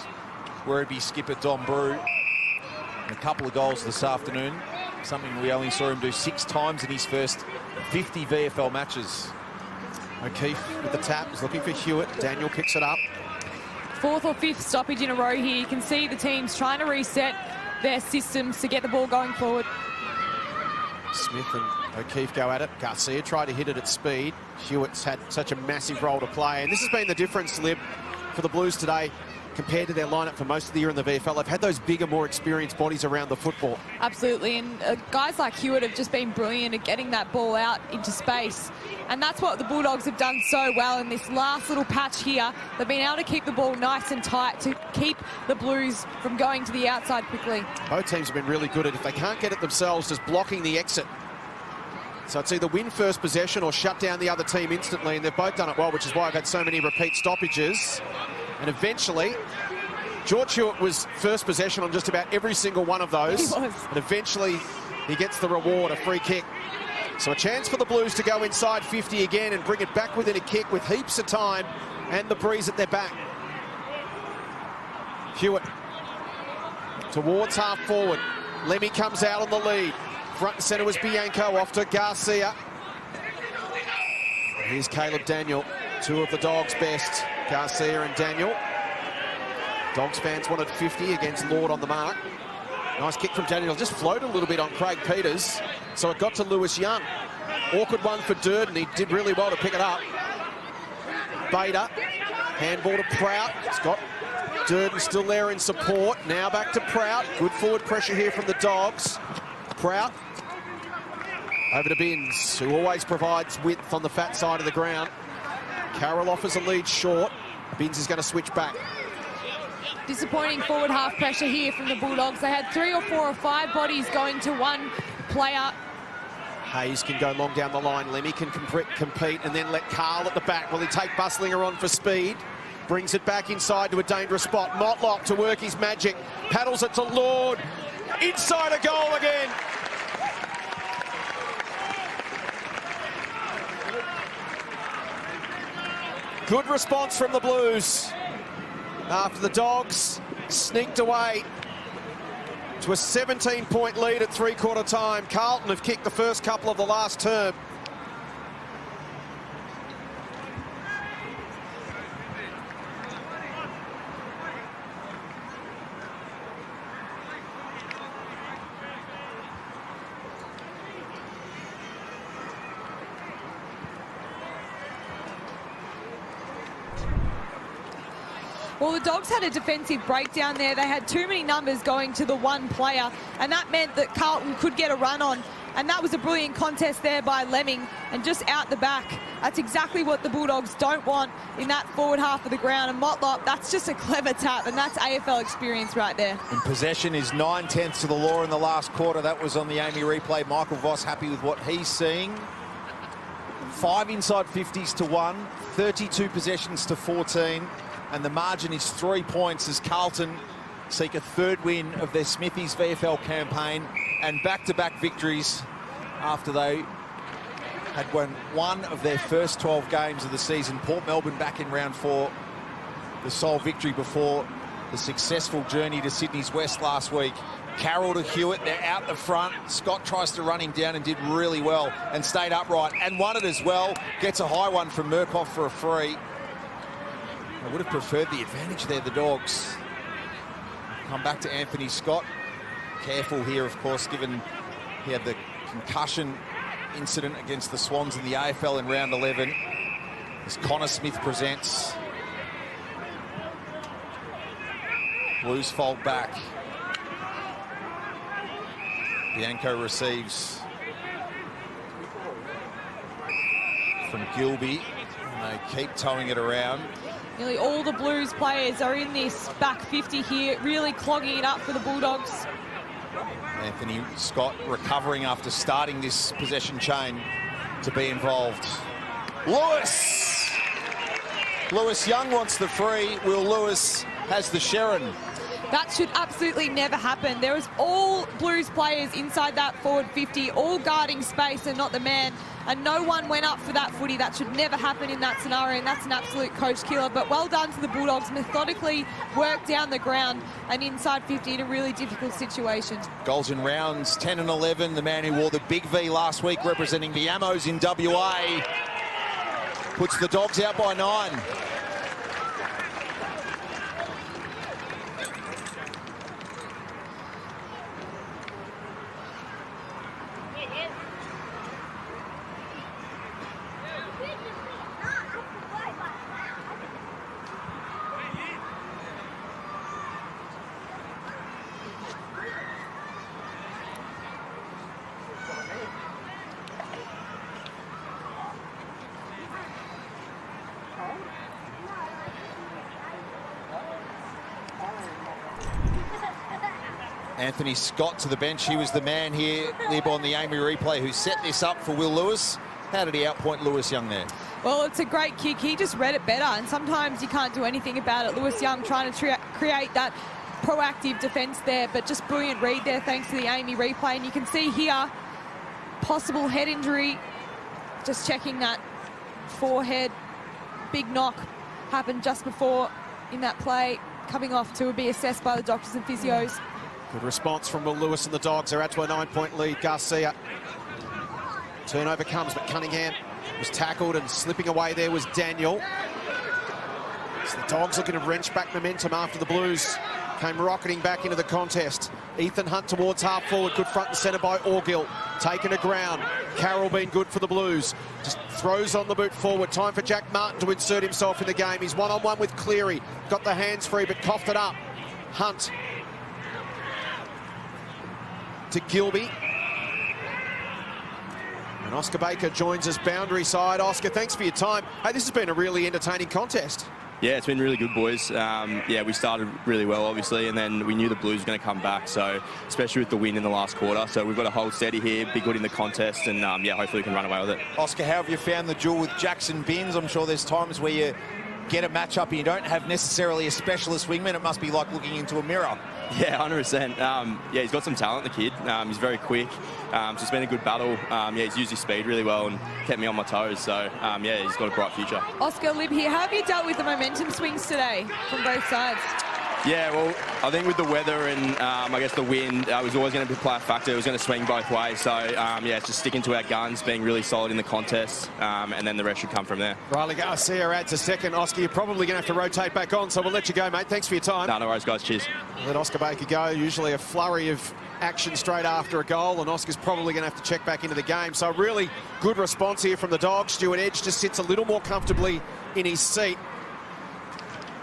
S2: Werribee skipper Dom Brew. And a couple of goals this afternoon, something we only saw him do 6 times in his first 50 VFL matches.
S1: O'Keefe with the tap, is looking for Hewitt. Daniel picks it up.
S3: 4th or 5th stoppage in a row here. You can see the teams trying to reset their systems to get the ball going forward.
S1: Smith and O'Keefe go at it. Garcia tried to hit it at speed. Hewitt's had such a massive role to play. And this has been the difference, Lib, for the Blues today compared to their lineup for most of the year in the VFL. They've had those bigger, more experienced bodies around the football.
S3: Absolutely, and guys like Hewitt have just been brilliant at getting that ball out into space. And that's what the Bulldogs have done so well in this last little patch here. They've been able to keep the ball nice and tight to keep the Blues from going to the outside quickly.
S1: Both teams have been really good at, if they can't get it themselves, just blocking the exit. So it's either win first possession or shut down the other team instantly, and they've both done it well, which is why I've had so many repeat stoppages. And eventually, George Hewitt was first possession on just about every single one of those.
S3: He was.
S1: And eventually, he gets the reward, a free kick. So a chance for the Blues to go inside 50 again and bring it back within a kick with heaps of time and the breeze at their back. Hewitt towards half forward. Lemmy comes out on the lead. Front and centre was Bianco, off to Garcia. Here's Caleb Daniel, 2 of the Dogs' best, Garcia and Daniel. Dogs fans wanted 50 against Lord on the mark. Nice kick from Daniel, just floated a little bit on Craig Peters, so it got to Lewis Young. Awkward one for Durden, he did really well to pick it up. Bader, handball to Prout. It's got Durden still there in support. Now back to Prout. Good forward pressure here from the Dogs. Prout over to Binns, who always provides width on the fat side of the ground. Carroll offers a lead short. Binns is going to switch back.
S3: Disappointing forward half pressure here from the Bulldogs. They had 3 or 4 or 5 bodies going to one player.
S1: Hayes can go long down the line. Lemmy can compete and then let Carl at the back. Will he take Buslinger on for speed? Brings it back inside to a dangerous spot. Motlop to work his magic. Paddles it to Lord. Inside a goal again. Good response from the Blues after the Dogs sneaked away to a 17-point lead at three-quarter time. Carlton have kicked the first couple of the last term.
S3: Well, the Dogs had a defensive breakdown there. They had too many numbers going to the one player, and that meant that Carlton could get a run on. And that was a brilliant contest there by Lemming, and just out the back. That's exactly what the Bulldogs don't want in that forward half of the ground. And Motlop, that's just a clever tap, and that's AFL experience right there.
S2: And possession is 9/10 to the law in the last quarter. That was on the Amy replay. Michael Voss happy with what he's seeing. 5 inside 50s to 1, 32 possessions to 14. And the margin is 3 points as Carlton seek a third win of their Smithies VFL campaign and back-to-back victories after they had won one of their first 12 games of the season. Port Melbourne back in round 4, the sole victory before the successful journey to Sydney's West last week. Carroll to Hewitt, they're out the front. Scott tries to run him down and did really well and stayed upright and won it as well. Gets a high one from Murkoff for a free. I would have preferred the advantage there, the Dogs. Come back to Anthony Scott. Careful here, of course, given he had the concussion incident against the Swans in the AFL in round 11. As Connor Smith presents. Blues fold back. Bianco receives from Gilby. And they keep towing it around.
S3: Nearly all the Blues players are in this back 50 here, really clogging it up for the Bulldogs.
S2: Anthony Scott recovering after starting this possession chain to be involved. Lewis! Lewis Young wants the free. Will Lewis has the Sherrin.
S3: That should absolutely never happen. There was all Blues players inside that forward 50, all guarding space and not the man. And no one went up for that footy. That should never happen in that scenario, and that's an absolute coach killer. But well done to the Bulldogs. Methodically worked down the ground and inside 50 in a really difficult situation.
S2: Goals in rounds 10 and 11. The man who wore the big V last week representing the Ammos in WA puts the Dogs out by 9. Anthony Scott to the bench. He was the man here, Lib, on the Amy replay who set this up for Will Lewis. How did he outpoint Lewis Young there?
S3: Well, it's a great kick. He just read it better, and sometimes you can't do anything about it. Lewis Young trying to create that proactive defence there, but just brilliant read there thanks to the Amy replay. And you can see here, possible head injury. Just checking that forehead. Big knock happened just before in that play, coming off to be assessed by the doctors and physios.
S1: Good response from Will Lewis, and the Dogs are out to a 9-point lead. Garcia. Turnover comes, but Cunningham was tackled, and slipping away there was Daniel. So the Dogs looking to wrench back momentum after the Blues came rocketing back into the contest. Ethan Hunt towards half forward, good front and centre by Orgill. Taken to ground. Carroll been good for the Blues. Just throws on the boot forward. Time for Jack Martin to insert himself in the game. He's one-on-one with Cleary. Got the hands free, but coughed it up. Hunt to Gilby. And Oscar Baker joins us boundary side. Oscar, thanks for your time. Hey, this has been a really entertaining contest.
S8: Yeah, it's been really good, boys. Yeah, we started really well, obviously, and then we knew the Blues were going to come back, so especially with the win in the last quarter. So we've got to hold steady here, be good in the contest, and yeah, hopefully we can run away with it.
S2: Oscar, how have you found the duel with Jackson Binns? I'm sure there's times where you get a match-up and you don't have necessarily a specialist wingman. It must be like looking into a mirror.
S8: Yeah, 100%. Yeah, he's got some talent, the kid. He's very quick. So it's been a good battle. Yeah, he's used his speed really well and kept me on my toes. So, yeah, he's got a bright future.
S3: Oscar, Lib here. How have you dealt with the momentum swings today from both sides?
S8: Yeah, well, I think with the weather and I guess the wind, it was always going to play a factor. It was going to swing both ways. So, yeah, it's just sticking to our guns, being really solid in the contest, and then the rest should come from there.
S1: Riley Garcia adds a second. Oscar, you're probably going to have to rotate back on, so we'll let you go, mate. Thanks for your time.
S8: No worries, guys. Cheers.
S1: Let Oscar Baker go. Usually a flurry of action straight after a goal, and Oscar's probably going to have to check back into the game. So really good response here from the Dogs. Stuart Edge just sits a little more comfortably in his seat.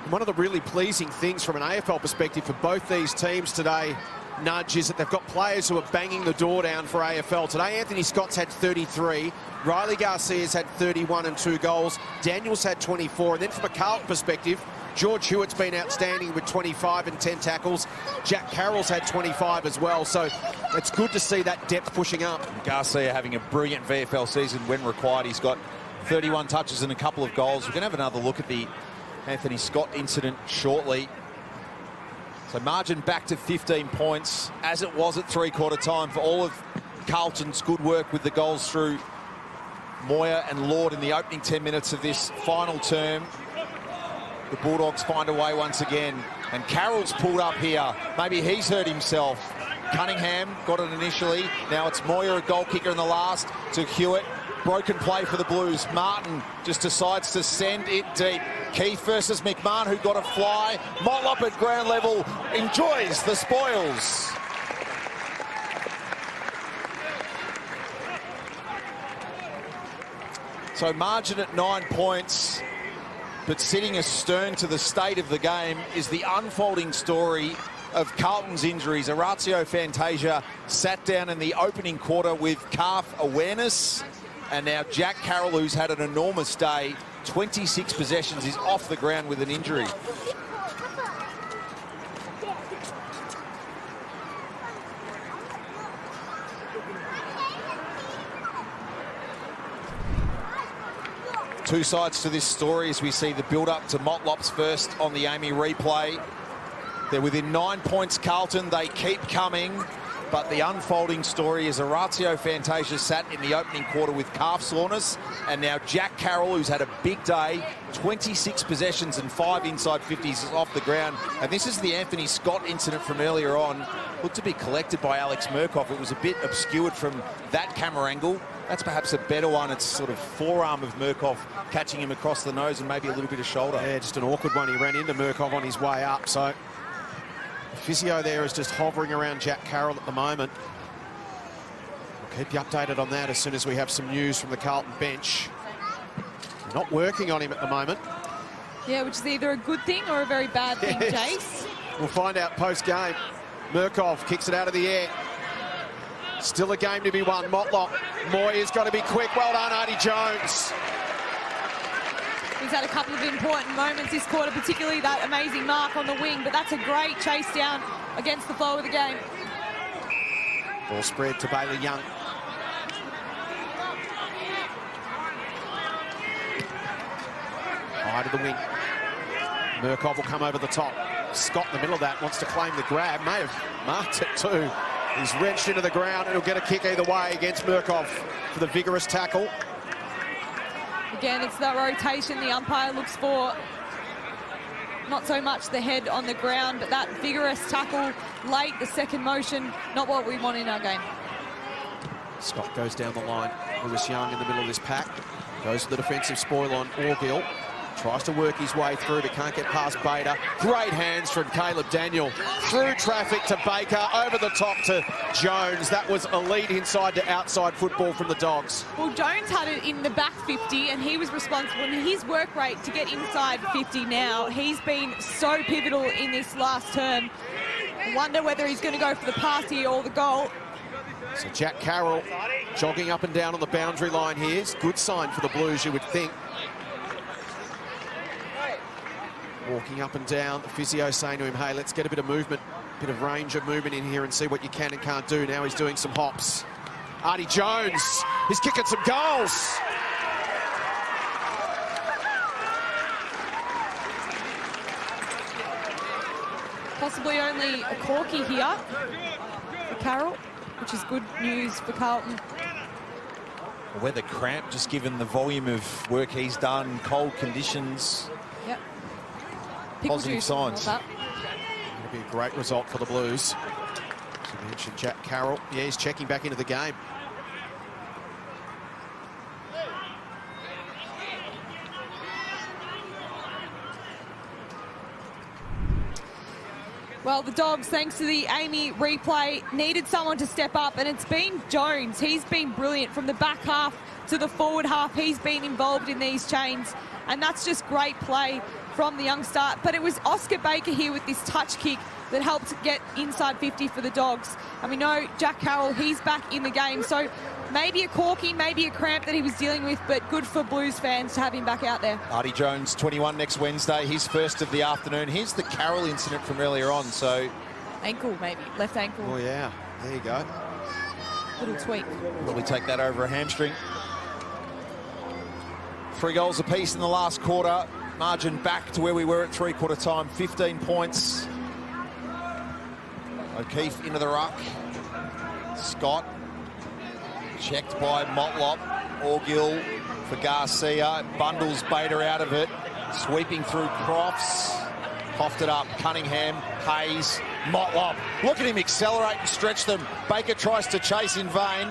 S1: One of the really pleasing things from an AFL perspective for both these teams today, Nudge, is that they've got players who are banging the door down for AFL. Today, Anthony Scott's had 33. Riley Garcia's had 31 and 2 goals. Daniel's had 24. And then from a Carlton perspective, George Hewitt's been outstanding with 25 and 10 tackles. Jack Carroll's had 25 as well. So it's good to see that depth pushing up.
S2: Garcia having a brilliant VFL season when required. He's got 31 touches and a couple of goals. We're going to have another look at the Anthony Scott incident shortly. So margin back to 15 points, as it was at three-quarter time for all of Carlton's good work with the goals through Moyer and Lord in the opening 10 minutes of this final term. The Bulldogs find a way once again, and Carroll's pulled up here. Maybe he's hurt himself. Cunningham got it initially. Now it's Moyer, a goal kicker in the last, to Hewitt. Broken play for the Blues. Martin just decides to send it deep. Keith versus McMahon, who got a fly. Motlop at ground level enjoys the spoils. So margin at 9 points, but sitting astern to the state of the game is the unfolding story of Carlton's injuries. Orazio Fantasia sat down in the opening quarter with calf awareness. And now Jack Carroll, who's had an enormous day, 26 possessions, is off the ground with an injury. Two sides to this story as we see the build-up to Motlop's first on the Amy replay. They're within 9 points, Carlton. They keep coming. But the unfolding story is Orazio Fantasia sat in the opening quarter with calf soreness, and now Jack Carroll, who's had a big day, 26 possessions and 5 inside 50s, is off the ground. And this is the Anthony Scott incident from earlier on. Looked to be collected by Alex Murkoff. It was a bit obscured from that camera angle. That's perhaps a better one. It's sort of forearm of Murkoff catching him across the nose and maybe a little bit of shoulder.
S1: Yeah, just an awkward one. He ran into Murkoff on his way up, so the physio there is just hovering around Jack Carroll at the moment. We'll keep you updated on that as soon as we have some news from the Carlton bench. Not working on him at the moment.
S3: Yeah, which is either a good thing or a very bad thing,
S1: Yes.
S3: Jace.
S1: We'll find out post-game. Murkoff kicks it out of the air. Still a game to be won. Motlop. Moyer's got to be quick. Well done, Artie Jones.
S3: He's had a couple of important moments this quarter, particularly that amazing mark on the wing, but that's a great chase down against the flow of the game.
S1: Ball spread to Bailey Young. High to the wing. Murkoff will come over the top. Scott in the middle of that wants to claim the grab. May have marked it too. He's wrenched into the ground and he'll get a kick either way against Murkoff for the vigorous tackle.
S3: Again, it's that rotation the umpire looks for. Not so much the head on the ground, but that vigorous tackle late, the second motion, not what we want in our game.
S1: Scott goes down the line. Lewis Young in the middle of this pack. Goes for the defensive spoil on Orgill. Tries to work his way through, but can't get past Bader. Great hands from Caleb Daniel. Through traffic to Baker, over the top to Jones. That was elite inside to outside football from the Dogs.
S3: Well, Jones had it in the back 50, and he was responsible in his work rate to get inside 50 now. He's been so pivotal in this last term. Wonder whether he's going to go for the pass here or the goal.
S1: So Jack Carroll jogging up and down on the boundary line here. It's a good sign for the Blues, you would think. Walking up and down, the physio saying to him, hey, let's get a bit of movement, a bit of range of movement in here and see what you can and can't do. Now he's doing some hops. Artie Jones, he's kicking some goals.
S3: Possibly only a corky here for Carroll, which is good news for Carlton.
S2: Weather cramp, just given the volume of work he's done, cold conditions.
S3: Yep. Pickle
S2: Positive signs.
S1: It'll be a great result for the Blues. As you mentioned, Jack Carroll. Yeah, he's checking back into the game.
S3: Well, the Dogs, thanks to the Amy replay, needed someone to step up, and it's been Jones. He's been brilliant from the back half to the forward half. He's been involved in these chains, and that's just great play from the young start. But it was Oscar Baker here with this touch kick that helped get inside 50 for the Dogs. And we know Jack Carroll, he's back in the game. So maybe a corky, maybe a cramp that he was dealing with, but good for Blues fans to have him back out there.
S2: Artie Jones, 21 next Wednesday, his first of the afternoon. Here's the Carroll incident from earlier on, so...
S3: Ankle, maybe. Left ankle.
S1: Oh, yeah. There you go.
S3: Little tweak.
S2: Probably take that over a hamstring. 3 goals apiece in the last quarter. Margin back to where we were at three-quarter time. 15 points. O'Keefe into the ruck. Scott checked by Motlop. Orgill for Garcia. Bundles Bader out of it. Sweeping through Crofts. Coughed it up. Cunningham. Hayes. Motlop. Look at him accelerate and stretch them. Baker tries to chase in vain.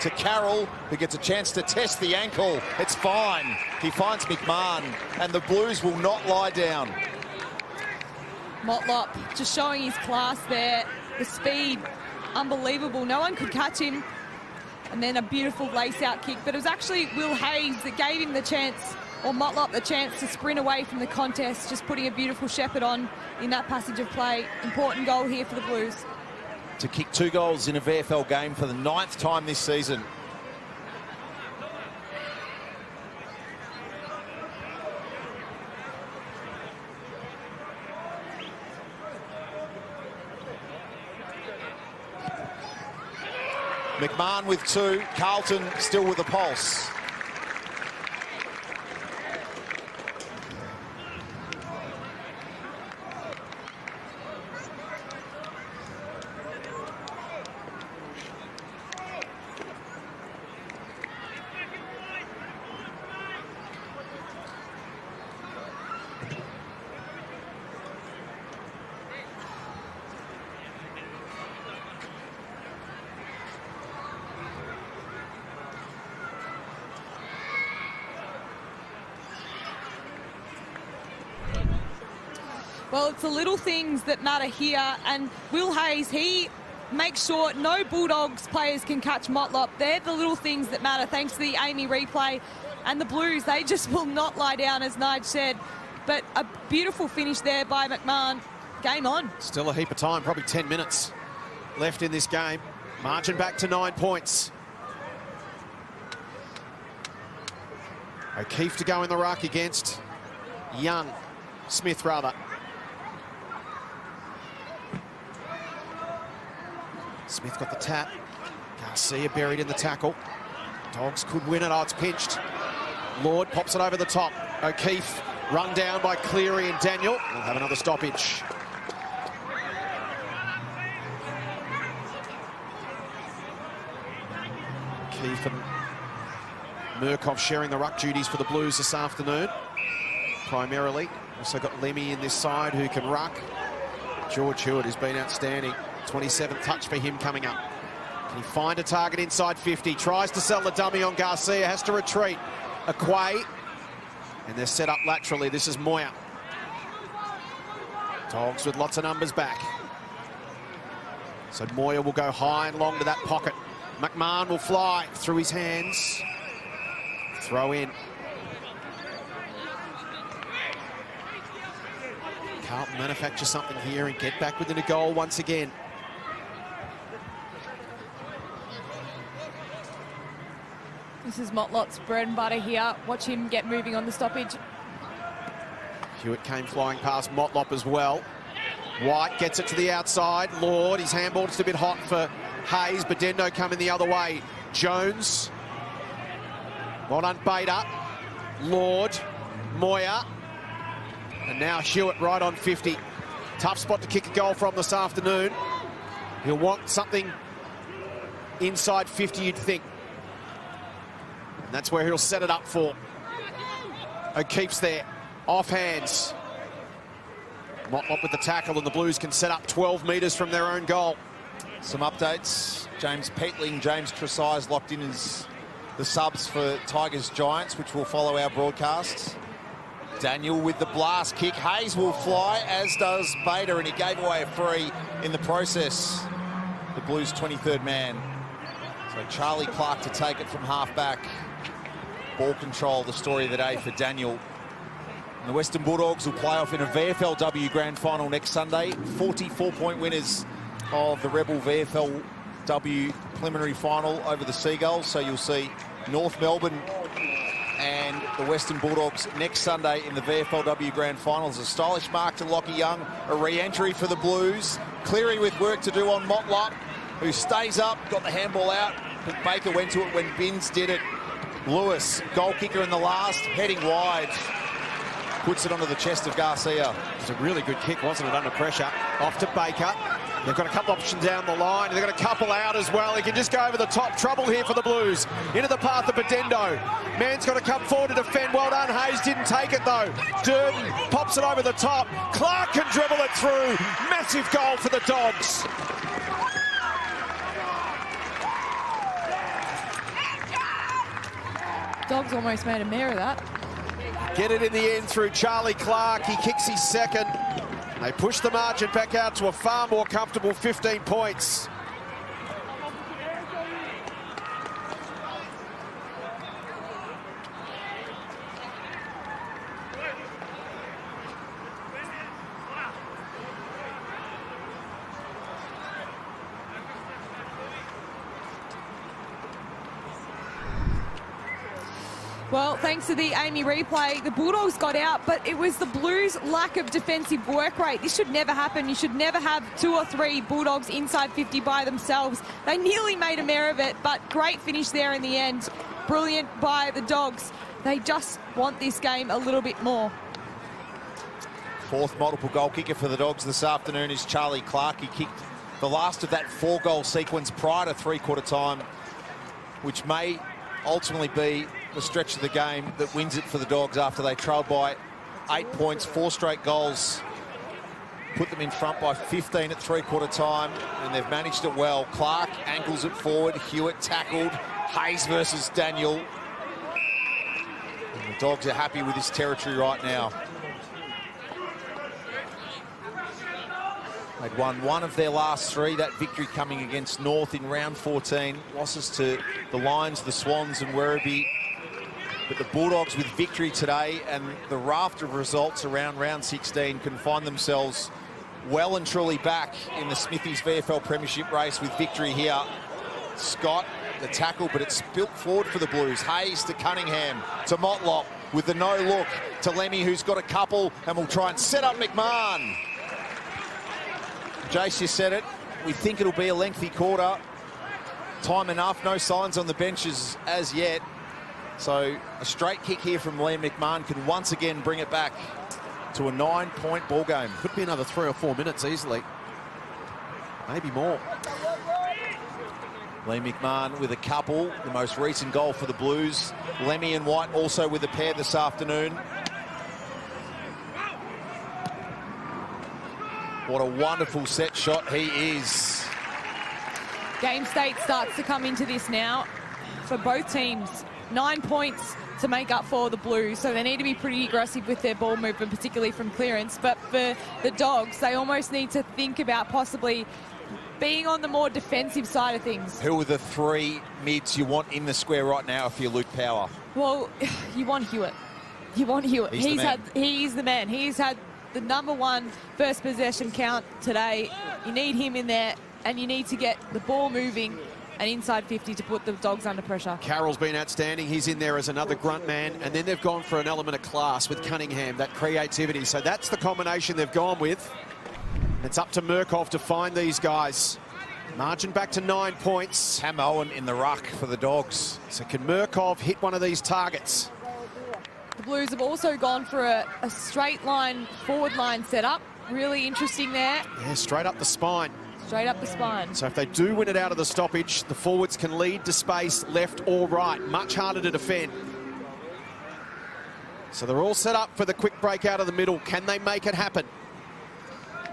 S2: To Carroll, who gets a chance to test the ankle. It's fine. He finds McMahon, and the Blues will not lie down.
S3: Motlop just showing his class there. The speed, unbelievable. No one could catch him. And then a beautiful lace-out kick. But it was actually Will Hayes that gave him the chance, or Motlop the chance, to sprint away from the contest, just putting a beautiful shepherd on in that passage of play. Important goal here for the Blues.
S2: To kick 2 goals in a VFL game for the 9th time this season. McMahon with 2, Carlton still with a pulse.
S3: Well, it's the little things that matter here, and Will Hayes, he makes sure no Bulldogs players can catch Motlop. They're the little things that matter, thanks to the Amy replay. And the Blues, they just will not lie down, as Nige said. But a beautiful finish there by McMahon. Game on.
S1: Still a heap of time, probably 10 minutes left in this game. Margin back to 9 points. O'Keefe to go in the ruck against Smith rather. Smith got the tap. Garcia buried in the tackle. Dogs could win it. Oh, it's pinched. Lord pops it over the top. O'Keefe run down by Cleary and Daniel. We'll have another stoppage. O'Keefe and Murkoff sharing the ruck duties for the Blues this afternoon. Primarily. Also got Lemmy in this side who can ruck. George Hewitt has been outstanding. 27th touch for him coming up. Can he find a target inside 50? Tries to sell the dummy on Garcia, has to retreat. Aquay, and they're set up laterally. This is Moya. Dogs with lots of numbers back. So Moya will go high and long to that pocket. McMahon will fly through his hands. Throw in. Carlton manufacture something here and get back within a goal once again.
S3: This is Motlop's bread and butter here. Watch him get moving on the stoppage.
S1: Hewitt came flying past Motlop as well. White gets it to the outside. Lord, his handball just a bit hot for Hayes. Bedendo coming the other way. Jones. Well done, Bader. Lord. Moyer. And now Hewitt right on 50. Tough spot to kick a goal from this afternoon. He'll want something inside 50, you'd think. And that's where he'll set it up for. O'Keefe's there. Off hands. Motlop with the tackle, and the Blues can set up 12 metres from their own goal.
S2: Some updates. James Peatling, James Tresize locked in as the subs for Tigers Giants, which will follow our broadcasts. Daniel with the blast kick. Hayes will fly, as does Bader, and he gave away a free in the process. The Blues' 23rd man. So Charlie Clark to take it from half-back. Ball control, the story of the day for Daniel. And the Western Bulldogs will play off in a VFLW Grand Final next Sunday. 44-point winners of the Rebel VFLW preliminary final over the Seagulls. So you'll see North Melbourne and the Western Bulldogs next Sunday in the VFLW Grand Finals. A stylish mark to Lockie Young, a re-entry for the Blues. Cleary with work to do on Motlop, who stays up, got the handball out, but Baker went to it when Binns did it. Lewis, goal kicker in the last, heading wide. Puts it onto the chest of Garcia.
S1: It was a really good kick, wasn't it, under pressure? Off to Baker. They've got a couple options down the line. They've got a couple out as well. He can just go over the top. Trouble here for the Blues. Into the path of Bedendo. Man's got to come forward to defend. Well done. Hayes didn't take it, though. Durden pops it over the top. Clark can dribble it through. Massive goal for the Dogs.
S3: Dogs almost made a mare of that.
S1: Get it in the end through Charlie Clark. He kicks his second. They push the margin back out to a far more comfortable 15 points.
S3: Well, thanks to the Amy replay, the Bulldogs got out, but it was the Blues' lack of defensive work rate. This should never happen. You should never have 2 or 3 Bulldogs inside 50 by themselves. They nearly made a mare of it, but great finish there in the end. Brilliant by the Dogs. They just want this game a little bit more.
S2: Fourth multiple goal kicker for the Dogs this afternoon is Charlie Clark. He kicked the last of that 4-goal sequence prior to three-quarter time, which may ultimately be the stretch of the game that wins it for the Dogs after they trailed by 8 points, 4 straight goals. Put them in front by 15 at three-quarter time, and they've managed it well. Clark ankles it forward. Hewitt tackled. Hayes versus Daniel. And the Dogs are happy with this territory right now. They'd won 1 of their last 3, that victory coming against North in round 14. Losses to the Lions, the Swans and Werribee. But the Bulldogs with victory today and the raft of results around round 16 can find themselves well and truly back in the Smithies VFL Premiership race with victory here. Scott, the tackle, but it's built forward for the Blues. Hayes to Cunningham, to Motlop with the no look, to Lemmy, who's got a couple and will try and set up McMahon. Jace, you said it. We think it'll be a lengthy quarter. Time enough, no signs on the benches as yet. So a straight kick here from Liam McMahon can once again bring it back to a 9-point ball game.
S1: Could be another 3 or 4 minutes easily. Maybe more.
S2: Liam McMahon with a couple, the most recent goal for the Blues. Lemmy and White also with a pair this afternoon. What a wonderful set shot he is.
S3: Game state starts to come into this now for both teams. 9 points to make up for the Blues, so they need to be pretty aggressive with their ball movement, particularly from clearance. But for the Dogs, they almost need to think about possibly being on the more defensive side of things.
S2: Who are the 3 mids you want in the square right now if you're Luke Power?
S3: Well, you want Hewitt. You want Hewitt.
S2: He's
S3: the man. He's had the #1 first possession count today. You need him in there, and you need to get the ball moving and inside 50 to put the Dogs under pressure.
S1: Carroll's been outstanding. He's in there as another grunt man. And then they've gone for an element of class with Cunningham, that creativity. So that's the combination they've gone with. And it's up to Murkoff to find these guys. Margin back to 9 points.
S2: Sam Owen in the ruck for the Dogs.
S1: So can Murkoff hit one of these targets?
S3: The Blues have also gone for a straight line, forward line setup. Really interesting there.
S1: Yeah, straight up the spine.
S3: Straight up the spine.
S1: So if they do win it out of the stoppage, the forwards can lead to space, left or right. Much harder to defend. So they're all set up for the quick break out of the middle. Can they make it happen?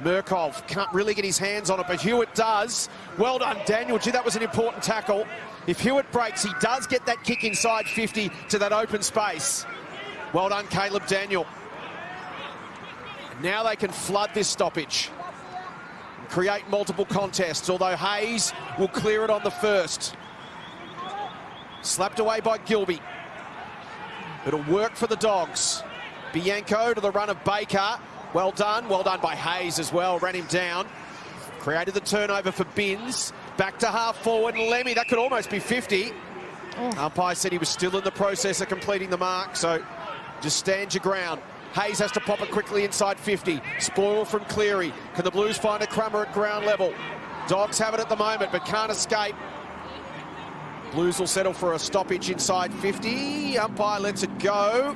S1: Murkoff can't really get his hands on it, but Hewitt does. Well done, Daniel. Gee, that was an important tackle. If Hewitt breaks, he does get that kick inside 50 to that open space. Well done, Caleb Daniel. Now they can flood this stoppage and create multiple contests, although Hayes will clear it on the first. Slapped away by Gilby. It'll work for the Dogs. Bianco to the run of Baker. Well done by Hayes as well, ran him down. Created the turnover for Binns. Back to half forward, and Lemmy, that could almost be 50. Umpire said he was still in the process of completing the mark, so just stand your ground. Hayes has to pop it quickly inside 50. Spoil from Cleary. Can the Blues find a crummer at ground level? Dogs have it at the moment, but can't escape. Blues will settle for a stoppage inside 50. Umpire lets it go.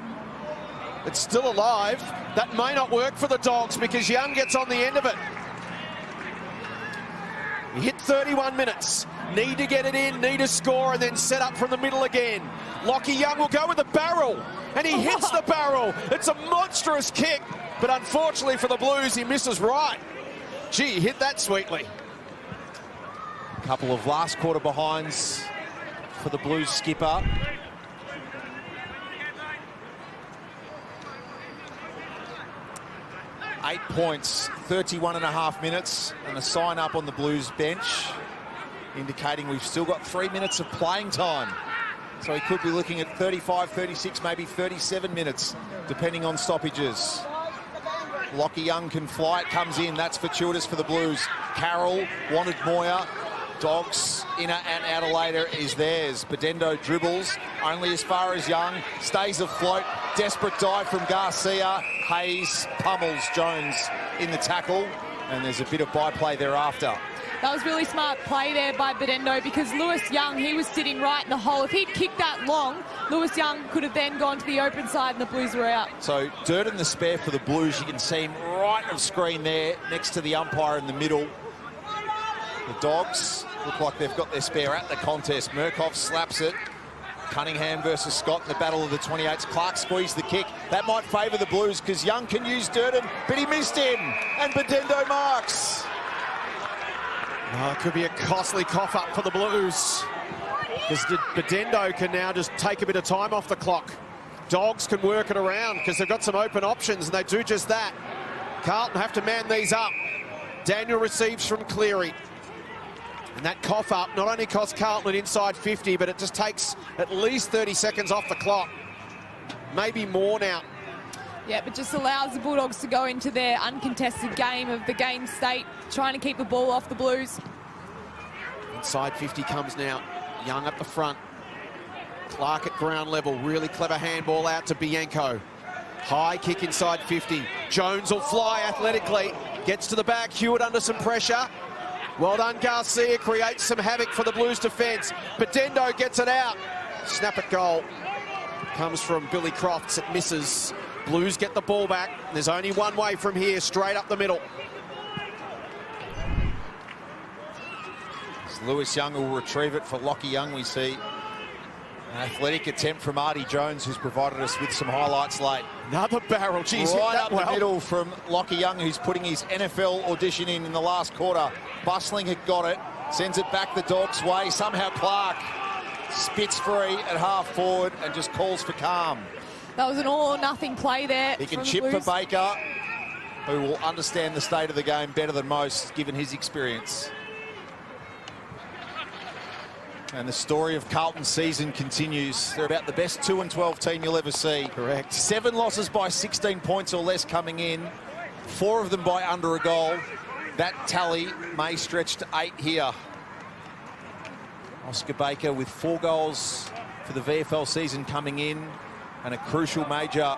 S1: It's still alive. That may not work for the Dogs because Young gets on the end of it. He hit 31 minutes. Need to get it in, need to score, and then set up from the middle again. Lockie Young will go with the barrel, and he hits the barrel. It's a monstrous kick, but unfortunately for the Blues, he misses right. Gee, he hit that sweetly.
S2: A couple of last quarter behinds for the Blues skipper. Eight points, 31.5 minutes, and a sign up on the Blues bench indicating we've still got 3 minutes of playing time. So he could be looking at 35, 36, maybe 37 minutes, depending on stoppages. Lockie Young can fly, it comes in, that's fortuitous for the Blues. Carroll wanted Moyer. Dogs, inner and outer later is theirs. Bedendo dribbles, only as far as Young, stays afloat. Desperate dive from Garcia. Hayes pummels Jones in the tackle, and there's a bit of byplay thereafter.
S3: That was really smart play there by Bedendo because Lewis Young, he was sitting right in the hole. If he'd kicked that long, Lewis Young could have then gone to the open side and the Blues were out.
S2: So Durden the spare for the Blues. You can see him right of screen there next to the umpire in the middle. The Dogs look like they've got their spare at the contest. Murkoff slaps it. Cunningham versus Scott in the battle of the 28s. Clark squeezed the kick. That might favour the Blues because Young can use Durden, but he missed him. And Bedendo marks.
S1: Oh, it could be a costly cough up for the Blues because Bedendo can now just take a bit of time off the clock. Dogs can work it around because they've got some open options, and they do just that. Carlton have to man these up. Daniel receives from Cleary. And that cough up not only costs Carlton inside 50, but it just takes at least 30 seconds off the clock. Maybe more now.
S3: Yeah, but just allows the Bulldogs to go into their uncontested game of the game state, trying to keep the ball off the Blues.
S1: Inside 50 comes now. Young at the front. Clark at ground level. Really clever handball out to Bianco. High kick inside 50. Jones will fly athletically. Gets to the back. Hewitt under some pressure. Well done, Garcia. Creates some havoc for the Blues defence. Bedendo gets it out. Snap at goal. Comes from Billy Crofts. It misses. Blues get the ball back. There's only one way from here, straight up the middle.
S2: As Lewis Young will retrieve it for Lockie Young. We see an athletic attempt from Artie Jones, who's provided us with some highlights late.
S1: Another barrel. Geez,
S2: right
S1: hit
S2: up
S1: that well.
S2: the middle from Lockie Young, who's putting his NFL audition in the last quarter. Bustling had got it. Sends it back the Dogs' way. Somehow Clark spits free at half forward and just calls for calm.
S3: That was an all-or-nothing play there.
S2: He can chip for Baker, who will understand the state of the game better than most, given his experience. And the story of Carlton's season continues. They're about the best 2-12 team you'll ever see.
S1: Correct.
S2: 7 losses by 16 points or less coming in. 4 of them by under a goal. That tally may stretch to 8 here. Oscar Baker with 4 goals for the VFL season coming in, and a crucial major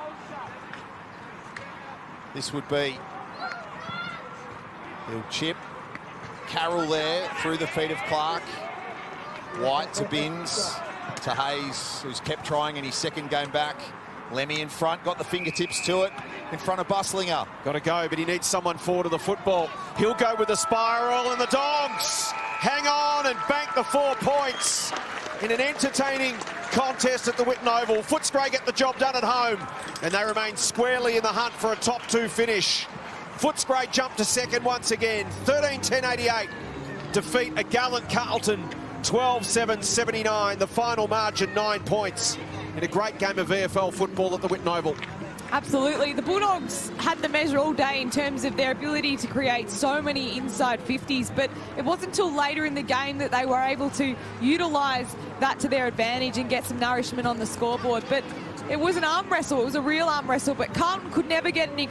S2: this would be. He'll chip. Carroll there through the feet of Clark. White to Binns, to Hayes, who's kept trying in his second game back. Lemmy in front, got the fingertips to it, in front of Bustlinger.
S1: Got to go, but he needs someone forward of the football. He'll go with the spiral, and the Dogs hang on and bank the 4 points in an entertaining contest at the Whitten Oval. Footscray get the job done at home, and they remain squarely in the hunt for a top 2 finish. Footscray jump to second once again. 13-10-88. Defeat a gallant Carlton. 12-7-79. The final margin 9 points in a great game of VFL football at the Whitten Oval.
S3: Absolutely. The Bulldogs had the measure all day in terms of their ability to create so many inside 50s, but it wasn't until later in the game that they were able to utilise that to their advantage and get some nourishment on the scoreboard. But it was an arm wrestle. It was a real arm wrestle, but Carlton could never get any